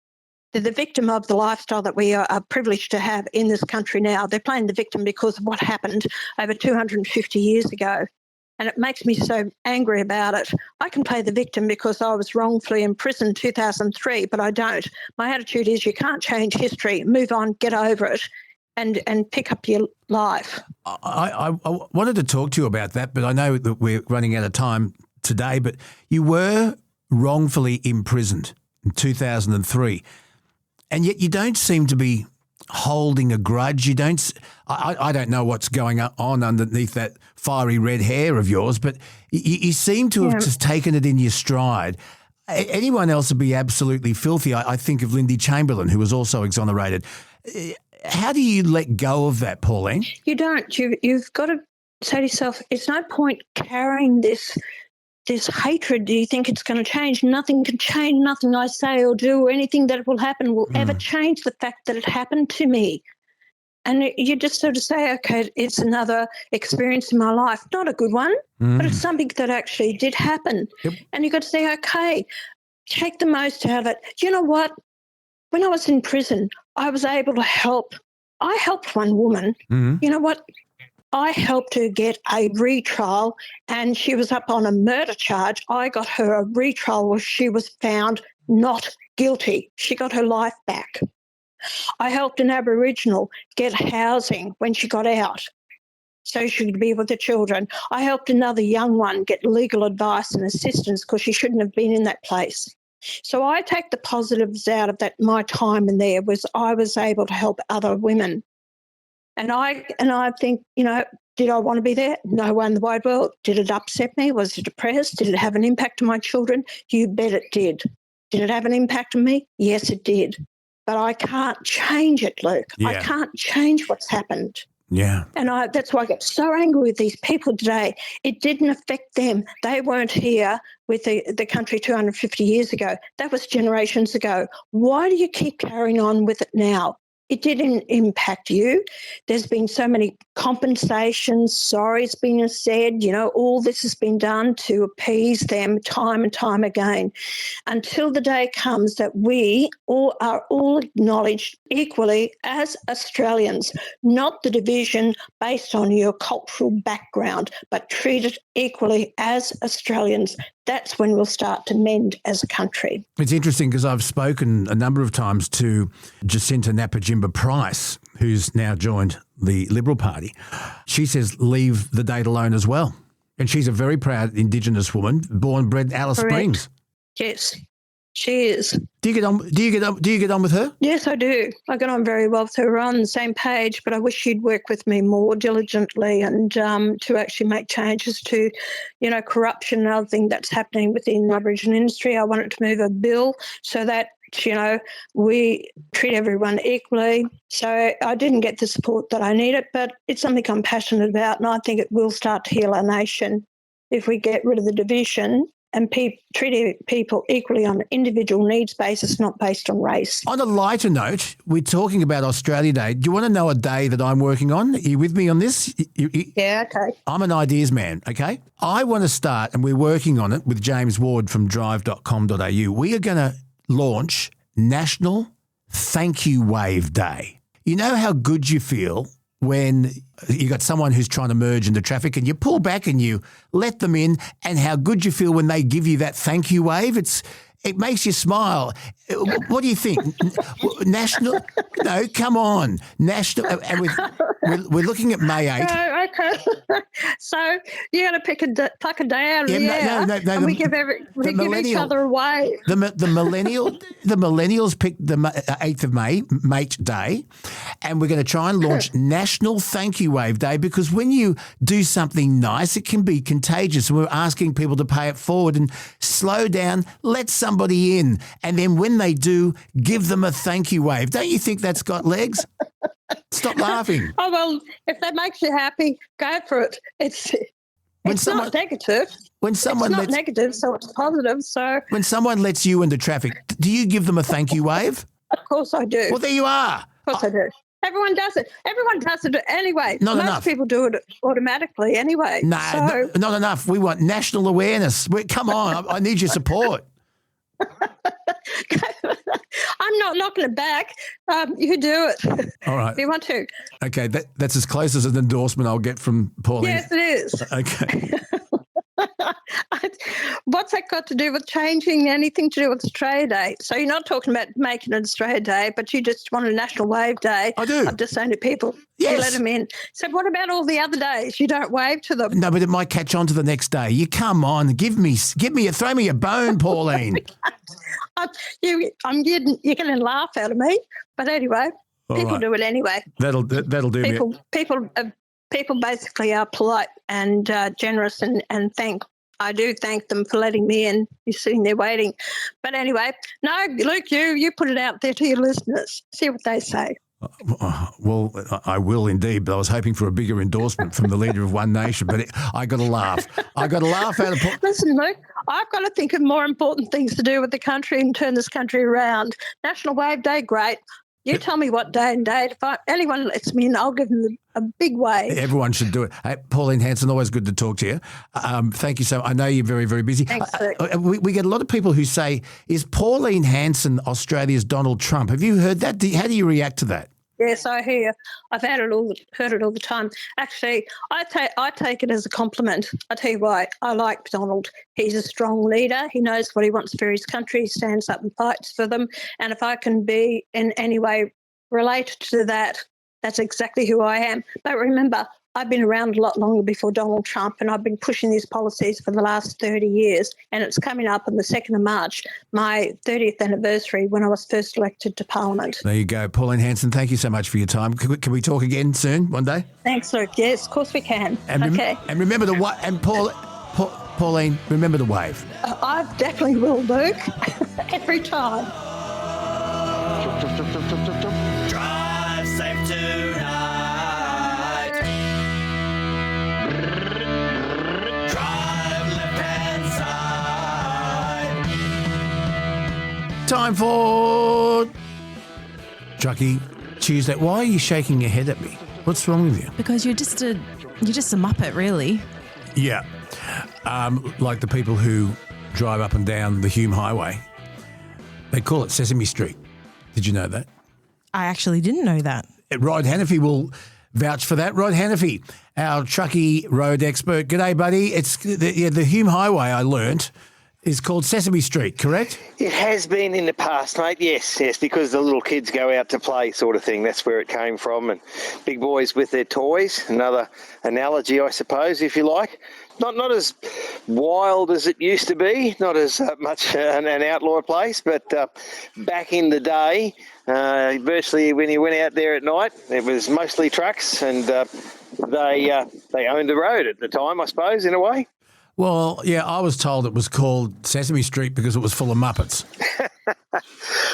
They're the victim of the lifestyle that we are privileged to have in this country now. They're playing the victim because of what happened over 250 years ago. and it makes me so angry about it. I can play the victim because I was wrongfully imprisoned in 2003, but I don't. My attitude is you can't change history. Move on, get over it, and pick up your life. I wanted to talk to you about that, but I know that we're running out of time today, but you were wrongfully imprisoned in 2003, and yet you don't seem to be holding a grudge. You don't. I don't know what's going on underneath that fiery red hair of yours, but you seem to have just taken it in your stride. Anyone else would be absolutely filthy. I think of Lindy Chamberlain, who was also exonerated. How do you let go of that, Pauline? You don't. You've got to say to yourself, it's no point carrying this hatred. Do you think it's going to change? Nothing can change. Nothing I say or do or anything that will happen will ever change the fact that it happened to me. And you just sort of say, okay, it's another experience in my life. Not a good one, but it's something that actually did happen. Yep. And you've got to say, okay, take the most out of it. You know what? When I was in prison, I was able to help. I helped one woman. You know what? I helped her get a retrial, and she was up on a murder charge. I got her a retrial where she was found not guilty. She got her life back. I helped an Aboriginal get housing when she got out so she could be with the children. I helped another young one get legal advice and assistance because she shouldn't have been in that place. So I take the positives out of that. My time in there was I was able to help other women. And I think, you know, did I want to be there? No one in the wide world. Did it upset me? Was it depressed? Did it have an impact on my children? You bet it did. Did it have an impact on me? Yes, it did. But I can't change it, Luke. Yeah. I can't change what's happened. Yeah. And that's why I get so angry with these people today. It didn't affect them. They weren't here with the country 250 years ago. That was generations ago. Why do you keep carrying on with it now? It didn't impact you. There's been so many compensations, sorry's been said, you know, all this has been done to appease them time and time again until the day comes that we all are all acknowledged equally as Australians, not the division based on your cultural background, but treated equally as Australians. That's when we'll start to mend as a country. It's interesting because I've spoken a number of times to Jacinta Napajimba Price, who's now joined the Liberal Party. She says leave the date alone as well. And she's a very proud Indigenous woman, born and bred in Alice Springs. Yes, she is. Do you get on with her? Yes, I do. I get on very well with her. We're on the same page, but I wish she'd work with me more diligently and to actually make changes to, you know, corruption and other thing that's happening within the Aboriginal industry. I wanted to move a bill so that, you know, we treat everyone equally. So I didn't get the support that I needed, but it's something I'm passionate about, and I think it will start to heal our nation if we get rid of the division and treat people equally on an individual needs basis, not based on race. On a lighter note, we're talking about Australia Day. Do you want to know a day that I'm working on? Are you with me on this? Yeah, okay. I'm an ideas man, okay? I want to start, and we're working on it with James Ward from drive.com.au. We are going to launch National Thank You Wave Day. You know how good you feel when you got someone who's trying to merge into traffic and you pull back and you let them in, and how good you feel when they give you that thank you wave? It makes you smile. What do you think? National? No, come on. National, and we're looking at May 8th. Okay. So you got to pluck a day out of the air, and we give each other a wave. The millennials picked the 8th of May, Mate Day, and we're going to try and launch National Thank You Wave Day, because when you do something nice, it can be contagious. We're asking people to pay it forward and slow down, let somebody in, and then when they do, give them a thank you wave. Don't you think that's got legs? Stop laughing. Oh, well, if that makes you happy, go for it. It's not negative. It's not negative, so it's positive. So when someone lets you into traffic, do you give them a thank you wave? Of course I do. Well, there you are. Of course I do. Everyone does it. Everyone does it anyway. Not Most enough. people do it automatically anyway. No, not enough. We want national awareness. Come on, I need your support. I'm not knocking it back. You do it. All right. If you want to. Okay, that's as close as an endorsement I'll get from Pauline. Yes, it is. Okay. what's that got to do with changing anything to do with Australia Day? So you're not talking about making it Australia Day, but you just want a National Wave Day. I do. I'm just saying to people, Yes. you let them in. So what about all the other days? You don't wave to them. No, but it might catch on to the next day. You come on, throw me a bone, Pauline. You're going to laugh out of me, but anyway, All people right. do it anyway. That'll do me. People basically are polite and generous, and I do thank them for letting me in. You're sitting there waiting. But anyway, no, Luke, you put it out there to your listeners. See what they say. Well, I will indeed, but I was hoping for a bigger endorsement from the leader of One Nation, but I got to laugh. I got to laugh out of Listen, Luke, I've got to think of more important things to do with the country and turn this country around. National Wave Day, great. You tell me what day and date. If anyone lets me in, I'll give them a big wave. Everyone should do it. Hey, Pauline Hanson, always good to talk to you. Thank you so much. I know you're very, very busy. Thanks, Luke. We get a lot of people who say, is Pauline Hanson Australia's Donald Trump? Have you heard that? How do you react to that? Yes, I hear. I've heard it all the time. Actually, I take it as a compliment. I tell you why. I like Donald. He's a strong leader. He knows what he wants for his country. He stands up and fights for them. And if I can be in any way related to that, that's exactly who I am. But remember, I've been around a lot longer before Donald Trump, and I've been pushing these policies for the last 30 years, and it's coming up on the 2nd of March, my 30th anniversary when I was first elected to Parliament. There you go. Pauline Hanson, thank you so much for your time. Can we talk again soon, one day? Thanks, Luke. Yes, of course we can. Okay. And remember Pauline, remember the wave. I definitely will, Luke. Every time. Drive safe tonight. Drive left-hand side. Time for Truckie Tuesday. Why are you shaking your head at me? What's wrong with you? Because you're just a muppet, really. Yeah. Like the people who drive up and down the Hume Highway. They call it Sesame Street. Did you know that? I actually didn't know that. Rod Hannifey will vouch for that. Rod Hannifey, our Truckie road expert. G'day, buddy. It's the Hume Highway, I learnt, is called Sesame Street, correct? It has been in the past, mate. Yes, because the little kids go out to play sort of thing. That's where it came from. And big boys with their toys. Another analogy, I suppose, if you like. Not as wild as it used to be, not as much an outlaw place, but back in the day, virtually when you went out there at night, it was mostly trucks, and they owned the road at the time, I suppose, in a way. Well, yeah, I was told it was called Sesame Street because it was full of Muppets.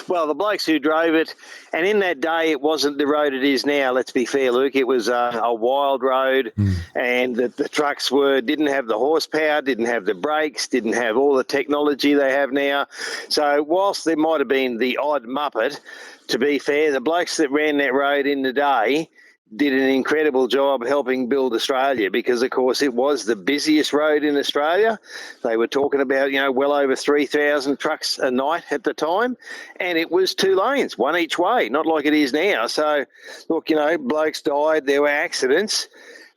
Well, the blokes who drove it, and in that day it wasn't the road it is now, let's be fair, Luke. It was a wild road, and the trucks didn't have the horsepower, didn't have the brakes, didn't have all the technology they have now. So whilst there might have been the odd Muppet, to be fair, the blokes that ran that road in the day did an incredible job helping build Australia because, of course, it was the busiest road in Australia. They were talking about, well over 3,000 trucks a night at the time, and it was 2 lanes, one each way, not like it is now. So, look, blokes died, there were accidents,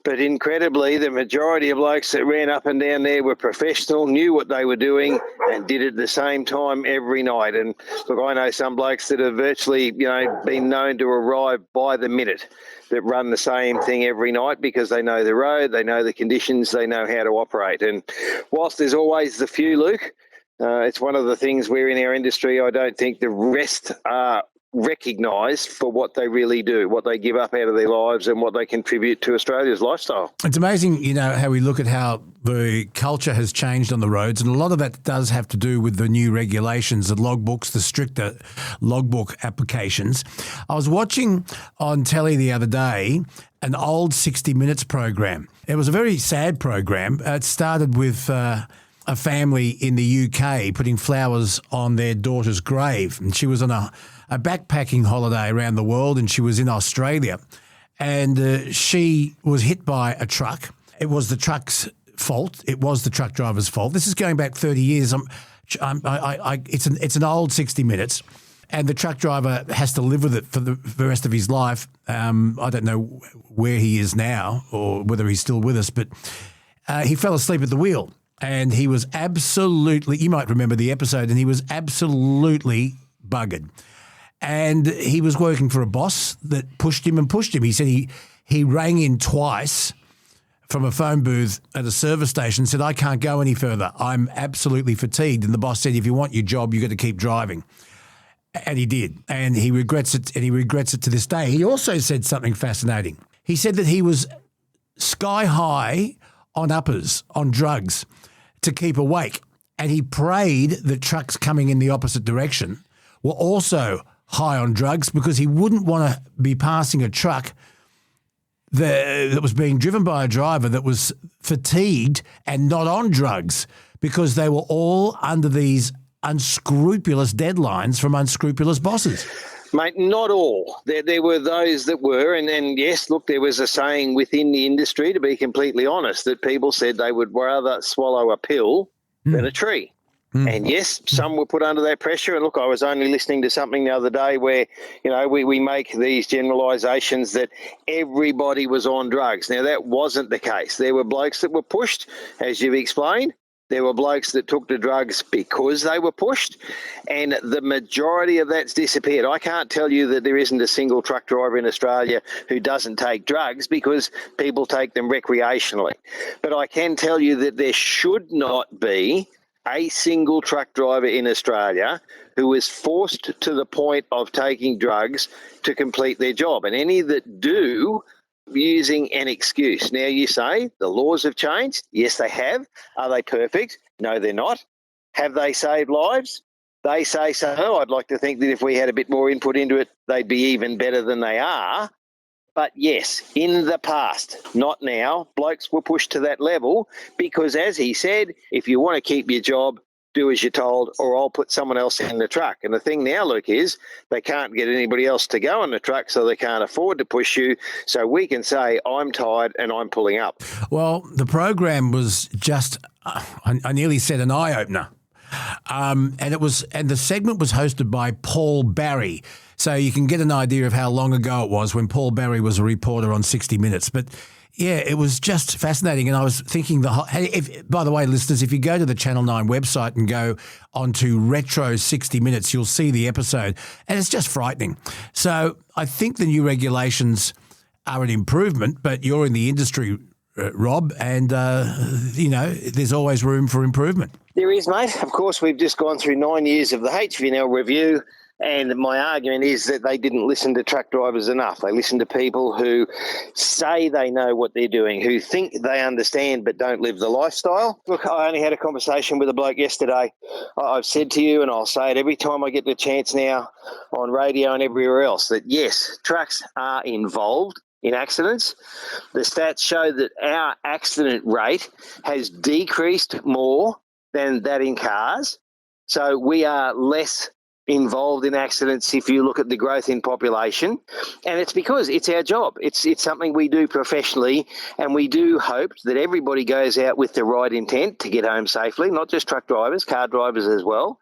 but incredibly, the majority of blokes that ran up and down there were professional, knew what they were doing, and did it at the same time every night. And look, I know some blokes that have virtually, been known to arrive by the minute, that run the same thing every night because they know the road, they know the conditions, they know how to operate. And whilst there's always the few, Luke, it's one of the things where in our industry I don't think the rest are recognised for what they really do, what they give up out of their lives and what they contribute to Australia's lifestyle. It's amazing, how we look at how the culture has changed on the roads, and a lot of that does have to do with the new regulations, the logbooks, the stricter logbook applications. I was watching on telly the other day an old 60 Minutes program. It was a very sad program. It started with a family in the UK putting flowers on their daughter's grave, and she was on a backpacking holiday around the world, and she was in Australia, and she was hit by a truck. It was the truck's fault. It was the truck driver's fault. This is going back 30 years. It's an old 60 Minutes, and the truck driver has to live with it for the rest of his life. I don't know where he is now or whether he's still with us, but he fell asleep at the wheel. And he was absolutely, you might remember the episode, and he was absolutely buggered. And he was working for a boss that pushed him and pushed him. He said he rang in twice from a phone booth at a service station, said, I can't go any further. I'm absolutely fatigued. And the boss said, if you want your job, you've got to keep driving. And he did. And he regrets it, and he regrets it to this day. He also said something fascinating. He said that he was sky high on uppers, on drugs, to keep awake. And he prayed that trucks coming in the opposite direction were also high on drugs, because he wouldn't want to be passing a truck that was being driven by a driver that was fatigued and not on drugs, because they were all under these unscrupulous deadlines from unscrupulous bosses. Mate, not all. There were those that were, and yes, look, there was a saying within the industry, to be completely honest, that people said they would rather swallow a pill than a tree. And yes, some were put under that pressure. And look, I was only listening to something the other day where, we make these generalisations that everybody was on drugs. Now, that wasn't the case. There were blokes that were pushed, as you've explained. There were blokes that took the drugs because they were pushed, and the majority of that's disappeared. I can't tell you that there isn't a single truck driver in Australia who doesn't take drugs, because people take them recreationally. But I can tell you that there should not be a single truck driver in Australia who is forced to the point of taking drugs to complete their job. And any that do, using an excuse. Now, you say the laws have changed. Yes, they have. Are they perfect? No, they're not. Have they saved lives? They say so. I'd like to think that if we had a bit more input into it, they'd be even better than they are. But yes, in the past, not now, blokes were pushed to that level because, as he said, if you want to keep your job, do as you're told, or I'll put someone else in the truck. And the thing now, Luke, is they can't get anybody else to go in the truck, so they can't afford to push you. So we can say, I'm tired and I'm pulling up. Well, the program was just, I nearly said an eye-opener. And the segment was hosted by Paul Barry. So you can get an idea of how long ago it was when Paul Barry was a reporter on 60 Minutes. But yeah, it was just fascinating. And I was thinking, by the way, listeners, if you go to the Channel 9 website and go onto Retro 60 Minutes, you'll see the episode. And it's just frightening. So I think the new regulations are an improvement, but you're in the industry, Rob, and, there's always room for improvement. There is, mate. Of course, we've just gone through 9 years of the HVNL review. And my argument is that they didn't listen to truck drivers enough. They listened to people who say they know what they're doing, who think they understand but don't live the lifestyle. Look, I only had a conversation with a bloke yesterday. I've said to you, and I'll say it every time I get the chance now on radio and everywhere else, that yes, trucks are involved in accidents. The stats show that our accident rate has decreased more than that in cars. So we are less involved in accidents if you look at the growth in population, and it's because it's our job. It's something we do professionally, and we do hope that everybody goes out with the right intent to get home safely, not just truck drivers, car drivers as well.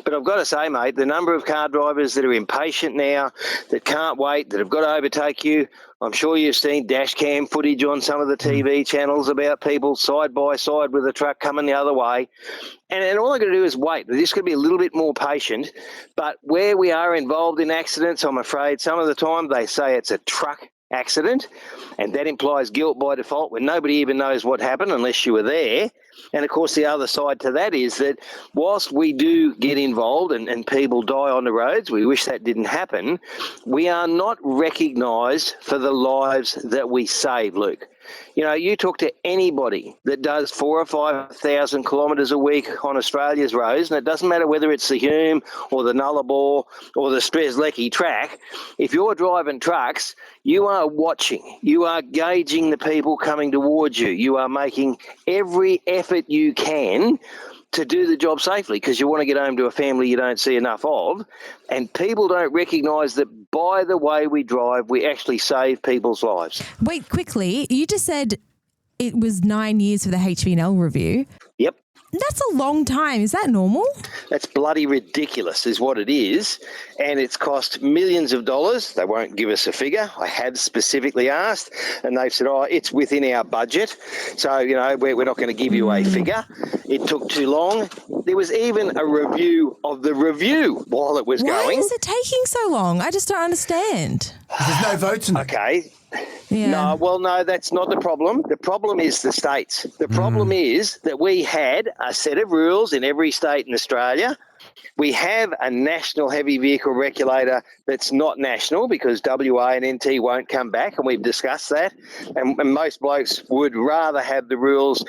But I've got to say, mate, the number of car drivers that are impatient now, that can't wait, that have got to overtake you. I'm sure you've seen dash cam footage on some of the TV channels about people side by side with a truck coming the other way. And all I've got to do is wait. They're just going to be a little bit more patient. But where we are involved in accidents, I'm afraid some of the time they say it's a truck accident, and that implies guilt by default when nobody even knows what happened unless you were there. And, of course, the other side to that is that whilst we do get involved and people die on the roads, we wish that didn't happen, we are not recognised for the lives that we save, Luke. You know, you talk to anybody that does 4,000 or 5,000 kilometres a week on Australia's roads, and it doesn't matter whether it's the Hume or the Nullarbor or the Strzelecki track. If you're driving trucks, you are watching, you are gauging the people coming towards you, you are making every effort you can to do the job safely because you want to get home to a family you don't see enough of. And people don't recognise that by the way we drive, we actually save people's lives. Wait, quickly, you just said it was 9 years for the HVNL review. Yep. That's a long time. Is that normal? That's bloody ridiculous is what it is. And it's cost millions of dollars. They won't give us a figure. I have specifically asked and they've said, it's within our budget. So, we're not going to give you a figure. It took too long. There was even a review of the review while it was going. Why is it taking so long? I just don't understand. There's no votes in it. Okay. Yeah. No, that's not the problem. The problem is the states. The problem is that we had a set of rules in every state in Australia. We have a national heavy vehicle regulator that's not national because WA and NT won't come back, and we've discussed that. And most blokes would rather have the rules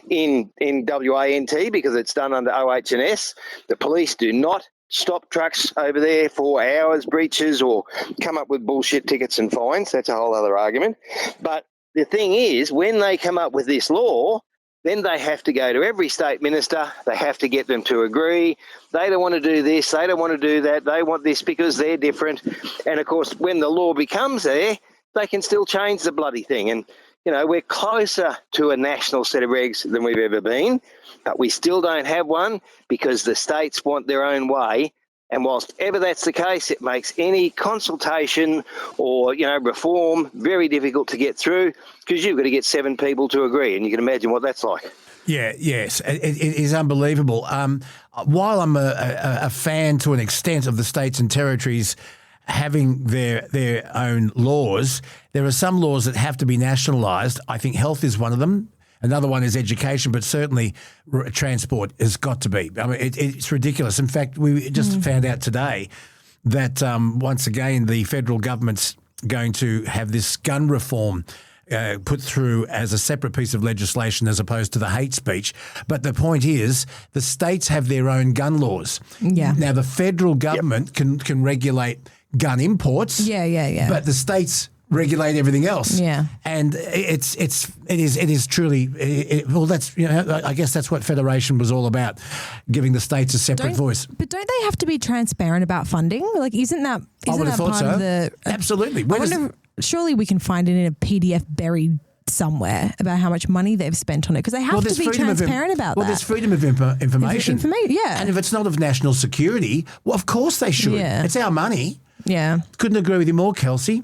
in WA NT because it's done under OH&S. The police do not stop trucks over there for hours, breaches, or come up with bullshit tickets and fines. That's a whole other argument. But the thing is, when they come up with this law, then they have to go to every state minister. They have to get them to agree. They don't want to do this. They don't want to do that. They want this because they're different. And, of course, when the law becomes there, they can still change the bloody thing. And, we're closer to a national set of regs than we've ever been, but we still don't have one because the states want their own way. And whilst ever that's the case, it makes any consultation or, reform very difficult to get through because you've got to get 7 people to agree, and you can imagine what that's like. Yeah, yes, it is unbelievable. While I'm a fan to an extent of the states and territories having their own laws, there are some laws that have to be nationalised. I think health is one of them. Another one is education, but certainly transport has got to be. I mean, it's ridiculous. In fact, we just found out today that once again the federal government's going to have this gun reform put through as a separate piece of legislation as opposed to the hate speech. But the point is the states have their own gun laws. Yeah. Now, the federal government can regulate gun imports. Yeah. But the states regulate everything else. Yeah. And it is truly that's I guess that's what federation was all about, giving the states a separate voice. But don't they have to be transparent about funding? Like, isn't that part of the Absolutely. Surely we can find it in a PDF buried somewhere about how much money they've spent on it, because they have to be transparent about that. Well, there's freedom of information. Yeah. And if it's not of national security, well, of course they should. Yeah. It's our money. Yeah. Couldn't agree with you more, Kelsey.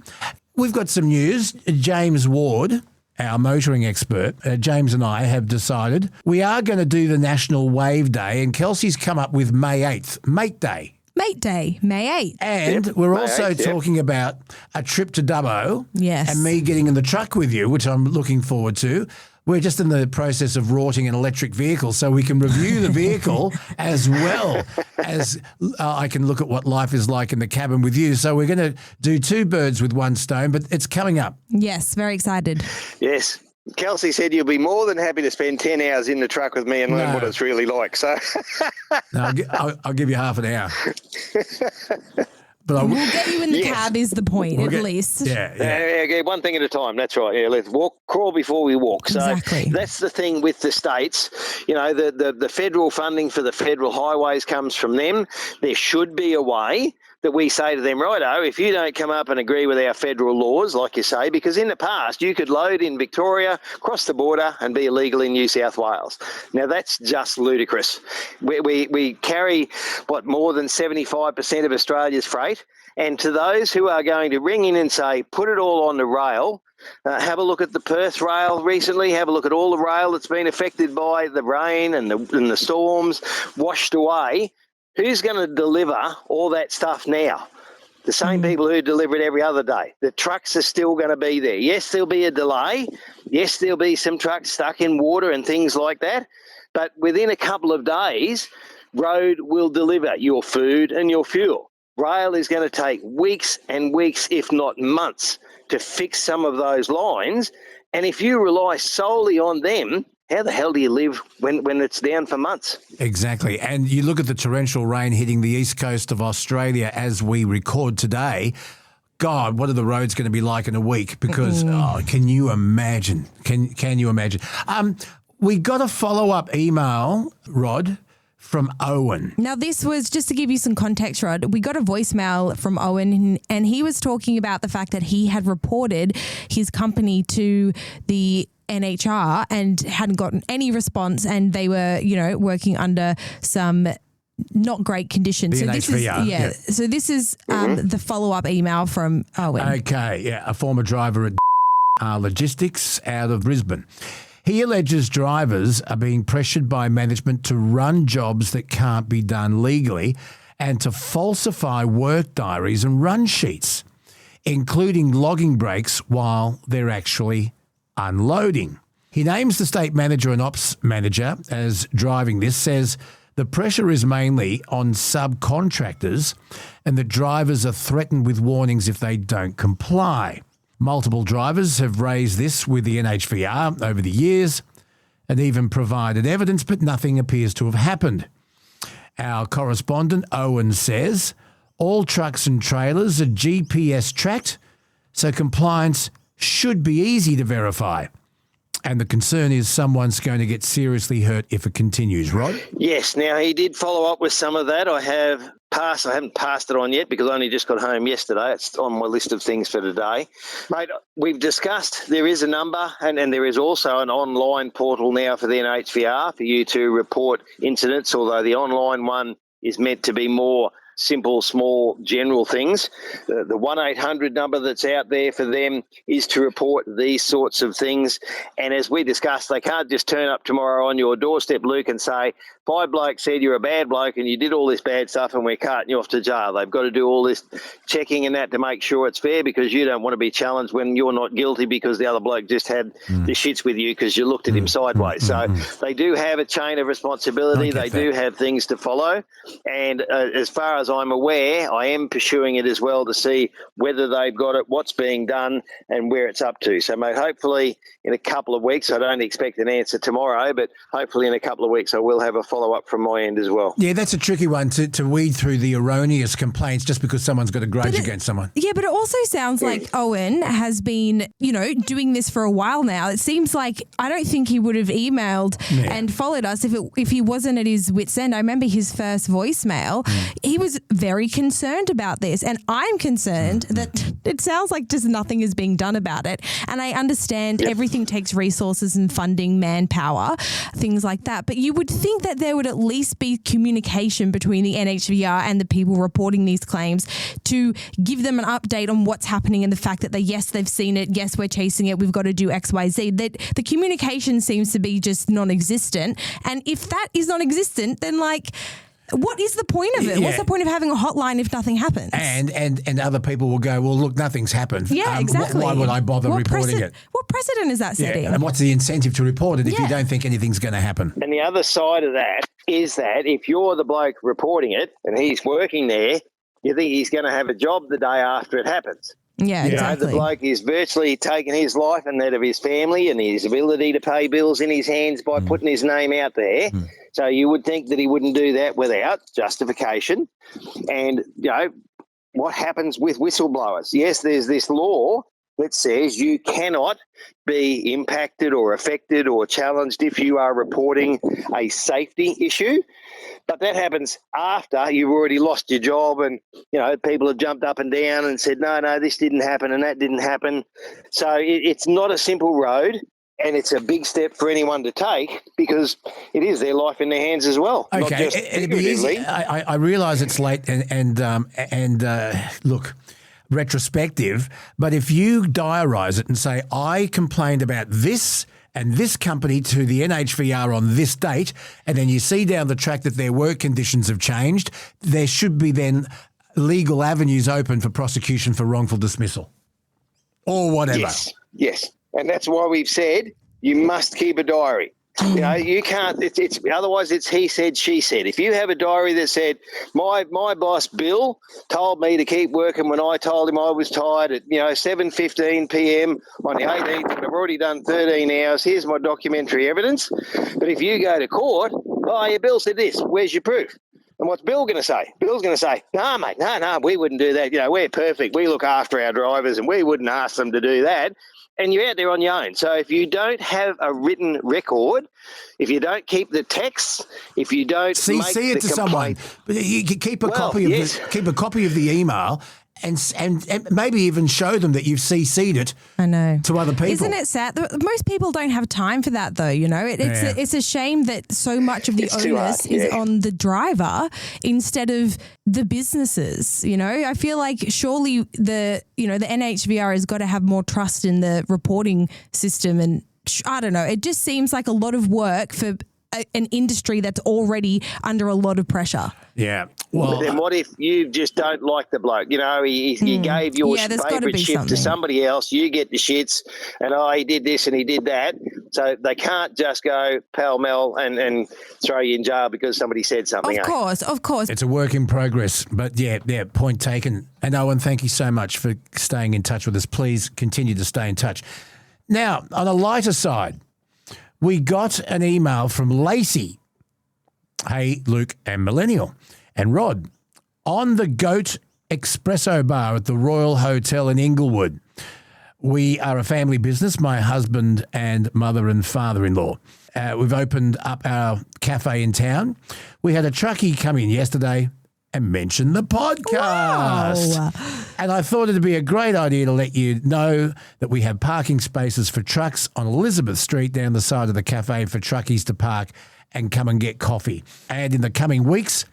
We've got some news. James Ward, our motoring expert, James and I have decided we are going to do the National Wave Day, and Kelsey's come up with May 8th, Mate Day. Mate Day, May 8th. And we're also talking about a trip to Dubbo. Yes. And me getting in the truck with you, which I'm looking forward to. We're just in the process of rorting an electric vehicle so we can review the vehicle as well as I can look at what life is like in the cabin with you. So we're going to do 2 birds with 1 stone, but it's coming up. Yes, very excited. Yes. Kelsey said you'll be more than happy to spend 10 hours in the truck with me and learn what it's really like. So no, I'll give you half an hour. But we'll get you in the cab is the point, at least. Yeah, one thing at a time. That's right. Yeah, let's crawl before we walk. So exactly. That's the thing with the states. The federal funding for the federal highways comes from them. There should be a way that we say to them, righto, if you don't come up and agree with our federal laws, like you say, because in the past you could load in Victoria, cross the border and be illegal in New South Wales. Now, that's just ludicrous. We carry, more than 75% of Australia's freight, and to those who are going to ring in and say, put it all on the rail, have a look at the Perth rail recently, have a look at all the rail that's been affected by the rain and the storms, washed away. Who's going to deliver all that stuff now? The same people who deliver it every other day. The trucks are still going to be there. Yes, there'll be a delay. Yes, there'll be some trucks stuck in water and things like that. But within a couple of days, road will deliver your food and your fuel. Rail is going to take weeks and weeks, if not months, to fix some of those lines. And if you rely solely on them, how the hell do you live when it's down for months? Exactly. And you look at the torrential rain hitting the east coast of Australia as we record today. God, what are the roads going to be like in a week? Because, can you imagine? Can you imagine? We got a follow-up email, Rod, from Owen. Now, this was, just to give you some context, Rod, we got a voicemail from Owen, and he was talking about the fact that he had reported his company to the NHR and hadn't gotten any response, and they were, working under some not great conditions. The NHVR, So this is the follow-up email from Owen. Okay, yeah, a former driver at Logistics out of Brisbane. He alleges drivers are being pressured by management to run jobs that can't be done legally and to falsify work diaries and run sheets, including logging breaks while they're actually unloading. He names the state manager and ops manager as driving this, says the pressure is mainly on subcontractors and the drivers are threatened with warnings if they don't comply. Multiple drivers have raised this with the NHVR over the years and even provided evidence, but nothing appears to have happened. Our correspondent, Owen, says all trucks and trailers are GPS tracked, so compliance should be easy to verify. And the concern is someone's going to get seriously hurt if it continues, Rod? Yes. Now, he did follow up with some of that. I haven't passed it on yet because I only just got home yesterday. It's on my list of things for today. Mate, we've discussed there is a number and there is also an online portal now for the NHVR for you to report incidents, although the online one is meant to be more simple, small, general things. The 1-800 number that's out there for them is to report these sorts of things. And as we discussed, they can't just turn up tomorrow on your doorstep, Luke, and say, my bloke said you're a bad bloke and you did all this bad stuff and we're carting you off to jail. They've got to do all this checking and that to make sure it's fair because you don't want to be challenged when you're not guilty because the other bloke just had the shits with you because you looked at him sideways. So they do have a chain of responsibility. They do have things to follow. And as far as I'm aware, I am pursuing it as well to see whether they've got it, what's being done and where it's up to. So, mate, hopefully in a couple of weeks, I don't expect an answer tomorrow, but hopefully in a couple of weeks I will have a follow-up from my end as well. Yeah, that's a tricky one to weed through the erroneous complaints just because someone's got a grudge against someone. Yeah, but it also sounds like Owen has been, doing this for a while now. It seems like I don't think he would have emailed and followed us if he wasn't at his wit's end. I remember his first voicemail. He was very concerned about this, and I'm concerned that it sounds like just nothing is being done about it. And I understand everything takes resources and funding, manpower, things like that. But you would think that there would at least be communication between the NHVR and the people reporting these claims to give them an update on what's happening and the fact that they've seen it, yes, we're chasing it, we've got to do X, Y, Z. That the communication seems to be just non-existent. And if that is non-existent, then what is the point of it? Yeah. What's the point of having a hotline if nothing happens? And other people will go, well, look, nothing's happened. Yeah, exactly. Why would I bother reporting it? What precedent is that setting? And what's the incentive to report it if you don't think anything's going to happen? And the other side of that is that if you're the bloke reporting it and he's working there, you think he's going to have a job the day after it happens. Yeah, exactly. The bloke is virtually taking his life and that of his family and his ability to pay bills in his hands by putting his name out there. So you would think that he wouldn't do that without justification. And, what happens with whistleblowers? Yes, there's this law that says you cannot be impacted or affected or challenged if you are reporting a safety issue. But that happens after you've already lost your job and, people have jumped up and down and said, no, this didn't happen and that didn't happen. So it's not a simple road and it's a big step for anyone to take because it is their life in their hands as well. Okay, it'd be easy. I realise it's late and look, retrospective, but if you diarise it and say, I complained about this and this company to the NHVR on this date, and then you see down the track that their work conditions have changed, there should be then legal avenues open for prosecution for wrongful dismissal or whatever. Yes. And that's why we've said you must keep a diary. You can't, it's otherwise it's he said, she said. If you have a diary that said, my boss, Bill, told me to keep working when I told him I was tired at, 7:15 p.m. on the 18th, and I've already done 13 hours, here's my documentary evidence. But if you go to court, Bill said this, where's your proof? And what's Bill going to say? Bill's going to say, no, mate, no, we wouldn't do that. We're perfect. We look after our drivers and we wouldn't ask them to do that. And you're out there on your own. So if you don't have a written record, if you don't keep the texts, if you don't see it to someone, but you keep a copy of the email and maybe even show them that you've CC'd it I know. to other people. Isn't it sad? Most people don't have time for that, though. You know, it's a shame that so much of the onus is on the driver instead of the businesses. You know, I feel like surely the NHVR has got to have more trust in the reporting system, and I don't know. It just seems like a lot of work for an industry that's already under a lot of pressure. Yeah. Well, but then what if you just don't like the bloke? You know, he gave your favourite shift to somebody else. You get the shits, and he did this and he did that. So they can't just go pell-mell and throw you in jail because somebody said something. Of course. It's a work in progress. But, yeah, point taken. And, Owen, thank you so much for staying in touch with us. Please continue to stay in touch. Now, on a lighter side, we got an email from Lacey. Hey, Luke and Millennial. And Rod, on the Goat Espresso Bar at the Royal Hotel in Inglewood. We are a family business, my husband and mother and father-in-law. We've opened up our cafe in town. We had a truckie come in yesterday and mention the podcast. Wow. And I thought it'd be a great idea to let you know that we have parking spaces for trucks on Elizabeth Street down the side of the cafe for truckies to park and come and get coffee. And in the coming weeks,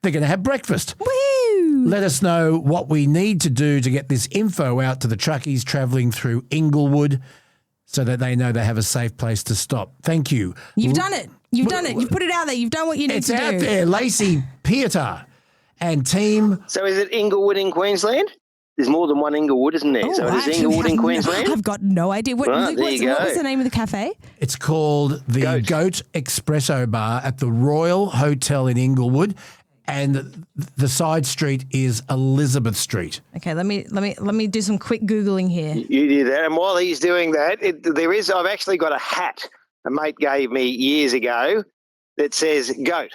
they're going to have breakfast. Woo! Let us know what we need to do to get this info out to the truckies travelling through Inglewood so that they know they have a safe place to stop. Thank you. You've done it. You've done it. You've put it out there. You've done what you need to do. It's out there. Lacey Pieter and team. So is it Inglewood in Queensland? There's more than one Inglewood, isn't there? So it is Inglewood in Queensland? I've got no idea. What was the name of the cafe? It's called the Goat Espresso Bar at the Royal Hotel in Inglewood, and the side street is Elizabeth Street. Okay, let me do some quick Googling here. You do that, and while he's doing that, I've actually got a hat a mate gave me years ago that says "Goat."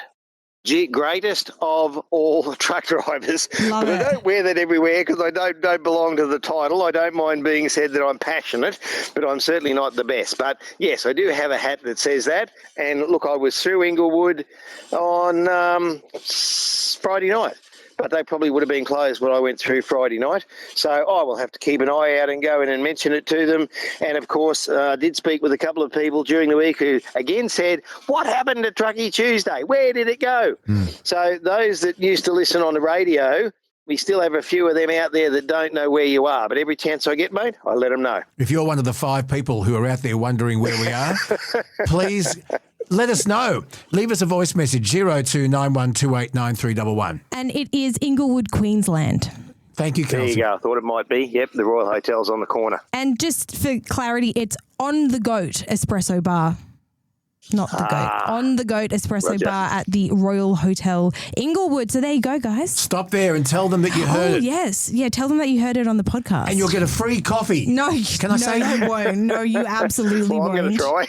Greatest of all truck drivers. Love but I don't wear that everywhere because I don't belong to the title. I don't mind being said that I'm passionate, but I'm certainly not the best. But yes, I do have a hat that says that. And look, I was through Inglewood on Friday night, but they probably would have been closed when I went through Friday night. So I will have to keep an eye out and go in and mention it to them. And, of course, I did speak with a couple of people during the week who, again, said, what happened to Truckie Tuesday? Where did it go? So those that used to listen on the radio, we still have a few of them out there that don't know where you are. But every chance I get, mate, I let them know. If you're one of the 5 people who are out there wondering where we are, please let us know. Leave us a voice message, 0291289311. And it is Inglewood, Queensland. Thank you, Kelsey. There you go. I thought it might be. Yep, the Royal Hotel's on the corner. And just for clarity, it's on the Goat Espresso Bar. Not the Goat. On the Goat Espresso Bar at the Royal Hotel, Inglewood. So there you go, guys. Stop there and tell them that you heard it. Yes. Yeah, tell them that you heard it on the podcast. And you'll get a free coffee. No. Can I say you won't. No, you absolutely won't. I'm going to try.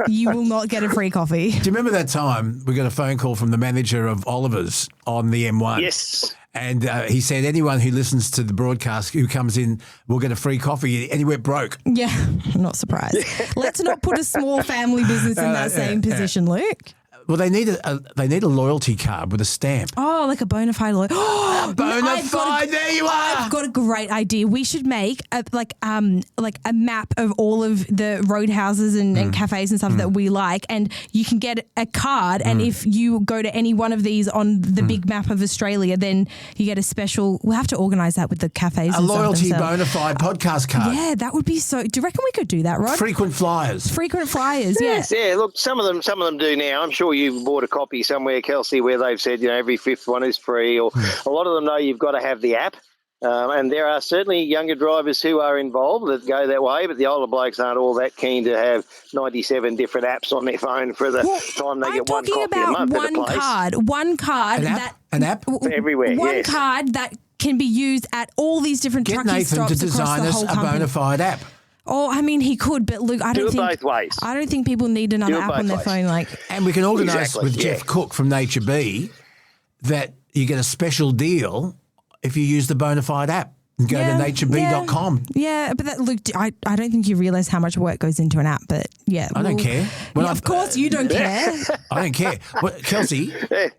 You will not get a free coffee. Do you remember that time we got a phone call from the manager of Oliver's on the M1? Yes. And he said anyone who listens to the broadcast who comes in will get a free coffee, and he went broke. Yeah, I'm not surprised. Let's not put a small family business in that same position, Luke. Well, they need a loyalty card with a stamp. Oh, like a Bonafide loyalty. Oh, Bonafide, there you are. I've got a great idea. We should make a map of all of the roadhouses and cafes and stuff that we like, and you can get a card. And if you go to any one of these on the big map of Australia, then you get a special. We'll have to organise that with the cafes. A loyalty Bonafide podcast card. Yeah, that would be so. Do you reckon we could do that, Rod? Frequent flyers. Yes, yeah. Look, some of them do now. I'm sure you've bought a copy somewhere, Kelsey, where they've said, every 5th one is free, or a lot of them know you've got to have the app. And there are certainly younger drivers who are involved that go that way, but the older blokes aren't all that keen to have 97 different apps on their phone for the time they get one copy a month at a place. One card. An app? Everywhere, One card that can be used at all these different trucking stops to design across the whole company. a Bonafide app. Oh, I mean, he could, but Luke, I don't think both ways. I don't think people need another app on their phone. And we can organise with Jeff Cook from Nature B that you get a special deal if you use the Bonafide app and go to natureb.com. Yeah, but Luke, I don't think you realise how much work goes into an app. But yeah, I don't care. Of course, you don't care. I don't care. Kelsey, I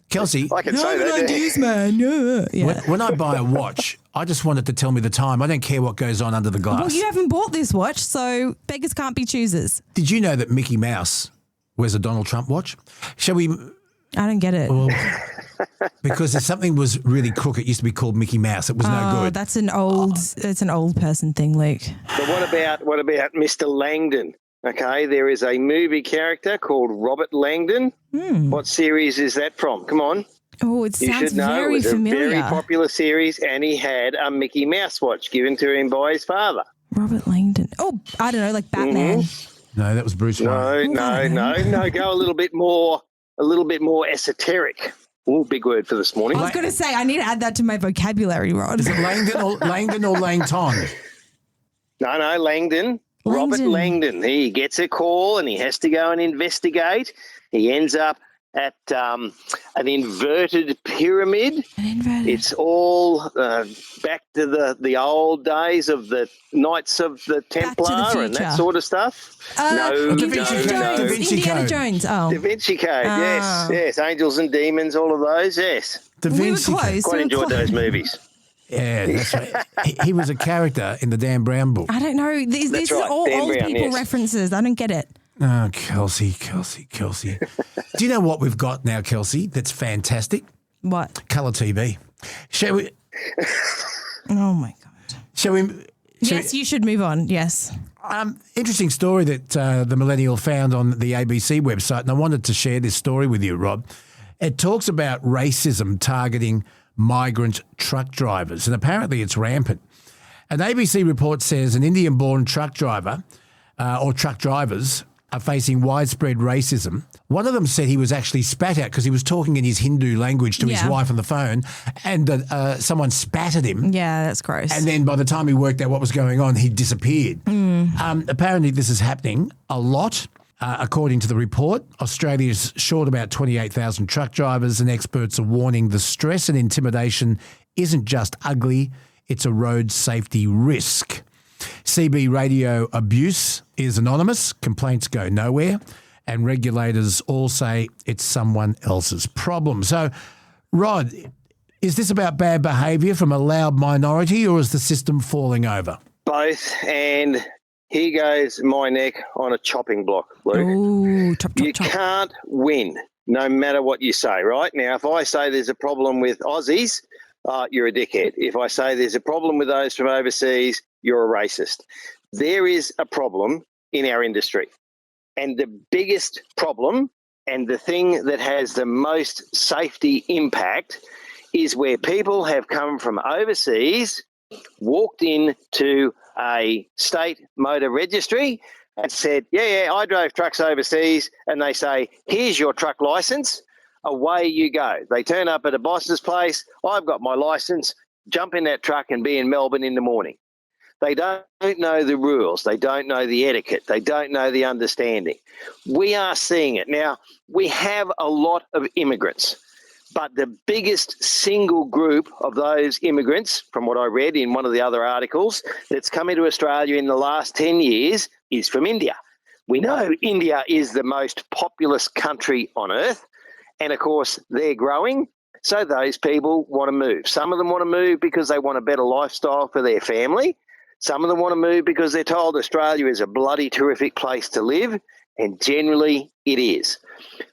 can say that. Ideas, man. Yeah. When I buy a watch, I just wanted to tell me the time. I don't care what goes on under the glass. Well, you haven't bought this watch, so beggars can't be choosers. Did you know that Mickey Mouse wears a Donald Trump watch? Shall we? I don't get it. Well, because if something was really crooked, it used to be called Mickey Mouse. It was no good. That's an old person thing, Luke. But what about Mr. Langdon? Okay, there is a movie character called Robert Langdon. What series is that from? Come on. Oh, it You sounds should know. very It was familiar. a very popular series, and he had a Mickey Mouse watch given to him by his father. Robert Langdon. Oh, I don't know, like Batman. No, that was Bruce Wayne. No. Go a little bit more esoteric. Oh, big word for this morning. I was going to say, I need to add that to my vocabulary, Rod. Is it Langdon or Langton? No, Langdon. Robert Langdon. He gets a call and he has to go and investigate. He ends up at an inverted pyramid. It's all back to the old days of the Knights of the Templar and that sort of stuff. Indiana Jones. Oh. Da Vinci Code, yes. Angels and Demons, all of those, yes. Da Vinci Code. Quite enjoyed those movies. Yeah, that's right. He was a character in the Dan Brown book. I don't know. These are all Dan old Brown, people yes. references. I don't get it. Oh, Kelsey. Do you know what we've got now, Kelsey, that's fantastic? What? Colour TV. Shall we? Oh, my God. Shall we? Yes, you should move on. Yes. Interesting story that the Millennial found on the ABC website, and I wanted to share this story with you, Rob. It talks about racism targeting migrant truck drivers, and apparently it's rampant. An ABC report says an Indian-born truck driver or truck drivers are facing widespread racism. One of them said he was actually spat at because he was talking in his Hindu language to his wife on the phone, and someone spat at him. Yeah, that's gross. And then by the time he worked out what was going on, he disappeared. Apparently this is happening a lot. According to the report, Australia's short about 28,000 truck drivers, and experts are warning the stress and intimidation isn't just ugly, it's a road safety risk. CB radio abuse is anonymous, complaints go nowhere, and regulators all say it's someone else's problem. So, Rod, is this about bad behaviour from a loud minority, or is the system falling over? Both, and here goes my neck on a chopping block, Luke. Ooh, You can't win no matter what you say, right? Now, if I say there's a problem with Aussies, you're a dickhead. If I say there's a problem with those from overseas, you're a racist. There is a problem in our industry. And the biggest problem and the thing that has the most safety impact is where people have come from overseas, walked into a state motor registry and said, yeah, I drove trucks overseas, and they say, here's your truck license, away you go. They turn up at a boss's place, I've got my license, jump in that truck and be in Melbourne in the morning. They don't know the rules. They don't know the etiquette. They don't know the understanding. We are seeing it. Now, we have a lot of immigrants, but the biggest single group of those immigrants, from what I read in one of the other articles, that's come into Australia in the last 10 years is from India. We know India is the most populous country on earth, and, of course, they're growing, so those people want to move. Some of them want to move because they want a better lifestyle for their family. Some of them want to move because they're told Australia is a bloody terrific place to live, and generally it is.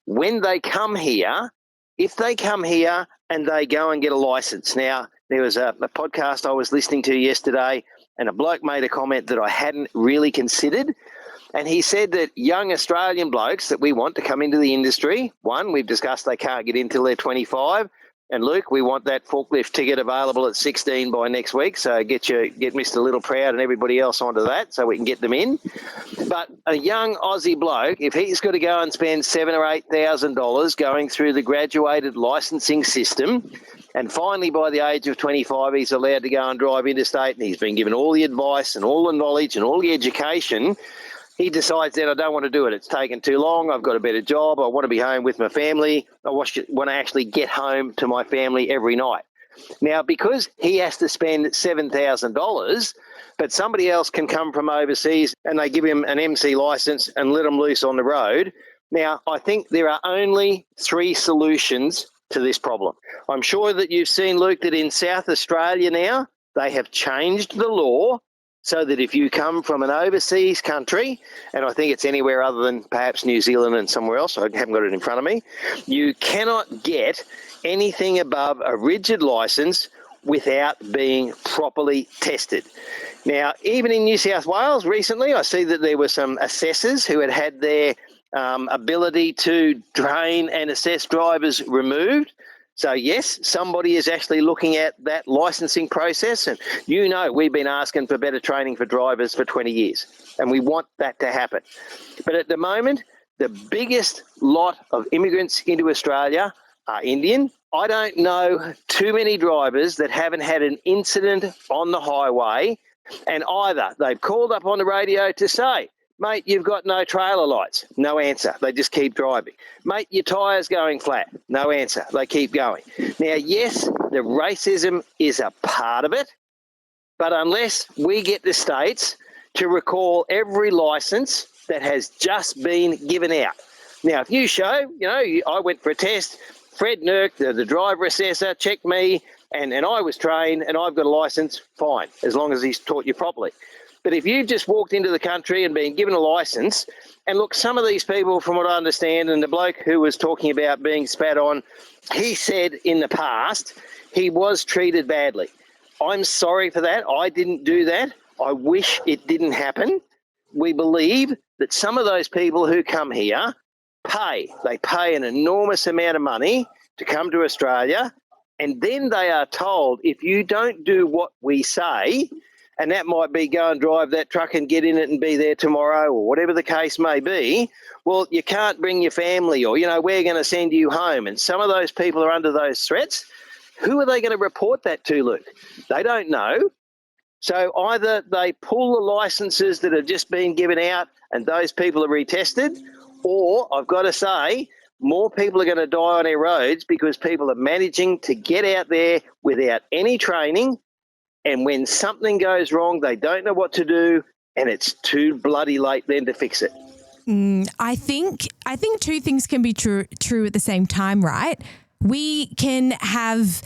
When they come here, if they come here and they go and get a license. Now, there was a podcast I was listening to yesterday, and a bloke made a comment that I hadn't really considered. And he said that young Australian blokes that we want to come into the industry, one, we've discussed they can't get in till they're 25. And Luke, we want that forklift ticket available at 16 by next week. So get Mr. Little Proud and everybody else onto that so we can get them in. But a young Aussie bloke, if he's got to go and spend $7,000 or $8,000 going through the graduated licensing system, and finally by the age of 25 he's allowed to go and drive interstate, and he's been given all the advice and all the knowledge and all the education, he decides then I don't want to do it. It's taken too long. I've got a better job. I want to be home with my family. I want to actually get home to my family every night. Now, because he has to spend $7,000, but somebody else can come from overseas and they give him an MC license and let him loose on the road. Now, I think there are only 3 solutions to this problem. I'm sure that you've seen, Luke, that in South Australia now, they have changed the law so that if you come from an overseas country, and I think it's anywhere other than perhaps New Zealand and somewhere else, I haven't got it in front of me, you cannot get anything above a rigid licence without being properly tested. Now, even in New South Wales recently, I see that there were some assessors who had their ability to train and assess drivers removed. So, yes, somebody is actually looking at that licensing process. And, we've been asking for better training for drivers for 20 years, and we want that to happen. But at the moment, the biggest lot of immigrants into Australia are Indian. I don't know too many drivers that haven't had an incident on the highway, and either they've called up on the radio to say, mate, you've got no trailer lights. No answer. They just keep driving. Mate, your tyre's going flat. No answer. They keep going. Now, yes, the racism is a part of it, but unless we get the states to recall every licence that has just been given out. Now, if you show, I went for a test, Fred Nurk, the driver assessor, checked me, and I was trained and I've got a licence, fine, as long as he's taught you properly. But if you've just walked into the country and been given a licence, and look, some of these people, from what I understand, and the bloke who was talking about being spat on, he said in the past he was treated badly. I'm sorry for that. I didn't do that. I wish it didn't happen. We believe that some of those people who come here they pay an enormous amount of money to come to Australia, and then they are told, if you don't do what we say, and that might be go and drive that truck and get in it and be there tomorrow, or whatever the case may be, well, you can't bring your family, or, we're going to send you home. And some of those people are under those threats. Who are they going to report that to, Luke? They don't know. So either they pull the licences that have just been given out and those people are retested, or I've got to say, more people are going to die on our roads because people are managing to get out there without any training. And when something goes wrong, they don't know what to do, and it's too bloody late then to fix it. I think two things can be true at the same time, right? We can have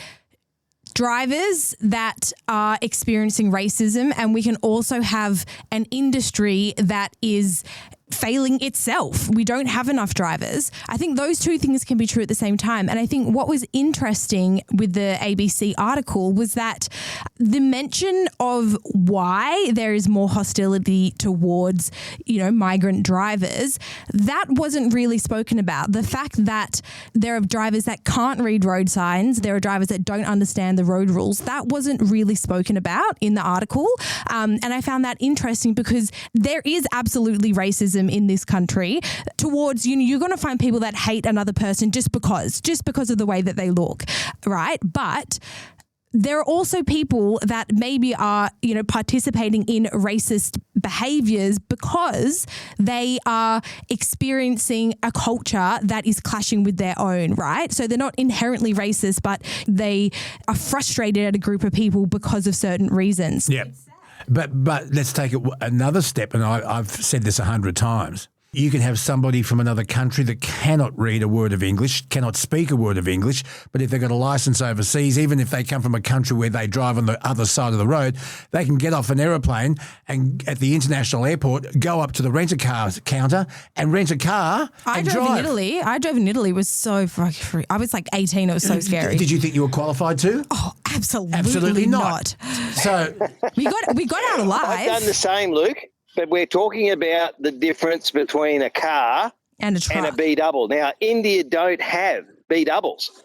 drivers that are experiencing racism, and we can also have an industry that is failing itself. We don't have enough drivers. I think those two things can be true at the same time. And I think what was interesting with the ABC article was that the mention of why there is more hostility towards, migrant drivers, that wasn't really spoken about. The fact that there are drivers that can't read road signs, there are drivers that don't understand the road rules, that wasn't really spoken about in the article. And I found that interesting because there is absolutely racism in this country towards, you're going to find people that hate another person just because of the way that they look, right? But there are also people that maybe are, participating in racist behaviours because they are experiencing a culture that is clashing with their own, right? So they're not inherently racist, but they are frustrated at a group of people because of certain reasons. Yeah. But let's take it another step, and I've said this 100 times. You can have somebody from another country that cannot read a word of English, cannot speak a word of English, but if they've got a licence overseas, even if they come from a country where they drive on the other side of the road, they can get off an aeroplane and at the international airport go up to the rent-a-car counter and rent a car and drive. I drove in Italy. It was so fucking free. I was like 18. It was so scary. Did you think you were qualified to? Oh, absolutely not. So we got out alive. I've done the same, Luke. But we're talking about the difference between a car and a truck and a B-double. Now, India don't have B-doubles.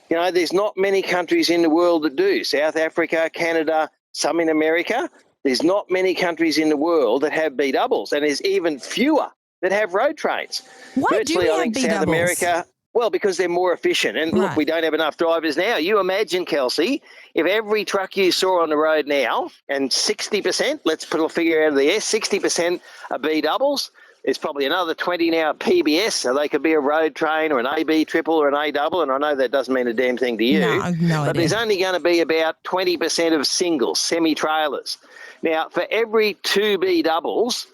There's not many countries in the world that do. South Africa, Canada, some in America. There's not many countries in the world that have B-doubles, and there's even fewer that have road trains. Why do we have B-doubles? South America, well, because they're more efficient. And look, we don't have enough drivers now. You imagine, Kelsey, if every truck you saw on the road now, and 60%, let's put a figure out of the air, 60% are B-doubles, there's probably another 20 now PBS, so they could be a road train or an AB triple or an A double, and I know that doesn't mean a damn thing to you. No but there's only going to be about 20% of singles, semi-trailers. Now, for every 2 B-doubles,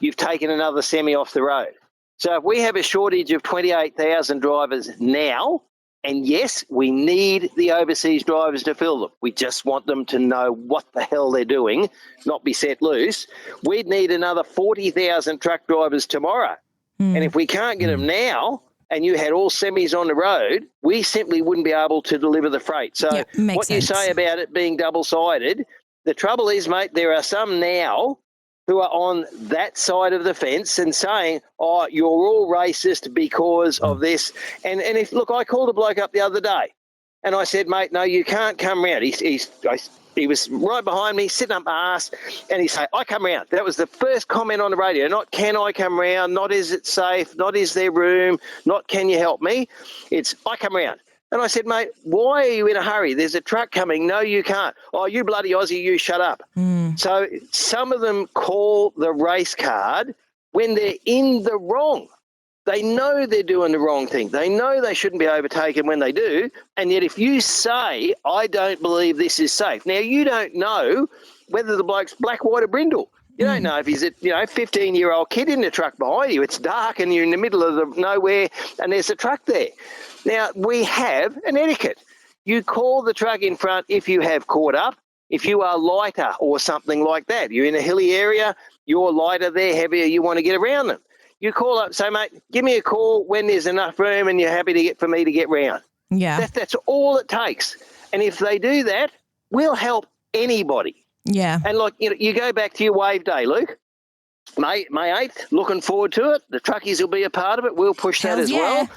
you've taken another semi off the road. So if we have a shortage of 28,000 drivers now, And yes, we need the overseas drivers to fill them. We just want them to know what the hell they're doing, not be set loose. We'd need another 40,000 truck drivers tomorrow. And if we can't get them now and you had all semis on the road, we simply wouldn't be able to deliver the freight. So what you say about it being double-sided, the trouble is, mate, there are some now who are on that side of the fence and saying, oh, you're all racist because of this. And if look, I called a bloke up the other day and I said, mate, no, you can't come round. He was right behind me, sitting up my ass, and he said, I come round. That was the first comment on the radio, not can I come round, not is it safe, not is there room, not can you help me. It's I come round. And I said, mate, why are you in a hurry? There's a truck coming. No, you can't. Oh, you bloody Aussie, you shut up. So some of them call the race card when they're in the wrong. They know they're doing the wrong thing. They know they shouldn't be overtaken when they do. And yet if you say, I don't believe this is safe. Now, you don't know whether the bloke's black, white or brindle. You don't know if he's a 15-year-old kid in the truck behind you. It's dark and you're in the middle of the nowhere and there's a truck there. Now, we have an etiquette. You call the truck in front if you have caught up, if you are lighter or something like that. You're in a hilly area, you're lighter, they're heavier, you want to get around them. You call up and say, mate, give me a call when there's enough room and you're happy for me to get round. Yeah. That's all it takes. And if they do that, we'll help anybody. Yeah. And like, you go back to your wave day, Luke. May 8th, looking forward to it. The truckies will be a part of it. We'll push that as well.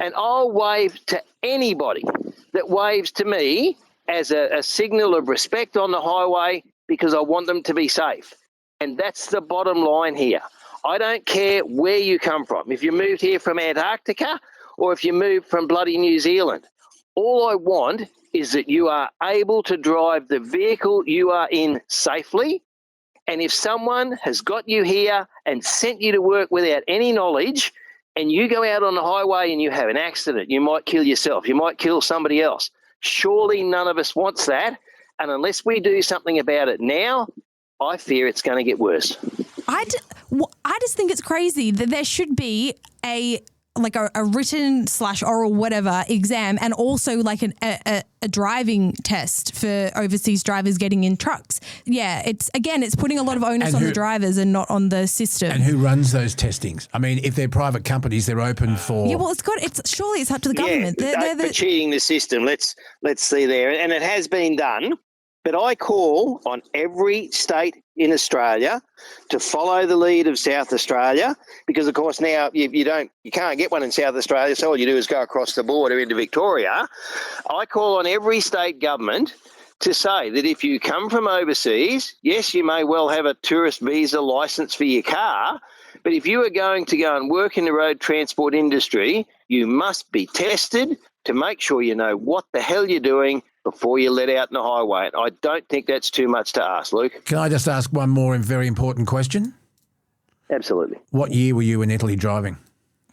And I'll wave to anybody that waves to me as a signal of respect on the highway because I want them to be safe. And that's the bottom line here. I don't care where you come from. If you moved here from Antarctica or if you moved from bloody New Zealand, all I want is that you are able to drive the vehicle you are in safely. And if someone has got you here and sent you to work without any knowledge and you go out on the highway and you have an accident, you might kill yourself, you might kill somebody else. Surely none of us wants that. And unless we do something about it now, I fear it's going to get worse. I just think it's crazy that there should be a written / oral whatever exam and also like a driving test for overseas drivers getting in trucks. Yeah, it's putting a lot of onus on the drivers and not on the system. And who runs those testings? I mean, if they're private companies, they're open for. Yeah, well, surely it's up to the government. They're cheating the system. Let's see there, and it has been done. But I call on every state in Australia to follow the lead of South Australia because, of course, now you can't get one in South Australia, so all you do is go across the border into Victoria. I call on every state government to say that if you come from overseas, yes, you may well have a tourist visa licence for your car, but if you are going to go and work in the road transport industry, you must be tested to make sure you know what the hell you're doing before you let out in the highway. I don't think that's too much to ask, Luke. Can I just ask one more and very important question? Absolutely. What year were you in Italy driving?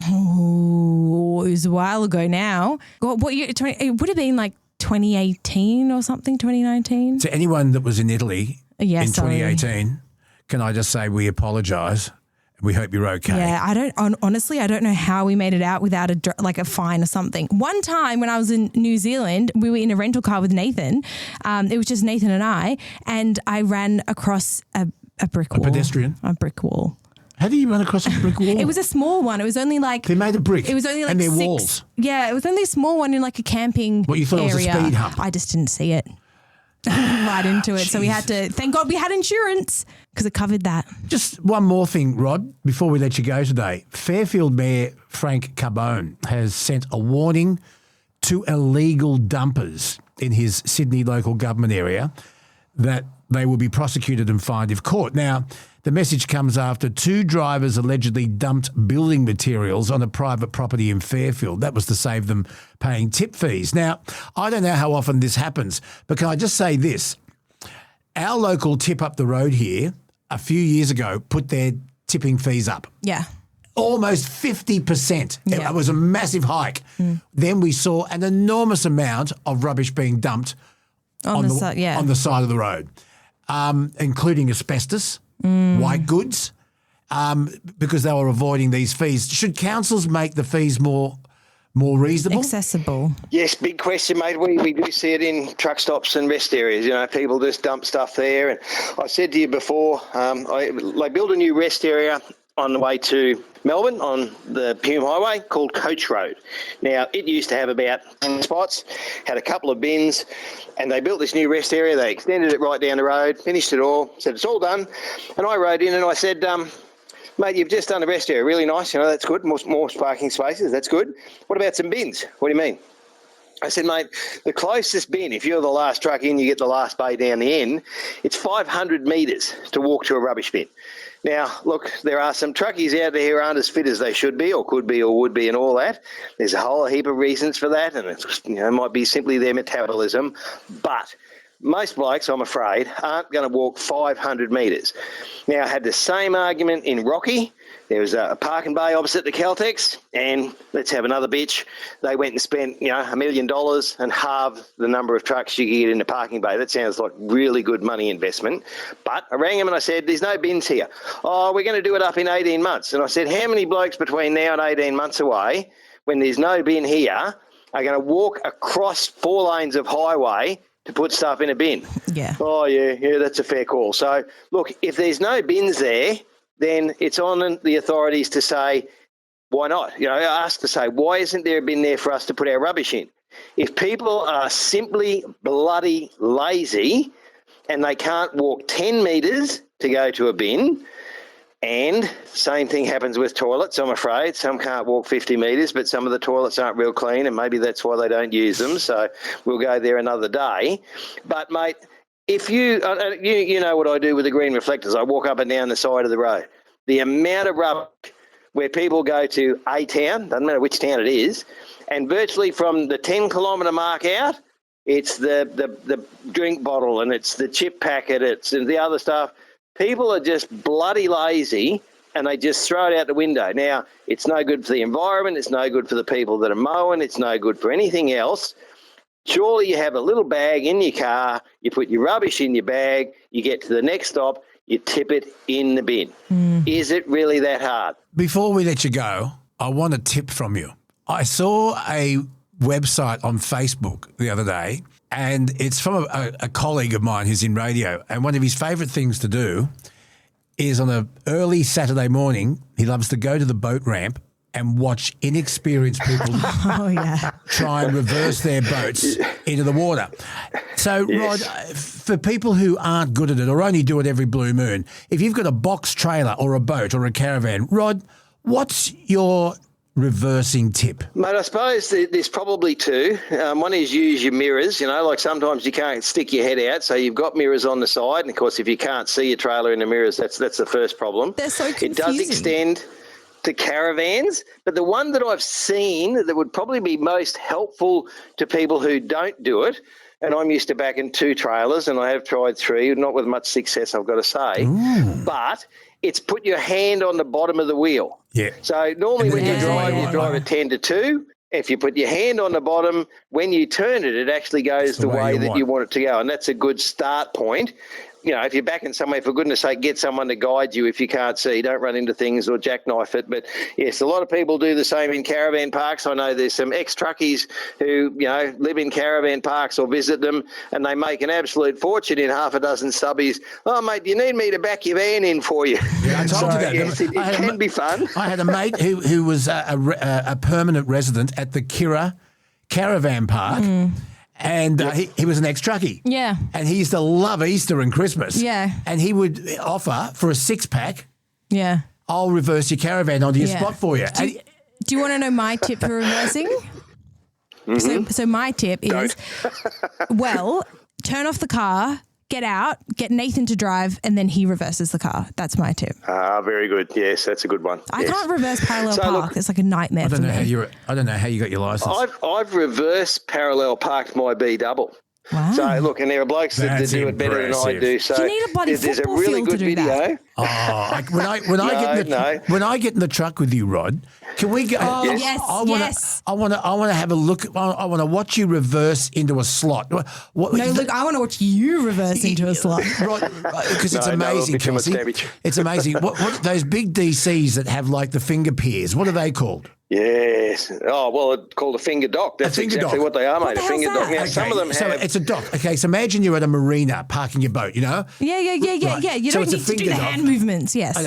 Oh, it was a while ago now. What year? It would have been like 2018 or something, 2019. To anyone that was in Italy in 2018, can I just say we apologise. We hope you're okay. Yeah, honestly, I don't know how we made it out without a fine or something. One time when I was in New Zealand, we were in a rental car with Nathan. It was just Nathan and I ran across a brick wall. A pedestrian? A brick wall. How do you run across a brick wall? It was a small one. It was only like... They made a brick. It was only like and their 6... walls. Yeah, it was only a small one in like a camping What, you thought area. It was a speed hump? I just didn't see it. Right into it. So we had to... Thank God we had insurance because it covered that. Just one more thing, Rod, before we let you go today. Fairfield Mayor Frank Carbone has sent a warning to illegal dumpers in his Sydney local government area that they will be prosecuted and fined if caught. Now, the message comes after 2 drivers allegedly dumped building materials on a private property in Fairfield. That was to save them paying tip fees. Now, I don't know how often this happens, but can I just say this? Our local tip up the road here a few years ago put their tipping fees up. Yeah. Almost 50%. Yeah. It was a massive hike. Then we saw an enormous amount of rubbish being dumped on the side of the road, including asbestos, white goods, because they were avoiding these fees. Should councils make the fees more more reasonable? Accessible. Yes, big question, mate. We do see it in truck stops and rest areas. People just dump stuff there. And I said to you before, they built a new rest area on the way to Melbourne on the Hume Highway called Coach Road. Now, it used to have about 10 spots, had a couple of bins, and they built this new rest area. They extended it right down the road, finished it all, said it's all done. And I rode in and I said, mate, you've just done a rest area, really nice, that's good, more parking spaces, that's good. What about some bins? What do you mean? I said, mate, the closest bin, if you're the last truck in, you get the last bay down the end, it's 500 metres to walk to a rubbish bin. Now, look, there are some truckies out there who aren't as fit as they should be or could be or would be and all that. There's a whole heap of reasons for that, and it might be simply their metabolism. But most blokes, I'm afraid, aren't going to walk 500 metres. Now, I had the same argument in Rocky. There was a parking bay opposite the Caltex, and let's have another bitch. They went and spent, $1 million and halved the number of trucks you get in the parking bay. That sounds like really good money investment. But I rang him and I said, there's no bins here. Oh, we're going to do it up in 18 months. And I said, how many blokes between now and 18 months away, when there's no bin here, are going to walk across 4 lanes of highway to put stuff in a bin? Yeah. Oh, yeah, that's a fair call. So, look, if there's no bins there, then it's on the authorities to say, why not? Ask to say, why isn't there a bin there for us to put our rubbish in? If people are simply bloody lazy and they can't walk 10 metres to go to a bin, and same thing happens with toilets, I'm afraid. Some can't walk 50 metres, but some of the toilets aren't real clean, and maybe that's why they don't use them, so we'll go there another day. But, mate, if you know what I do with the green reflectors, I walk up and down the side of the road. The amount of rubbish where people go to a town, doesn't matter which town it is, and virtually from the 10-kilometre mark out, it's the drink bottle and it's the chip packet, it's the other stuff. People are just bloody lazy and they just throw it out the window. Now, it's no good for the environment, it's no good for the people that are mowing, it's no good for anything else. Surely you have a little bag in your car, you put your rubbish in your bag, you get to the next stop, you tip it in the bin. Is it really that hard? Before we let you go, I want a tip from you. I saw a website on Facebook the other day, and it's from a colleague of mine who's in radio, and one of his favourite things to do is on an early Saturday morning, he loves to go to the boat ramp and watch inexperienced people try and reverse their boats into the water. So, Rod, for people who aren't good at it or only do it every blue moon, if you've got a box trailer or a boat or a caravan, Rod, what's your reversing tip? Mate, I suppose there's probably two. One is use your mirrors. Like sometimes you can't stick your head out, so you've got mirrors on the side. And, of course, if you can't see your trailer in the mirrors, that's the first problem. They're so confusing. It does extend to caravans, but the one that I've seen that would probably be most helpful to people who don't do it, and I'm used to backing 2 trailers and I have tried 3, not with much success, I've got to say, but it's put your hand on the bottom of the wheel. Yeah. So normally when you drive at 10 to 2, if you put your hand on the bottom, when you turn it, it actually goes the way that you want it to go, and that's a good start point. If you're backing somewhere, for goodness sake, get someone to guide you if you can't see. Don't run into things or jackknife it. But, yes, a lot of people do the same in caravan parks. I know there's some ex-truckies who, live in caravan parks or visit them, and they make an absolute fortune in half a dozen stubbies. Oh, mate, do you need me to back your van in for you? Yeah, I told you that. Yes, it can be fun. I had a mate who was a permanent resident at the Kirra Caravan Park. And he was an ex-truckie. Yeah. And he used to love Easter and Christmas. Yeah. And he would offer for a 6-pack, yeah, I'll reverse your caravan onto your spot for you. Do you want to know my tip for reversing? So my tip is, turn off the car, get out, get Nathan to drive, and then he reverses the car. That's my tip. Very good. Yes, that's a good one. I can't reverse parallel park. Look, it's like a nightmare for me. I don't know how you got your license. I've reverse parallel parked my B double. Wow. So, look, and there are blokes that do it better than I do. So you need a bloody there's a football really field good to do video. that. When I get in the truck with you, Rod, can we go? Oh, yes. I want to have a look. I want to watch you reverse into a slot. Look, I want to watch you reverse into a slot. Because it's amazing, Chelsea. It's amazing. What those big DCs that have like the finger piers? What are they called? Yes. Oh, well, it's called a finger dock. That's finger exactly dock. what they are, What mate. the A finger hell's dock. that? Now, some of them So have... it's a dock. Okay, so imagine you're at a marina parking your boat, you know? Yeah. Right. You So don't it's a need to do finger the dock. hand movements. Yes.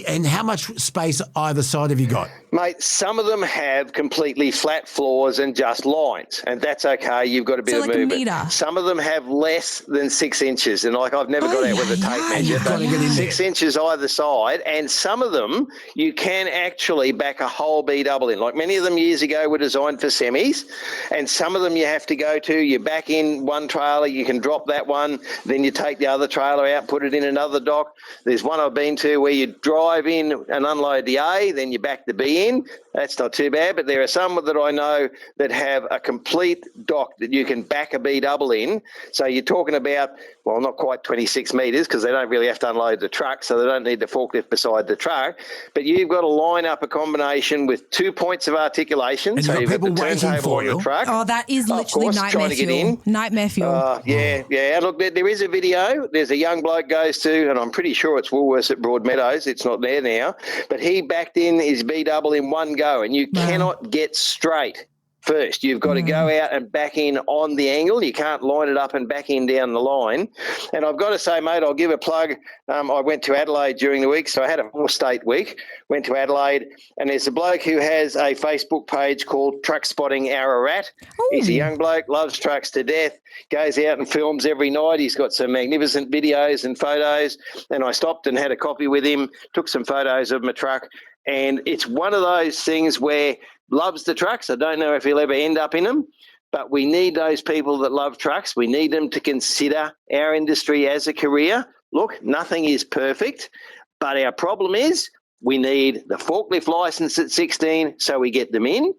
And how much space either side have you got? Mate, some of them have completely flat floors and just lines, and that's okay. You've got a bit So of like a movement. metre? Some of them have less than 6 inches, and I've never got out with a tape measure, You've got to get in there. 6 inches either side, and some of them you can actually back a whole B double in. Like many of them years ago were designed for semis, and some of them you have to go to, you back in one trailer, you can drop that one, then you take the other trailer out, put it in another dock. There's one I've been to where you drive in and unload the A, then you back the B in. That's not too bad, but there are some that I know that have a complete dock that you can back a B double in. So you're talking about, well, not quite 26 metres because they don't really have to unload the truck, so they don't need the forklift beside the truck. But you've got to line up a combination with 2 points of articulation. And so you've got you've got people the waiting turntable for on your you. truck. Oh, that is Of literally course, nightmare trying to get fuel. in. Nightmare fuel. Yeah. And look, there is a video. There's a young bloke goes to, and I'm pretty sure it's Woolworths at Broadmeadows. It's not there now. But he backed in his B double in one go, and you cannot get straight first. You've got to go out and back in on the angle. You can't line it up and back in down the line. And I've got to say, mate, I'll give a plug. I went to Adelaide during the week, so I had a 4-state week. Went to Adelaide, and there's a bloke who has a Facebook page called Truck Spotting Ararat. He's a young bloke, loves trucks to death, goes out and films every night. He's got some magnificent videos and photos, and I stopped and had a coffee with him, took some photos of my truck, and it's one of those things where loves the trucks. I don't know if he'll ever end up in them, but we need those people that love trucks. We need them to consider our industry as a career. Look, nothing is perfect, but our problem is we need the forklift license at 16 so we get them in,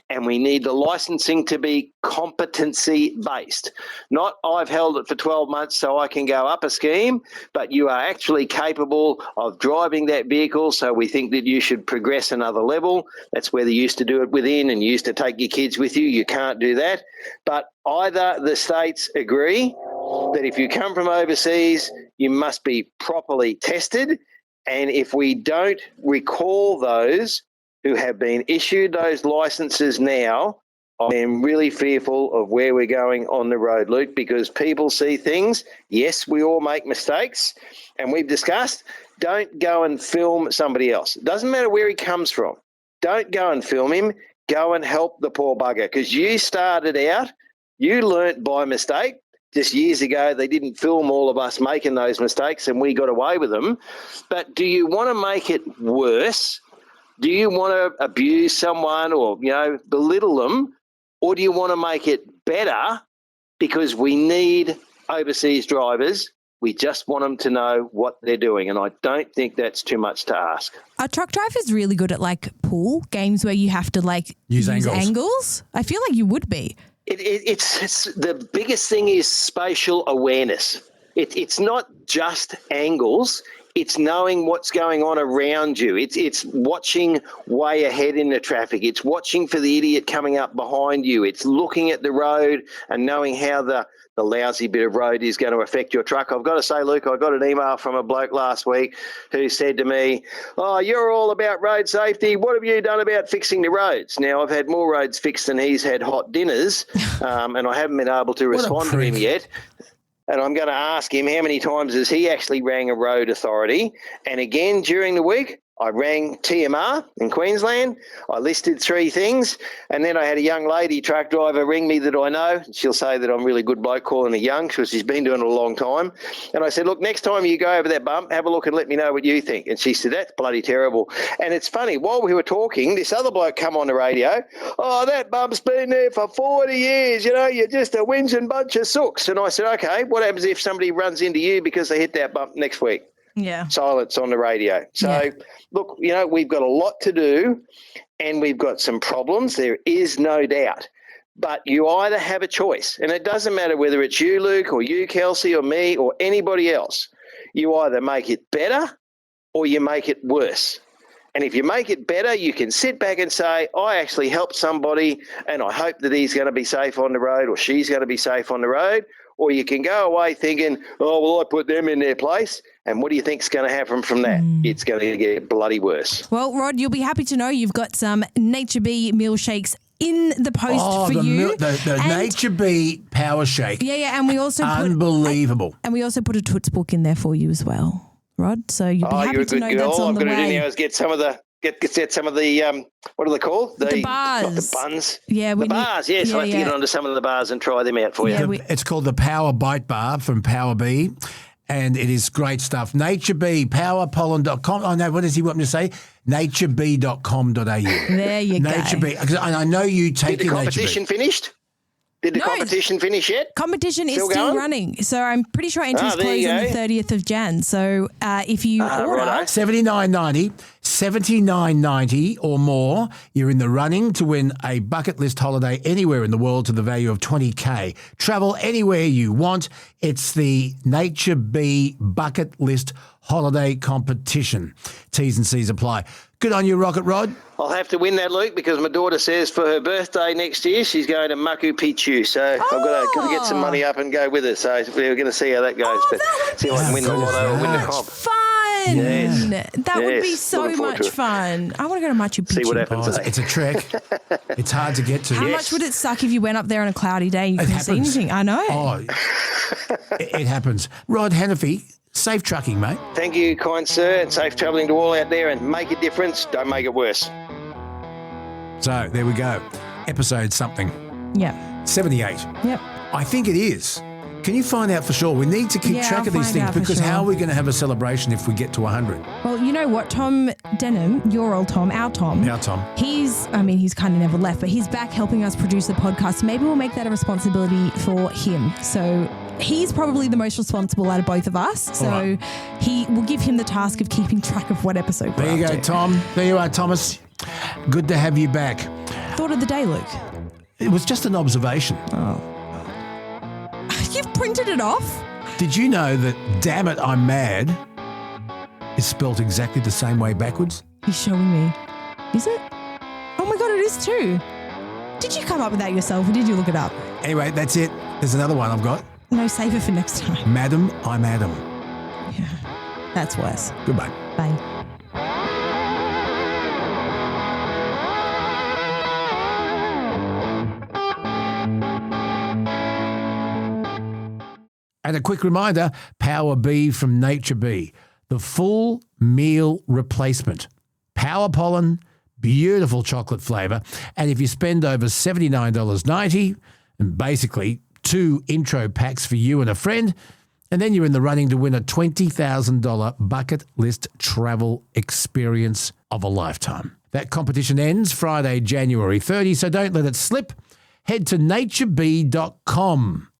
and we need the licensing to be competency-based. Not I've held it for 12 months so I can go up a scheme, but you are actually capable of driving that vehicle, so we think that you should progress another level. That's where they used to do it within, and you used to take your kids with you. You can't do that. But either the states agree that if you come from overseas, you must be properly tested, and if we don't recall those who have been issued those licenses now, I am really fearful of where we're going on the road, Luke, because people see things. Yes, we all make mistakes, and we've discussed, don't go and film somebody else. It doesn't matter where he comes from. Don't go and film him. Go and help the poor bugger, because you started out, you learnt by mistake. Just years ago, they didn't film all of us making those mistakes, and we got away with them. But do you want to make it worse? Do you want to abuse someone or, belittle them, or do you want to make it better because we need overseas drivers? We just want them to know what they're doing, and I don't think that's too much to ask. Are truck drivers really good at pool games where you have to use angles? I feel like you would be. It's the biggest thing is spatial awareness. It's not just angles. It's knowing what's going on around you. It's watching way ahead in the traffic. It's watching for the idiot coming up behind you. It's looking at the road and knowing how the lousy bit of road is going to affect your truck. I've got to say, Luke, I got an email from a bloke last week who said to me, "Oh, you're all about road safety. What have you done about fixing the roads?" Now, I've had more roads fixed than he's had hot dinners, and I haven't been able to respond to him yet. And I'm going to ask him how many times has he actually rang a road authority. And again, during the week, I rang TMR in Queensland. I listed 3 things. And then I had a young lady truck driver ring me that I know. She'll say that I'm a really good bloke calling her young because she's been doing it a long time. And I said, "Look, next time you go over that bump, have a look and let me know what you think." And she said, "That's bloody terrible." And it's funny, while we were talking, this other bloke come on the radio. "Oh, that bump's been there for 40 years. You're just a whinging bunch of sooks." And I said, "Okay, what happens if somebody runs into you because they hit that bump next week?" Yeah. Silence on the radio. So, look, we've got a lot to do and we've got some problems. There is no doubt. But you either have a choice, and it doesn't matter whether it's you, Luke, or you, Kelsey, or me, or anybody else. You either make it better or you make it worse. And if you make it better, you can sit back and say, "I actually helped somebody and I hope that he's going to be safe on the road or she's going to be safe on the road." or you can go away thinking, oh, well, I put them in their place. And what do you think's going to happen from that? It's going to get bloody worse. Well, Rod, you'll be happy to know you've got some Nature Bee meal shakes in the post for you. The Nature Bee Power Shake. Yeah, and we also unbelievable. And we also put a Toots book in there for you as well, Rod. So you'll be happy to know that's on the way. All I'm going to do now is get some of the what are they called? The bars. Not the buns. Yeah, the bars. Yes, I'll have to get onto some of the bars and try them out for you. It's called the Power Bite Bar from Power Bee. And it is great stuff. Nature Bee, powerpollen.com. Oh, no, what does he want me to say? naturebee.com.au. There you go. Nature Bee. And I know you take your Nature Bee. Did the competition finished? Did the competition finish yet? Competition is still running. So I'm pretty sure entries close on the 30th of Jan. So if you order $79.90 or more, you're in the running to win a bucket list holiday anywhere in the world to the value of $20,000. Travel anywhere you want. It's the Nature Bee Bucket List Holiday Competition. T's and C's apply. Good on you, Rocket Rod. I'll have to win that, Luke, because my daughter says for her birthday next year she's going to Machu Picchu. So I've got to get some money up and go with her. So we're going to see how that goes. But see if I can win the lotto or win the comp. Fun. Yes. That would be so much fun. I want to go to Machu Picchu. See what happens. It's a trek. It's hard to get to. How much would it suck if you went up there on a cloudy day and you couldn't see anything? I know. Oh, it happens. Rod Hannifey, safe trucking, mate. Thank you, kind sir, and safe travelling to all out there, and make a difference. Don't make it worse. So there we go. Episode something. Yep. 78. Yep. I think it is. Can you find out for sure? We need to keep track of these things because how are we going to have a celebration if we get to 100? Well, you know what? Tom Denham, your old Tom, our Tom. He's kind of never left, but he's back helping us produce the podcast. Maybe we'll make that a responsibility for him. So he's probably the most responsible out of both of us. So we'll give him the task of keeping track of what episode we're There you up go, to. Tom. There you are, Thomas. Good to have you back. Thought of the day, Luke. It was just an observation. Oh. You've printed it off? Did you know that damn it, I'm mad is spelt exactly the same way backwards? He's showing me. Is it? Oh my God, it is too. Did you come up with that yourself or did you look it up? Anyway, that's it. There's another one I've got. No, save it for next time. Madam, I'm Adam. Yeah, that's worse. Goodbye. Bye. And a quick reminder, Power Bee from Nature Bee, the full meal replacement. Power pollen, beautiful chocolate flavour. And if you spend over $79.90, and basically 2 intro packs for you and a friend, and then you're in the running to win a $20,000 bucket list travel experience of a lifetime. That competition ends Friday, January 30, so don't let it slip. Head to naturebee.com